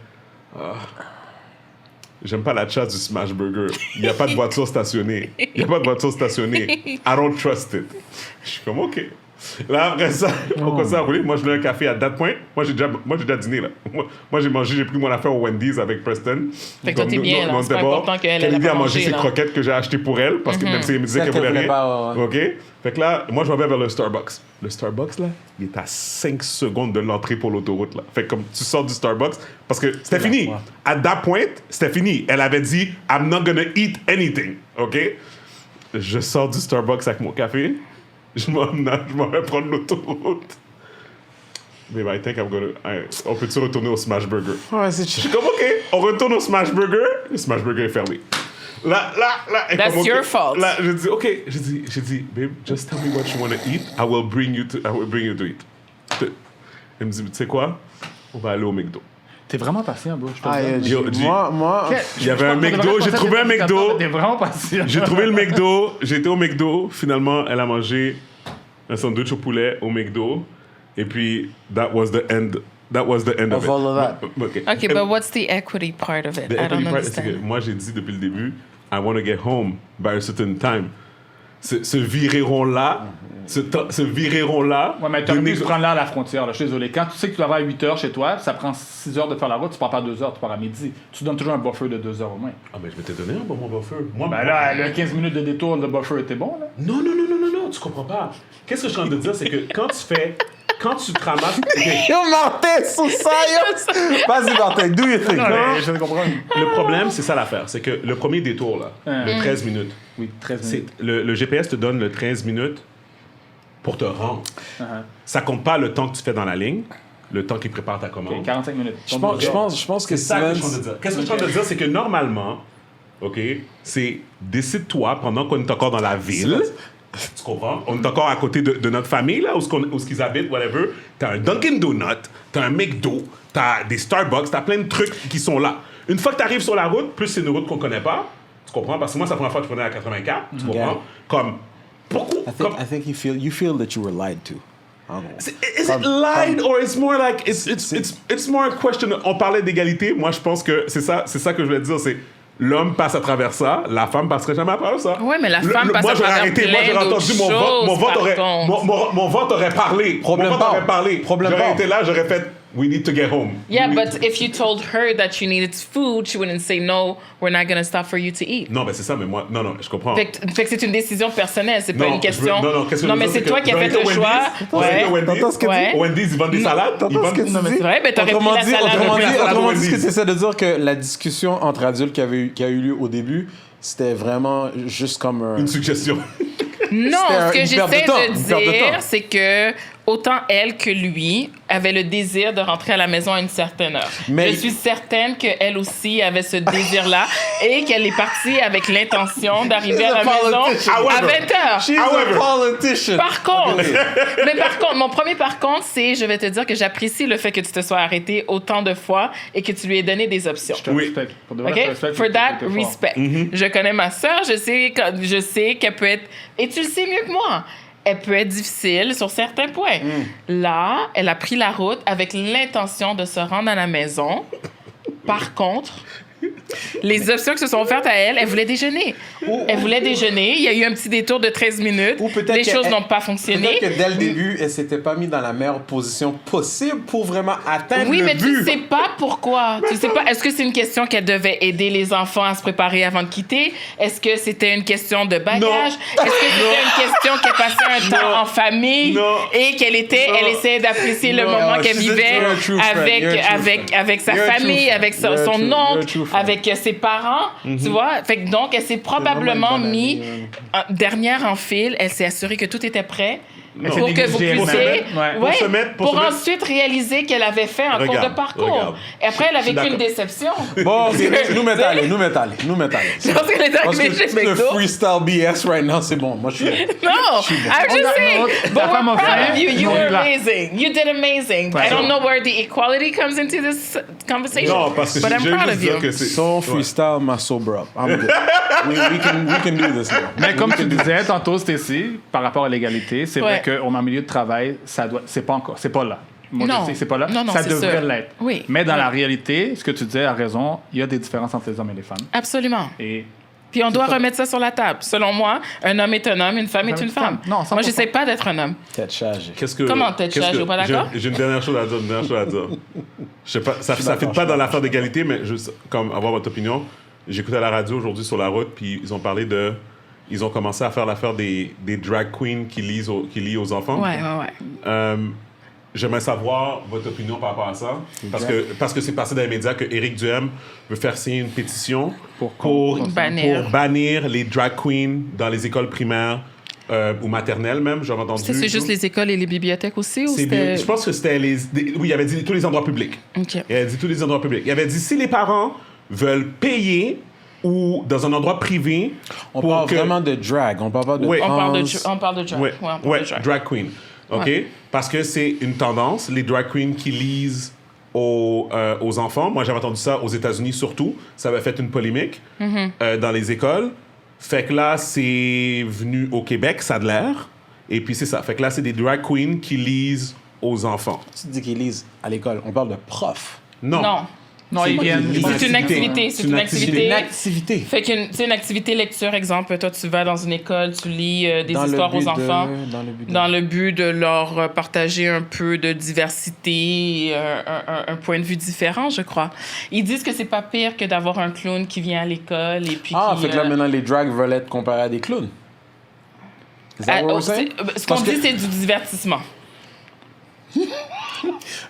J'aime pas la chasse du smash burger. Il n'y a pas de voiture stationnée. I don't trust it. Je suis comme, OK. Là, après ça, on continue à rouler. Moi, je voulais un café à that point. Moi, j'ai déjà dîné, là. Moi, j'ai pris mon affaire au Wendy's avec Preston. Fait que toi, t'es bien, là. C'est pas important qu'elle ait Kennedy pas a mangé mangé, ses là. croquettes que j'ai achetées pour elle, parce que même si elle me disait Celle qu'elle voulait qu'elle rien. voulait pas, ouais. OK? Fait que là, moi, je m'en vais vers le Starbucks. Le Starbucks, là, il est à 5 secondes de l'entrée pour l'autoroute, là. Fait que comme tu sors du Starbucks, parce que c'était fini. Ouais. À that point, c'était fini. Elle avait dit, I'm not gonna eat anything. OK? Je sors du Starbucks avec mon café. Je m'en vais prendre l'autoroute. Babe, I think I'm gonna... on peut-tu retourner au Smash Burger? Ouais, c'est Je suis comme, OK, on retourne au Smash Burger. Le Smash Burger est fermé. Là, elle That's comme, OK. your fault. Là, je dis, OK, j'ai dit, babe, just tell me what you want to eat. I will bring you to eat. Elle me dit, tu sais quoi? On va aller au McDo. T'es vraiment patient, bro. Je te Ah, le dis. Yo, moi, Il y avait un McDo, j'ai trouvé un McDo. T'es vraiment patient. J'ai trouvé le McDo, j'étais au McDo. Finalement, elle a mangé un sandwich au poulet au McDo. Et puis, that was the end of it. all of that. Okay, but what's the equity part of it? The I don't equity part, c'est que understand. moi, j'ai dit depuis le début, I want to get home by a certain time. Ce virer-rond-là, ce virer-rond-là... Ouais, mais t'aurais pu se prendre là à la frontière, là. Je suis désolé. Quand tu sais que tu vas avoir 8 heures chez toi, ça prend 6 heures de faire la route, tu pars pas 2 heures, tu pars à midi. Tu donnes toujours un buffer de 2 heures au moins. Ah, mais je m'étais donné un bon buffer. Moi, Ben là, le 15 minutes de détour, le buffer était bon, là. Non, tu comprends pas. Qu'est-ce que je suis en train de dire, c'est que quand tu te ramasses... OK. Yo, Martin, sous ça, yo! Vas-y, Martin, do your thing. Non, mais je comprends. Le problème, c'est ça l'affaire. C'est que le premier détour, là, le 13 minutes, Oui, 13 c'est, minutes. le GPS te donne le 13 minutes pour te rendre. Ça compte pas le temps que tu fais dans la ligne, le temps qui prépare ta commande. Ok, 45 minutes. Je pense que C'est ça que je suis en train Steven... de dire. Qu'est-ce que je suis en train de dire, c'est que normalement, OK, c'est décide-toi pendant qu'on est encore dans la ville. Tu comprends? On est encore à côté de notre famille, là, où ce qu'ils habitent, whatever. T'as un Dunkin' Donut, t'as un McDo, t'as des Starbucks, t'as plein de trucs qui sont là. Une fois que t'arrives sur la route, plus c'est une route qu'on connaît pas, tu comprends? Parce que moi, c'est la première fois que je prenais la 84, tu comprends? Yeah. Comme, pourquoi? I think you feel that you were lied to. En gros. Is it lied or it's more like it's more a question? On parlait d'égalité. Moi, je pense que c'est ça que je voulais dire. C'est l'homme passe à travers ça, la femme passerait jamais à travers ça. Ouais, mais la femme passe moi, à j'aurais travers arrêté. Moi, plein j'aurais entendu d'autres mon vote. Mon vote choses, aurait, par contre. mon vote aurait parlé. Problème mon vote pas. aurait parlé. Problème J'aurais pas. été là, j'aurais fait. We need to get home. Yeah, We need but if you told her that you needed food, she wouldn't say no, we're not going to stop for you to eat. Non, mais c'est ça. Mais moi, non, je comprends. Fait que c'est une décision personnelle, c'est pas Non, une question. non, qu'est-ce que je veux mais dire, c'est toi qui as j'aurais fait été le au choix. Wendy's, j'aurais été au Wendy's. T'entends ce que Ouais. Au Wendy's, ils vendent des salades. Ils T'entends ce que vendent. tu Non, mais dis? c'est vrai, ben t'aurais pris la salade. Autrement dit, Wendy's. ce que tu essaies de dire que la discussion entre adultes qui a eu lieu au début, c'était vraiment juste comme un... Une suggestion. Non, ce que une perte de j'essaie temps, de une perte de dire, temps. c'est que autant elle que lui avaient le désir de rentrer à la maison à une certaine heure. Mais- Je suis certaine qu'elle aussi avait ce désir-là et qu'elle est partie avec l'intention d'arriver à la maison à 20 heures. She's a politician. Par contre, mon premier par contre, c'est, je vais te dire que j'apprécie le fait que tu te sois arrêté autant de fois et que tu lui aies donné des options. Je te Oui. respecte. Pour de vrai, je te OK? respecte, For t'es that, fort. respect. Je connais ma sœur, je sais qu'elle peut être... Et tu le sais mieux que moi. Elle peut être difficile sur certains points. Là, elle a pris la route avec l'intention de se rendre à la maison. Par contre, les options qui se sont offertes à elle, elle voulait déjeuner. Elle voulait déjeuner. Il y a eu un petit détour de 13 minutes. Ou peut-être Les que choses elle- n'ont pas fonctionné. Peut-être que dès le début, elle s'était pas mise dans la meilleure position possible pour vraiment atteindre Oui, le mais but. tu sais pas pourquoi. Tu sais pas. Est-ce que c'est une question qu'elle devait aider les enfants à se préparer avant de quitter? Est-ce que c'était une question de bagage? Non. Est-ce que c'était une question qu'elle passait un temps en famille Non. et qu'elle essayait d'apprécier le Non. moment qu'elle You're vivait a true friend. avec, You're a true avec, friend. avec sa You're a true famille, friend. avec You're a son true- you're a oncle, true friend. avec ses parents, tu vois? Fait que donc, elle s'est probablement vraiment une bonne mis amie, dernière en file. Elle s'est assurée que tout était prêt. Elle s'est Pour que vous négligée puissiez, elle-même. Ouais. Pour se mettre- pour pour se mettre- ensuite réaliser qu'elle avait fait un cours Regarde, de parcours. regarde. Et après, elle a Je suis vécu une d'accord. déception. Bon, ok, nous mettons aller. Je pense qu'elle est Parce arrivée que chez le McDo. freestyle BS right now, c'est bon. Moi, je suis... No, I'm just saying. But Ta we're femme a proud faim, of you. You on were est là. amazing. You did amazing. I don't know where the equality comes into this conversation. Non, parce que but I'm j'ai proud juste of dire you. que c'est... Son Ouais. freestyle m'a sober up. I'm good. we can do this now. Mais comme tu disais tantôt, Stacy, par rapport à l'égalité, c'est vrai Ouais. qu'on est en milieu de travail, c'est pas là. Moi, Non. je sais que c'est pas là. Non, ça c'est devrait sûr. l'être. Oui. Mais dans Oui. la réalité, ce que tu disais a raison, il y a des différences entre les hommes et les femmes. Absolument. Et Puis on doit remettre ça sur la table. Selon moi, un homme est un homme, une femme est une femme. Non, 100%. Moi, j'essaie pas d'être un homme. Tête chargée. Comment tête chargée, pas d'accord? J'ai une dernière chose à dire. Je sais pas, ça ne fit pas dans l'affaire d'égalité, mais juste comme avoir votre opinion. J'écoutais à la radio aujourd'hui sur la route, puis ils ont parlé de... Ils ont commencé à faire l'affaire des drag queens qui lisent aux enfants. Ouais. J'aimerais savoir votre opinion par rapport à ça. Parce que c'est passé dans les médias que Éric Duhem veut faire signer une pétition pour bannir les drag queens dans les écoles primaires ou maternelles même, j'avais entendu. C'est juste les écoles et les bibliothèques aussi? Ou Je pense que c'était oui, il avait dit tous les endroits publics. OK. Il avait dit tous les endroits publics. Il avait dit si les parents veulent payer ou dans un endroit privé... On parle vraiment de drag, on parle pas de... Oui. On parle de drag. Oui, Ouais, on parle de drag queen. OK? Ouais. Parce que c'est une tendance, les drag queens qui lisent aux enfants. Moi, j'avais entendu ça aux États-Unis surtout. Ça avait fait une polémique dans les écoles. Fait que là, c'est venu au Québec, ça a de l'air. Et puis, c'est ça. Fait que là, c'est des drag queens qui lisent aux enfants. Tu dis qu'ils lisent à l'école, on parle de profs. Non. Non, ils viennent. C'est une activité. C'est une activité. Fait que c'est une activité lecture, exemple. Toi, tu vas dans une école, tu lis des histoires aux enfants dans le but de leur partager un peu de diversité, un point de vue différent, je crois. Ils disent que c'est pas pire que d'avoir un clown qui vient à l'école et puis fait que là, maintenant, les drags veulent être comparés à des clowns. Ce qu'on dit, c'est du divertissement.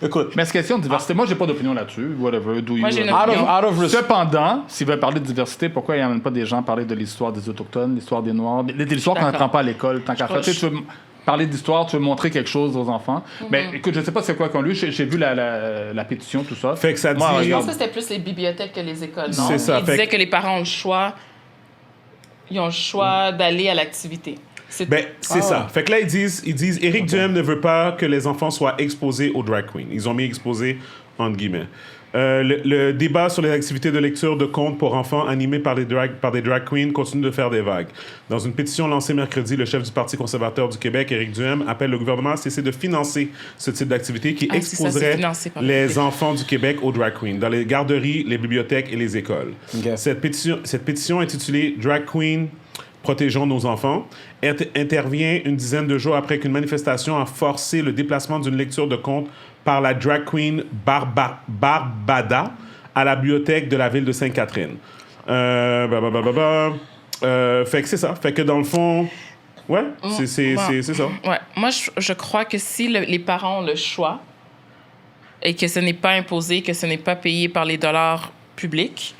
Écoute, Mais c'est question de diversité. Moi, j'ai pas d'opinion là-dessus. Whatever. Moi, j'ai une opinion. Cependant, s'ils veulent parler de diversité, pourquoi ils n'amènent pas des gens parler de l'histoire des Autochtones, l'histoire des Noirs, l'histoire qu'on n'apprend pas à l'école, tant qu'à faire. Tu veux parler d'histoire, tu veux montrer quelque chose aux enfants. Mais écoute, je sais pas c'est quoi qu'on lu. J'ai vu la pétition, tout ça. Fait que ça dit... Je pense que c'était plus les bibliothèques que les écoles, non? C'est ça. Ils disaient que les parents ont le choix. Ils ont le choix d'aller à l'activité. C'est ça. Fait que là, ils disent Éric Duhem ne veut pas que les enfants soient exposés aux drag queens. Ils ont mis exposés entre guillemets. Le débat sur les activités de lecture de contes pour enfants animés par des drag queens continue de faire des vagues. Dans une pétition lancée mercredi, le chef du Parti conservateur du Québec, Éric Duhem, appelle le gouvernement à cesser de financer ce type d'activité qui exposerait les enfants du Québec aux drag queens, dans les garderies, les bibliothèques et les écoles. Okay. Cette pétition intitulée « Drag Queen, protégeons nos enfants » intervient une dizaine de jours après qu'une manifestation a forcé le déplacement d'une lecture de contes par la drag queen Barbada à la bibliothèque de la ville de Sainte-Catherine. Fait que c'est ça. Fait que dans le fond, c'est ça. Ouais. Moi, je crois que si les parents ont le choix et que ce n'est pas imposé, que ce n'est pas payé par les dollars publics,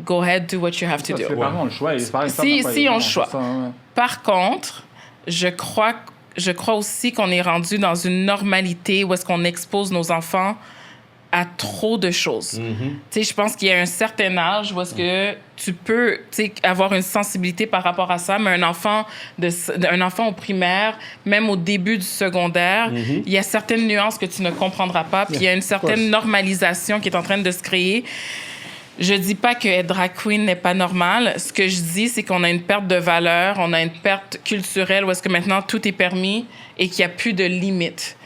go ahead, do what you have to do. Les parents ont le choix. Si on le choix. Par contre, je crois aussi qu'on est rendu dans une normalité où est-ce qu'on expose nos enfants à trop de choses. Tu sais, je pense qu'il y a un certain âge où est-ce que tu peux, tu sais, avoir une sensibilité par rapport à ça, mais un enfant au primaire, même au début du secondaire, il y a certaines nuances que tu ne comprendras pas, puis il y a une certaine normalisation qui est en train de se créer. Je dis pas que être drag queen n'est pas normal. Ce que je dis, c'est qu'on a une perte de valeur, on a une perte culturelle où est-ce que maintenant tout est permis et qu'il n'y a plus de limites.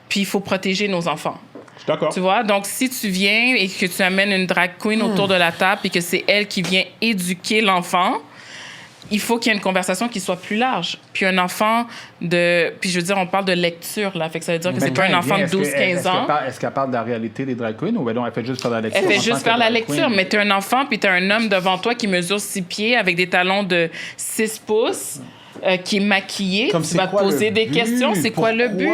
Puis il faut protéger nos enfants. Je suis d'accord. Tu vois? Donc, si tu viens et que tu amènes une drag queen autour de la table et que c'est elle qui vient éduquer l'enfant, il faut qu'il y ait une conversation qui soit plus large. Puis un enfant de... Puis je veux dire, on parle de lecture, là. Fait que ça veut dire que c'est pas un enfant de 12-15 ans. Est-ce qu'elle parle de la réalité des drag queens ou ben non, elle fait juste faire la lecture? Elle fait juste faire la lecture, mais t'es un enfant puis t'as un homme devant toi qui mesure 6 pieds avec des talons de 6 pouces. Qui est maquillé, tu vas te poser des questions. C'est quoi le but?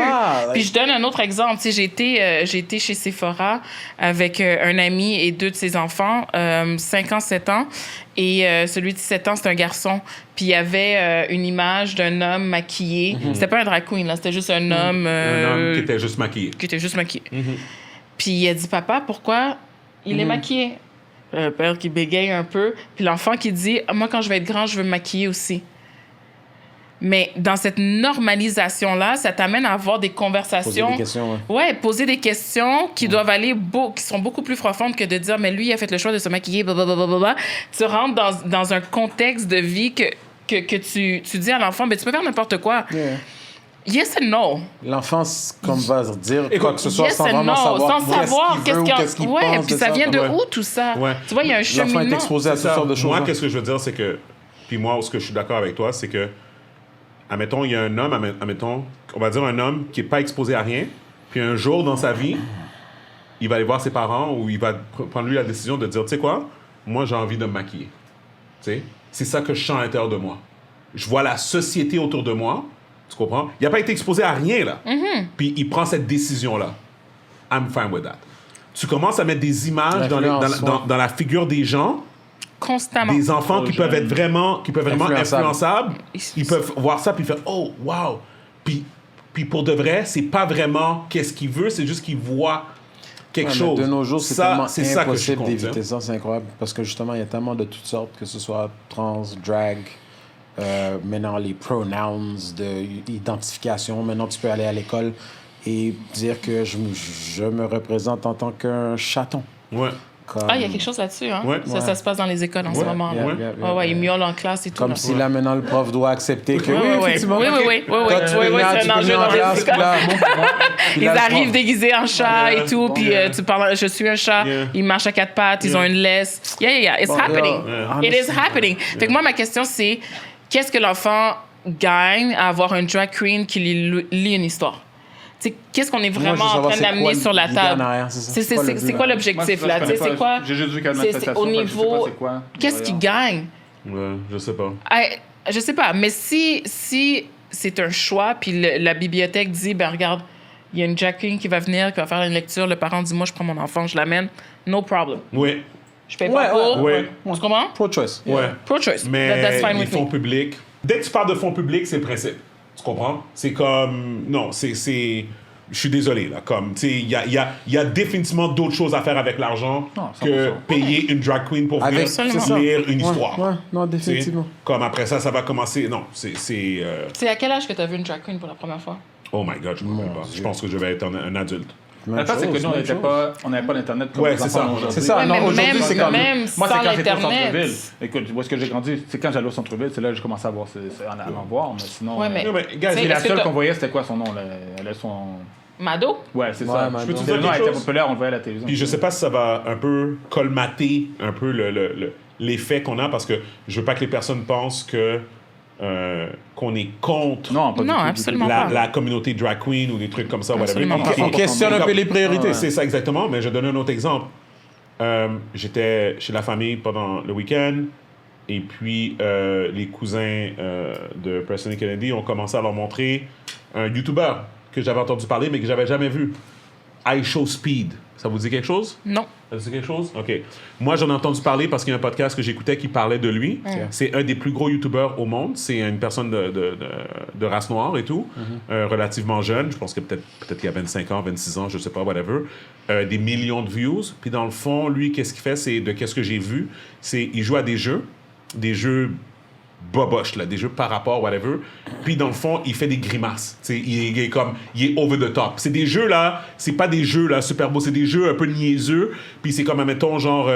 Puis je donne un autre exemple. Tu sais, j'ai été chez Sephora avec un ami et 2 de ses enfants, 5 ans, 7 ans. Et celui de 7 ans, c'est un garçon. Puis il y avait une image d'un homme maquillé. C'était pas un drag queen, là. C'était juste un homme... un homme qui était juste maquillé. Puis il a dit, papa, pourquoi il est maquillé? Le père qui bégaye un peu. Puis l'enfant qui dit, moi, quand je vais être grand, je veux me maquiller aussi. Mais dans cette normalisation-là, ça t'amène à avoir des conversations... Poser des questions, poser des questions qui doivent aller... qui sont beaucoup plus profondes que de dire « Mais lui, il a fait le choix de se maquiller, blablabla. » Tu rentres dans un contexte de vie que tu dis à l'enfant « Mais tu peux faire n'importe quoi. » Yes and no. L'enfant, comme va dire quoi que ce soit Yes sans and vraiment no. savoir Sans savoir qu'est-ce qu'il Ouais, pense puis de ça vient de Ouais. où, tout ça? Ouais. Tu vois, il y a un L'enfant est cheminement. exposé à toutes Ça, sortes de choses. moi, hein. qu'est-ce que je veux dire, c'est que. Puis moi, ce que je suis d'accord avec toi, c'est que. Admettons, il y a un homme, admettons, on va dire un homme qui n'est pas exposé à rien, puis un jour dans sa vie, il va aller voir ses parents ou il va prendre lui la décision de dire, tu sais quoi, moi j'ai envie de me maquiller. Tu sais, c'est ça que je sens à l'intérieur de moi. Je vois la société autour de moi, tu comprends? Il n'a pas été exposé à rien, là. Puis il prend cette décision-là. I'm fine with that. Tu commences à mettre des images dans la figure des gens, Constamment. des enfants qui peuvent être vraiment, Influençables. influençables. Ils peuvent voir ça puis faire oh wow. Puis pour de vrai, c'est pas vraiment qu'est-ce qu'il veut, c'est juste qu'il voit quelque Ouais, mais chose. de nos jours, c'est ça, tellement c'est ça que je impossible compte, d'éviter hein. ça, c'est incroyable. Parce que justement, il y a tellement de toutes sortes, que ce soit trans, drag, maintenant les pronouns d'identification. Maintenant, tu peux aller à l'école et dire que je me représente en tant qu'un chaton. Ouais. Comme, Ah, il y a quelque chose là-dessus, hein? Ouais. Ça se passe dans les écoles en ce moment. Là. Ouais, ils miaulent en classe et tout. Comme là. si là, maintenant, le prof doit accepter que... Ouais, oui, ouais. effectivement. Oui, ok. oui, oui, oui, Toi, oui, tu oui, peux oui, venir- c'est tu un peux enjeu venir dans en les classe, écoles. puis là, puis Ils là, le arrivent prof- déguisés en chat et tout, bon, puis tu parles, je suis un chat, Yeah. ils marchent à quatre pattes, ils ont une laisse. Yeah. It's happening. It is happening. Fait que moi, ma question, c'est qu'est-ce que l'enfant gagne à avoir un drag queen qui lui lit une histoire? T'sais, qu'est-ce qu'on est Moi, je vraiment veux en savoir train c'est d'amener quoi sur la l'idée en table? arrière, c'est ça. C'est C'est quoi le c'est but, quoi là? l'objectif, Moi, là? je T'sais, connais c'est pas. quoi? J'ai juste vu qu'à la C'est manifestation, au fait que je sais pas niveau... c'est quoi. Qu'est-ce qu'il gagne? Ouais, je sais pas. Je sais pas, mais si c'est un choix, puis la bibliothèque dit, ben regarde, il y a une drag queen qui va venir, qui va faire une lecture, le parent dit, moi, je prends mon enfant, je l'amène, no problem. Ouais. Je paye pas pour. Ouais. Tu comprends? Pro-choice. Ouais. Pro-choice. Mais That's fine les with fonds me. publics, dès que tu parles de fonds publics, c'est le principe. Tu comprends? C'est comme... Non, c'est... Je suis désolé, là. Comme, tu sais, il y a définitivement d'autres choses à faire avec l'argent Non, 100%. que payer une drag queen pour venir Absolument. lire une Ouais, histoire. ouais, non, Tu sais, définitivement. comme après ça va commencer... Non, c'est C'est à quel âge que tu as vu une drag queen pour la première fois? oh my God, je ne pas. Je pense que je vais être un adulte. La part, c'est que nous, on n'avait pas d'Internet comme Ouais, les c'est enfants ça. ont aujourd'hui. C'est ça. Ouais, non, mais aujourd'hui, c'est comme... même Moi, c'est sans quand j'étais au l'Internet. centre-ville. Écoute, où est-ce que j'ai grandi? C'est quand j'allais au centre-ville, c'est là que j'ai commencé à voir, en allant voir, mais sinon... Ouais, mais- Non, mais, guys, T'sais, Et la est-ce que seule t'as- qu'on voyait, c'était quoi son nom? Elle a son... Mado? Ouais, c'est Ouais, ça. Mado. Je peux te dire dire, le nom quelque était chose? populaire, on le voyait à la télévision. Puis je sais pas si ça va un peu colmater un peu l'effet qu'on a, parce que je veux pas que les personnes pensent que qu'on est contre Non, pas du Non, tout, du tout. absolument pas. la communauté drag queen ou des trucs comme ça, whatever. Absolument pas. On questionne un peu les priorités. C'est ça exactement, mais je vais donner un autre exemple. J'étais chez la famille pendant le week-end, et puis les cousins de Preston et Kennedy ont commencé à leur montrer un YouTuber que j'avais entendu parler, mais que j'avais jamais vu. iShowSpeed. Ça vous dit quelque chose? Non. Ça vous dit quelque chose? OK. Moi, j'en ai entendu parler parce qu'il y a un podcast que j'écoutais qui parlait de lui. C'est un des plus gros YouTubers au monde. C'est une personne de race noire et tout, relativement jeune. Je pense que peut-être qu'il y a 25 ans, 26 ans, je sais pas, whatever. Des millions de views. Puis dans le fond, lui, qu'est-ce qu'il fait? C'est de qu'est-ce que j'ai vu? C'est il joue à des jeux boboche, là, des jeux par rapport, whatever. Puis dans le fond, il fait des grimaces. T'sais, il est over the top. C'est des jeux, là, c'est pas des jeux, là, super beaux, c'est des jeux un peu niaiseux. Puis c'est comme, admettons, genre,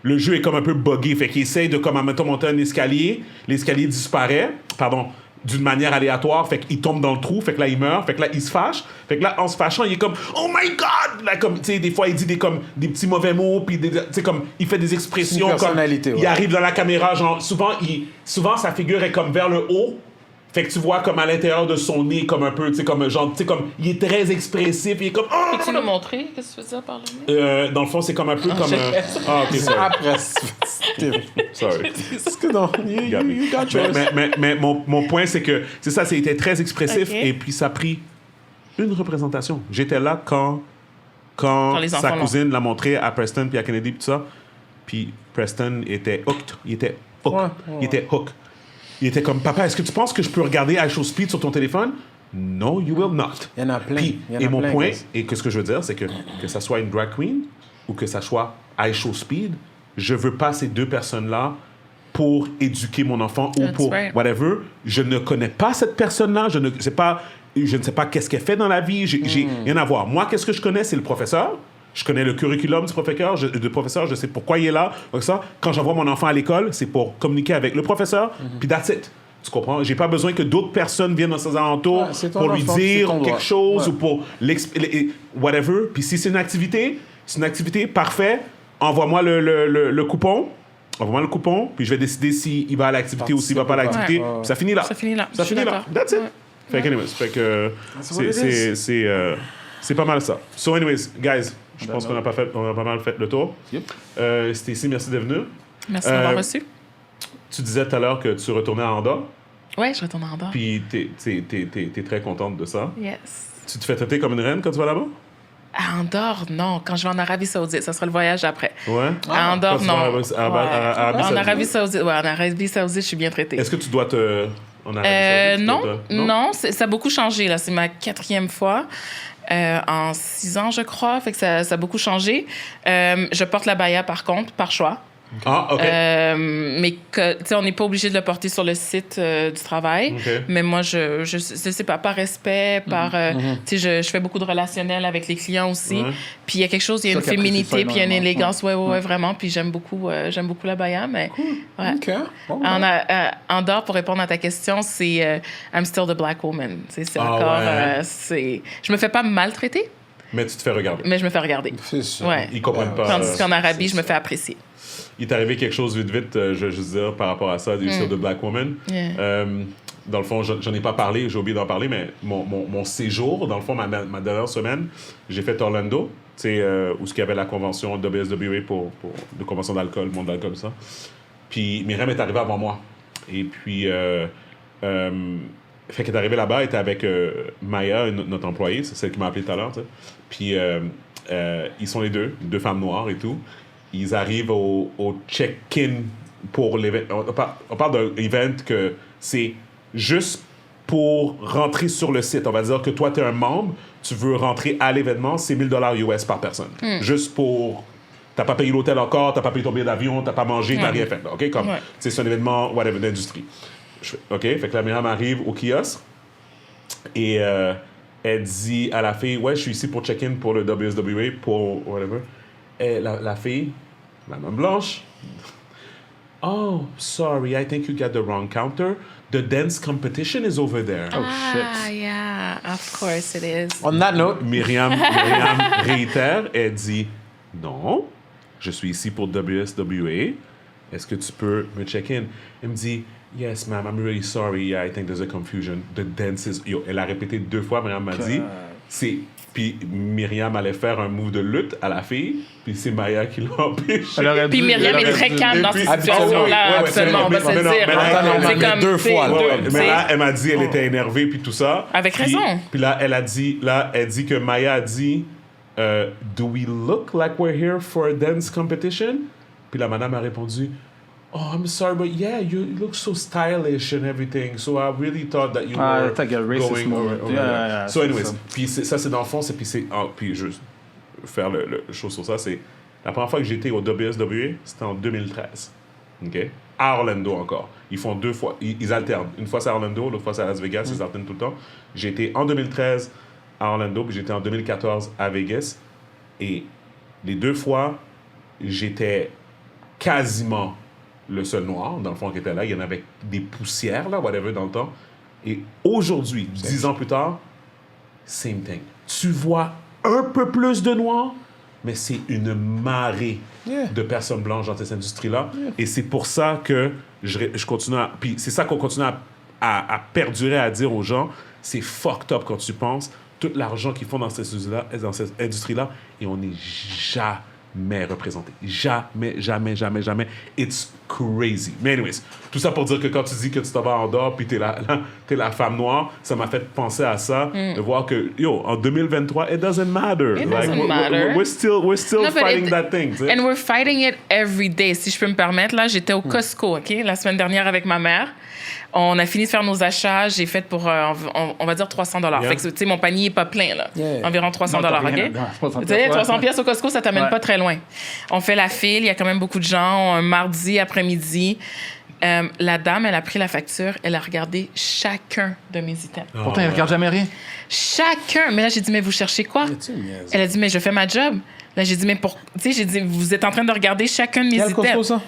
le jeu est comme un peu buggé. Fait qu'il essaye de, comme, admettons, monter un escalier. L'escalier disparaît, d'une manière aléatoire. Fait qu'il tombe dans le trou. Fait que là, il meurt. Fait que là, il se fâche. Fait que là, en se fâchant, il est comme « Oh my God! » Là, comme, tu sais, des fois, il dit des petits mauvais mots. Puis, tu sais, comme, il fait des expressions. C'est une personnalité, comme, ouais. il arrive dans la caméra, genre, souvent, sa figure est comme vers le haut. Fait que tu vois comme à l'intérieur de son nez, comme un peu, tu sais, comme genre, tu sais, comme, il est très expressif. Il est comme « Oh! » Peux-tu nous montrer? Qu'est-ce que tu veux dire par là? Dans le fond, c'est comme un peu comme... OK, sorry. Après, Sorry. c'est que non, you got yours. Mais mon point, c'est que c'est ça, c'était très expressif Ok. et puis ça a pris une représentation. J'étais là quand les sa enfants cousine l'a montré à Preston puis à Kennedy puis tout ça. Puis Preston était hooked. Il était hooked. Ouais. Il était hooked. Il était comme, papa, est-ce que tu penses que je peux regarder iShowSpeed sur ton téléphone? No, you will not. Il y en a plein. Puis, Il y en a et mon plein, point, guys. et que ce que je veux dire, c'est que ça soit une drag queen ou que ça soit iShowSpeed, je veux pas ces deux personnes-là pour éduquer mon enfant ou That's pour right. whatever. Je ne connais pas cette personne-là. Je ne sais pas qu'est-ce qu'elle fait dans la vie. J'ai rien à voir. Moi, qu'est-ce que je connais? C'est le professeur. Je connais le curriculum du professeur. Je sais pourquoi il est là. Donc ça, quand j'envoie mon enfant à l'école, c'est pour communiquer avec le professeur. Puis that's it. Tu comprends? J'ai pas besoin que d'autres personnes viennent dans ses alentours c'est ton pour lui enfant, dire c'est ton quelque droit. chose Ouais. ou pour whatever. Puis si c'est une activité, parfait. Envoie-moi le coupon. Envoie-moi le coupon, puis je vais décider s'il va à l'activité ou s'il va pas à l'activité. Ouais. Puis ça finit là. Ça finit là. Ça Je suis finit là. d'accord. That's it. Ouais. Fait que, anyways, what it c'est pas mal ça. So, anyways, guys, je pense qu'on a pas mal fait le tour. Yep. Stacy, merci d'être venue. Merci d'avoir reçu. Tu disais tout à l'heure que tu retournais à Andorre, Ouais, je retourne en Andorre. puis t'es très contente de ça. Yes. Tu te fais traiter comme une reine quand tu vas là-bas? À Andorre, non. Quand je vais en Arabie Saoudite, ça sera le voyage après. Ouais. À Andorre, Quand tu vas non. en Arabie En Saoudite. Arabie Saoudite, ouais, en Arabie Saoudite, je suis bien traitée. Est-ce que tu dois te... En Arabie Saoudite, Non, tu dois te- non, ça a beaucoup changé. Là. C'est ma 4e fois en 6 ans, je crois. Fait que ça a beaucoup changé. Je porte la baya, par contre, par choix. Ah, OK. Mais tu sais, on n'est pas obligé de le porter sur le site du travail. OK. Mais moi, je sais pas, par respect, par... tu sais, je fais beaucoup de relationnel avec les clients aussi. Ouais. Puis il y a quelque chose, il y a Ça une qui apprécie féminité, ça puis il y a une énormément. élégance. Ouais, vraiment. Puis j'aime beaucoup la baya, mais... Ouais. OK. Bon, En dehors, pour répondre à ta question, c'est I'm still the black woman. C'est Ah encore... ouais. Je me fais pas maltraiter, Mais tu te fais regarder. mais je me fais regarder. c'est ça. Ouais. Ils comprennent pas. Tandis qu'en Arabie, je me fais apprécier. Il t'est arrivé quelque chose vite, je veux juste dire, par rapport à ça, du style de Black Woman. Yeah. Dans le fond, j'en ai pas parlé, j'ai oublié d'en parler, mais mon séjour, dans le fond, ma dernière semaine, j'ai fait Orlando, tu sais, où il y avait la convention WSWA pour de convention d'alcool, monde d'alcool, ça. Puis Myriam est arrivée avant moi. Et puis, fait qu'elle est arrivée là-bas, elle était avec Maya, notre employée, c'est celle qui m'a appelé tout à l'heure, tu sais. Puis, ils sont les deux femmes noires et tout. Ils arrivent au check-in pour l'événement. On parle d'un event que c'est juste pour rentrer sur le site. On va dire que toi, tu es un membre, tu veux rentrer à l'événement, c'est $1000 US par personne. Juste pour... T'as pas payé l'hôtel encore, t'as pas payé ton billet d'avion, t'as pas mangé, t'as rien fait. Là, OK? Comme, Ouais. c'est un événement, whatever, d'industrie. OK? Fait que la Myriam arrive au kiosque et elle dit à la fille, ouais, je suis ici pour check-in pour le WSWA, pour whatever. Et la fille, la main blanche, oh, sorry, I think you got the wrong counter. The dance competition is over there. Ah, yeah, of course it is. On that note, Myriam réitère, elle dit, non, je suis ici pour WSWA. Est-ce que tu peux me check-in? Elle me dit, yes, ma'am, I'm really sorry. Yeah, I think there's a confusion. The dance is... Yo, elle a répété 2 fois, Myriam m'a dit. Puis Myriam allait faire un move de lutte à la fille, puis c'est Maya qui l'a empêché. Puis Myriam est très calme dans cette situation-là, absolument, on va se le dire. C'est comme... deux fois, là. Ouais, mais là, elle m'a dit elle était énervée puis tout ça. Avec Puis- raison. Puis là, elle dit que Maya a dit Do we look like we're here for a dance competition? Puis la madame a répondu Oh, I'm sorry, but yeah, you look so stylish and everything. So I really thought that you were it's like a racist going moment. over Yeah, there." yeah, So c'est anyways, ça. puis ça c'est dans le fond, puis je faire le chose sur ça, c'est la première fois que j'étais au WSWA, c'était en 2013. OK? À Orlando encore. Ils font 2 fois, ils alternent. Une fois c'est à Orlando, l'autre fois c'est à Las Vegas, ils alternent tout le temps. J'ai été en 2013 à Orlando, puis j'étais en 2014 à Vegas. Et les 2 fois, j'étais quasiment le seul noir, dans le fond, qui était là. Il y en avait des poussières, là, whatever, dans le temps. Et aujourd'hui, 10 ans plus tard, same thing. Tu vois un peu plus de noirs, mais c'est une marée de personnes blanches dans cette industrie-là. Et c'est pour ça que je continue à... Puis c'est ça qu'on continue à perdurer, à dire aux gens, c'est fucked up quand tu penses, tout l'argent qu'ils font dans cette industrie-là, et on n'est jamais représenté. Jamais. It's crazy. Mais anyways, tout ça pour dire que quand tu dis que tu t'en vas en dehors puis t'es la femme noire, ça m'a fait penser à ça, de voir que, en 2023, it doesn't matter. It doesn't matter. We're still No, but fighting that thing. tu sais. And we're fighting it every day. Si je peux me permettre, là, j'étais au Costco, OK, la semaine dernière avec ma mère. On a fini de faire nos achats. J'ai fait pour, on va dire, $300. Yeah. Fait que, tu sais, mon panier n'est pas plein, là. Yeah. Environ $300, Non, t'as rien OK? là-dedans, 300 Tu sais, 300 ouais. pièces au Costco, ça t'amène Ouais. pas très loin. On fait la file. Il y a quand même beaucoup de gens. Un mardi après-midi. La dame, elle a pris la facture, elle a regardé chacun de mes items. Pourtant, il regarde jamais rien. Chacun. Mais là, j'ai dit, mais vous cherchez quoi? Tu niaises. Elle a dit, mais je fais ma job. Là, j'ai dit, mais pour. Tu sais, j'ai dit, vous êtes en train de regarder chacun de mes Quel items. Costco, ça?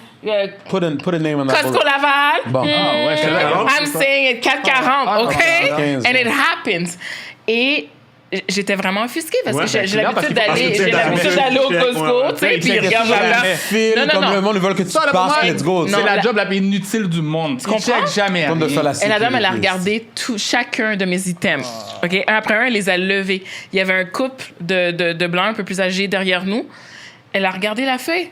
Put a name on that. Costco Laval. Bon. Ah ouais, c'est là. I'm saying it, 440, OK? 15. And it happens. Et j'étais vraiment offusquée parce Ouais, que j'ai c'est là parce l'habitude qu'il faut- d'aller au Costco, tu sais, puis il regarde la place. File, Non, non, comme non. le monde, ils veulent que tu Ça, là, pour passes, moi, let's go. non, C'est la la- job la plus inutile du monde. Tu comprends? jamais Comme de faire la Et la dame, elle a sécurité. regardé chacun de mes items. OK? Un après un, elle les a levés. Il y avait un couple de blancs un peu plus âgés derrière nous. Elle a regardé la feuille.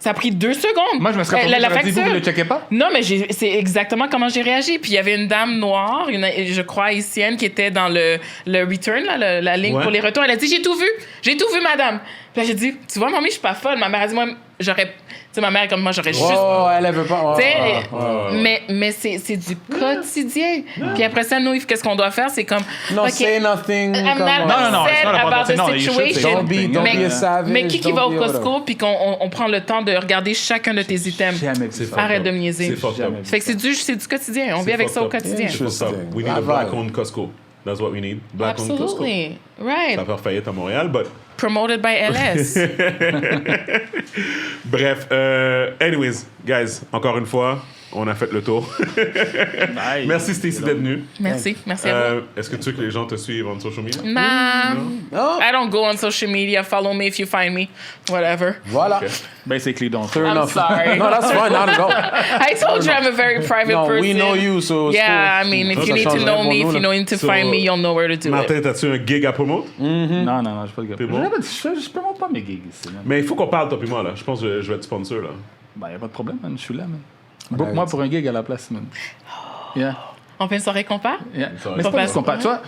Ça a pris 2 secondes. Moi, je me serais la dit, vous ne le checkez pas? Non, mais c'est exactement comment j'ai réagi. Puis il y avait une dame noire, je crois haïtienne, qui était dans le return, là, la ligne Ouais. pour les retours. Elle a dit, j'ai tout vu, madame. Puis là, j'ai dit, tu vois, mamie, je suis pas folle. Ma mère a dit, moi, j'aurais... Tu sais, ma mère, comme moi, j'aurais juste... Oh, elle veut pas. Tu sais, mais c'est du quotidien. Puis après ça, nous, qu'est-ce qu'on doit faire? C'est comme... Non, OK, say nothing. I'm come not on. non, upset it's not about about that. the No, you should say situation. something. Don't Mais- be a savage. Mais qui va don't au be whatever. Costco puis qu'on prend le temps de regarder chacun de tes items? Jamais vu C'est ça. fucked Arrête up. de me niaiser. C'est fucked up. Fait que c'est du quotidien. On C'est vit avec fucked ça au up. quotidien. Yeah, What's up? We need a Laval. black-owned Costco. That's what we need. Black-owned Costco. Absolutely. Ça Right. va faire faillite à Montréal, but... Promoted by LS. Bref, anyways, guys, encore une fois, on a fait le tour. Bye. Merci Stacy d'être venue. Merci à vous. Est-ce que tu veux que les gens te suivent en social media? Nah, Oh, I don't go on social media. Follow me if you find me. Whatever. voilà. Ok. Basically, don't. Fair I'm enough. sorry. No, that's fine. Not at all. I told you I'm a very private No, person. we know you, so it's Yeah, cool. I mean, if Ça you need to change know rien me, pour if you nous, need to So, find me, you'll know where to do it. Martin, t'as-tu un gig à promote? Non, j'ai pas de gars. T'es bon? Je peux pas mes gigs ici, man. Mais il faut qu'on parle, toi et moi, là. Je pense que je vais être sponsor, là. Ben, y a pas de problème, man. Je suis là, man. Book-moi pour un gig à la place, man. Yeah. On fait une soirée compas? Yeah. soirée Mais c'est pas compas. juste compas. Tu vois,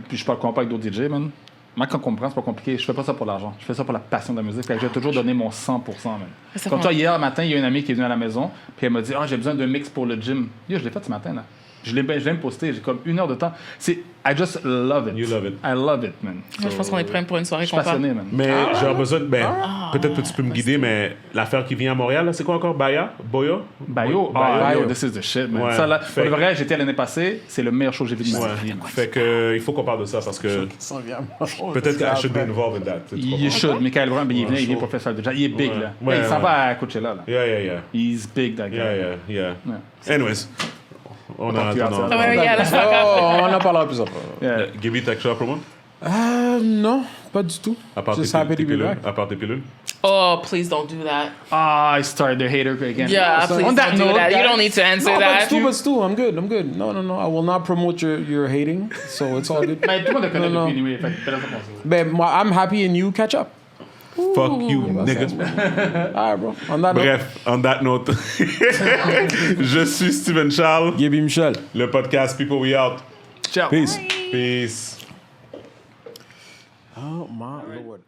puis je parle compas avec d'autres DJ, man. Moi, quand on me prend, c'est pas compliqué. Je fais pas ça pour l'argent. Je fais ça pour la passion de la musique. Fait que je vais toujours donner mon 100%, man. Ça Comme prend- toi, hier matin, il y a une amie qui est venue à la maison, puis elle m'a dit, j'ai besoin d'un mix pour le gym. Yo, je l'ai fait ce matin, là. Je l'ai même posté. J'ai comme 1 heure de temps. I just love it. You love it. I love it, man. Moi, je pense qu'on est prêt pour une soirée Je suis compas. passionné, man. Mais j'ai besoin de. Peut-être que tu peux me guider, mais l'affaire qui vient à Montréal, là, c'est quoi encore? Baya? Boya? Bayo, Bayo. yo, this is the shit, man. Ouais. Ça, là, Fait- pour le vrai, j'étais l'année passée, c'est le meilleur show que j'ai vu de ma Ouais. vie. Fait que il faut qu'on parle de ça parce que peut-être que I should be involved in that. Tu comprends? You should. Michael Brown, il Ouais, vient chaud. pour faire ça déjà. Il est big, Ouais. là. Ouais, Il s'en ouais. va à Coachella, là. Yeah. He's big, that guy. Yeah. Anyways, on a tu as ça. Ah ouais, yeah, let's fuck Oh, up. on en parlera plus après. Yeah. Gaby, t'as quelque chose à promote? Non, pas du tout. À part Just tes happy to be pilules? back. À part tes pilules? Oh, please don't do that. I started the hater again. Yeah, please On that don't do note, that. You guys- don't need to answer No, that. but Stu, I'm good. No. I will not promote your hating, so it's all good. Mais tout le monde le connaît Non, depuis, anyway. Fait que fais-le comme ça. Ben, moi, I'm happy and you catch up. Fuck you, nigga. All right, bro. On that note, Bref, on that note, je suis Steven Charles, Gaby Michel. le podcast People We Out. Ciao. Peace. Peace. Oh, my Lord.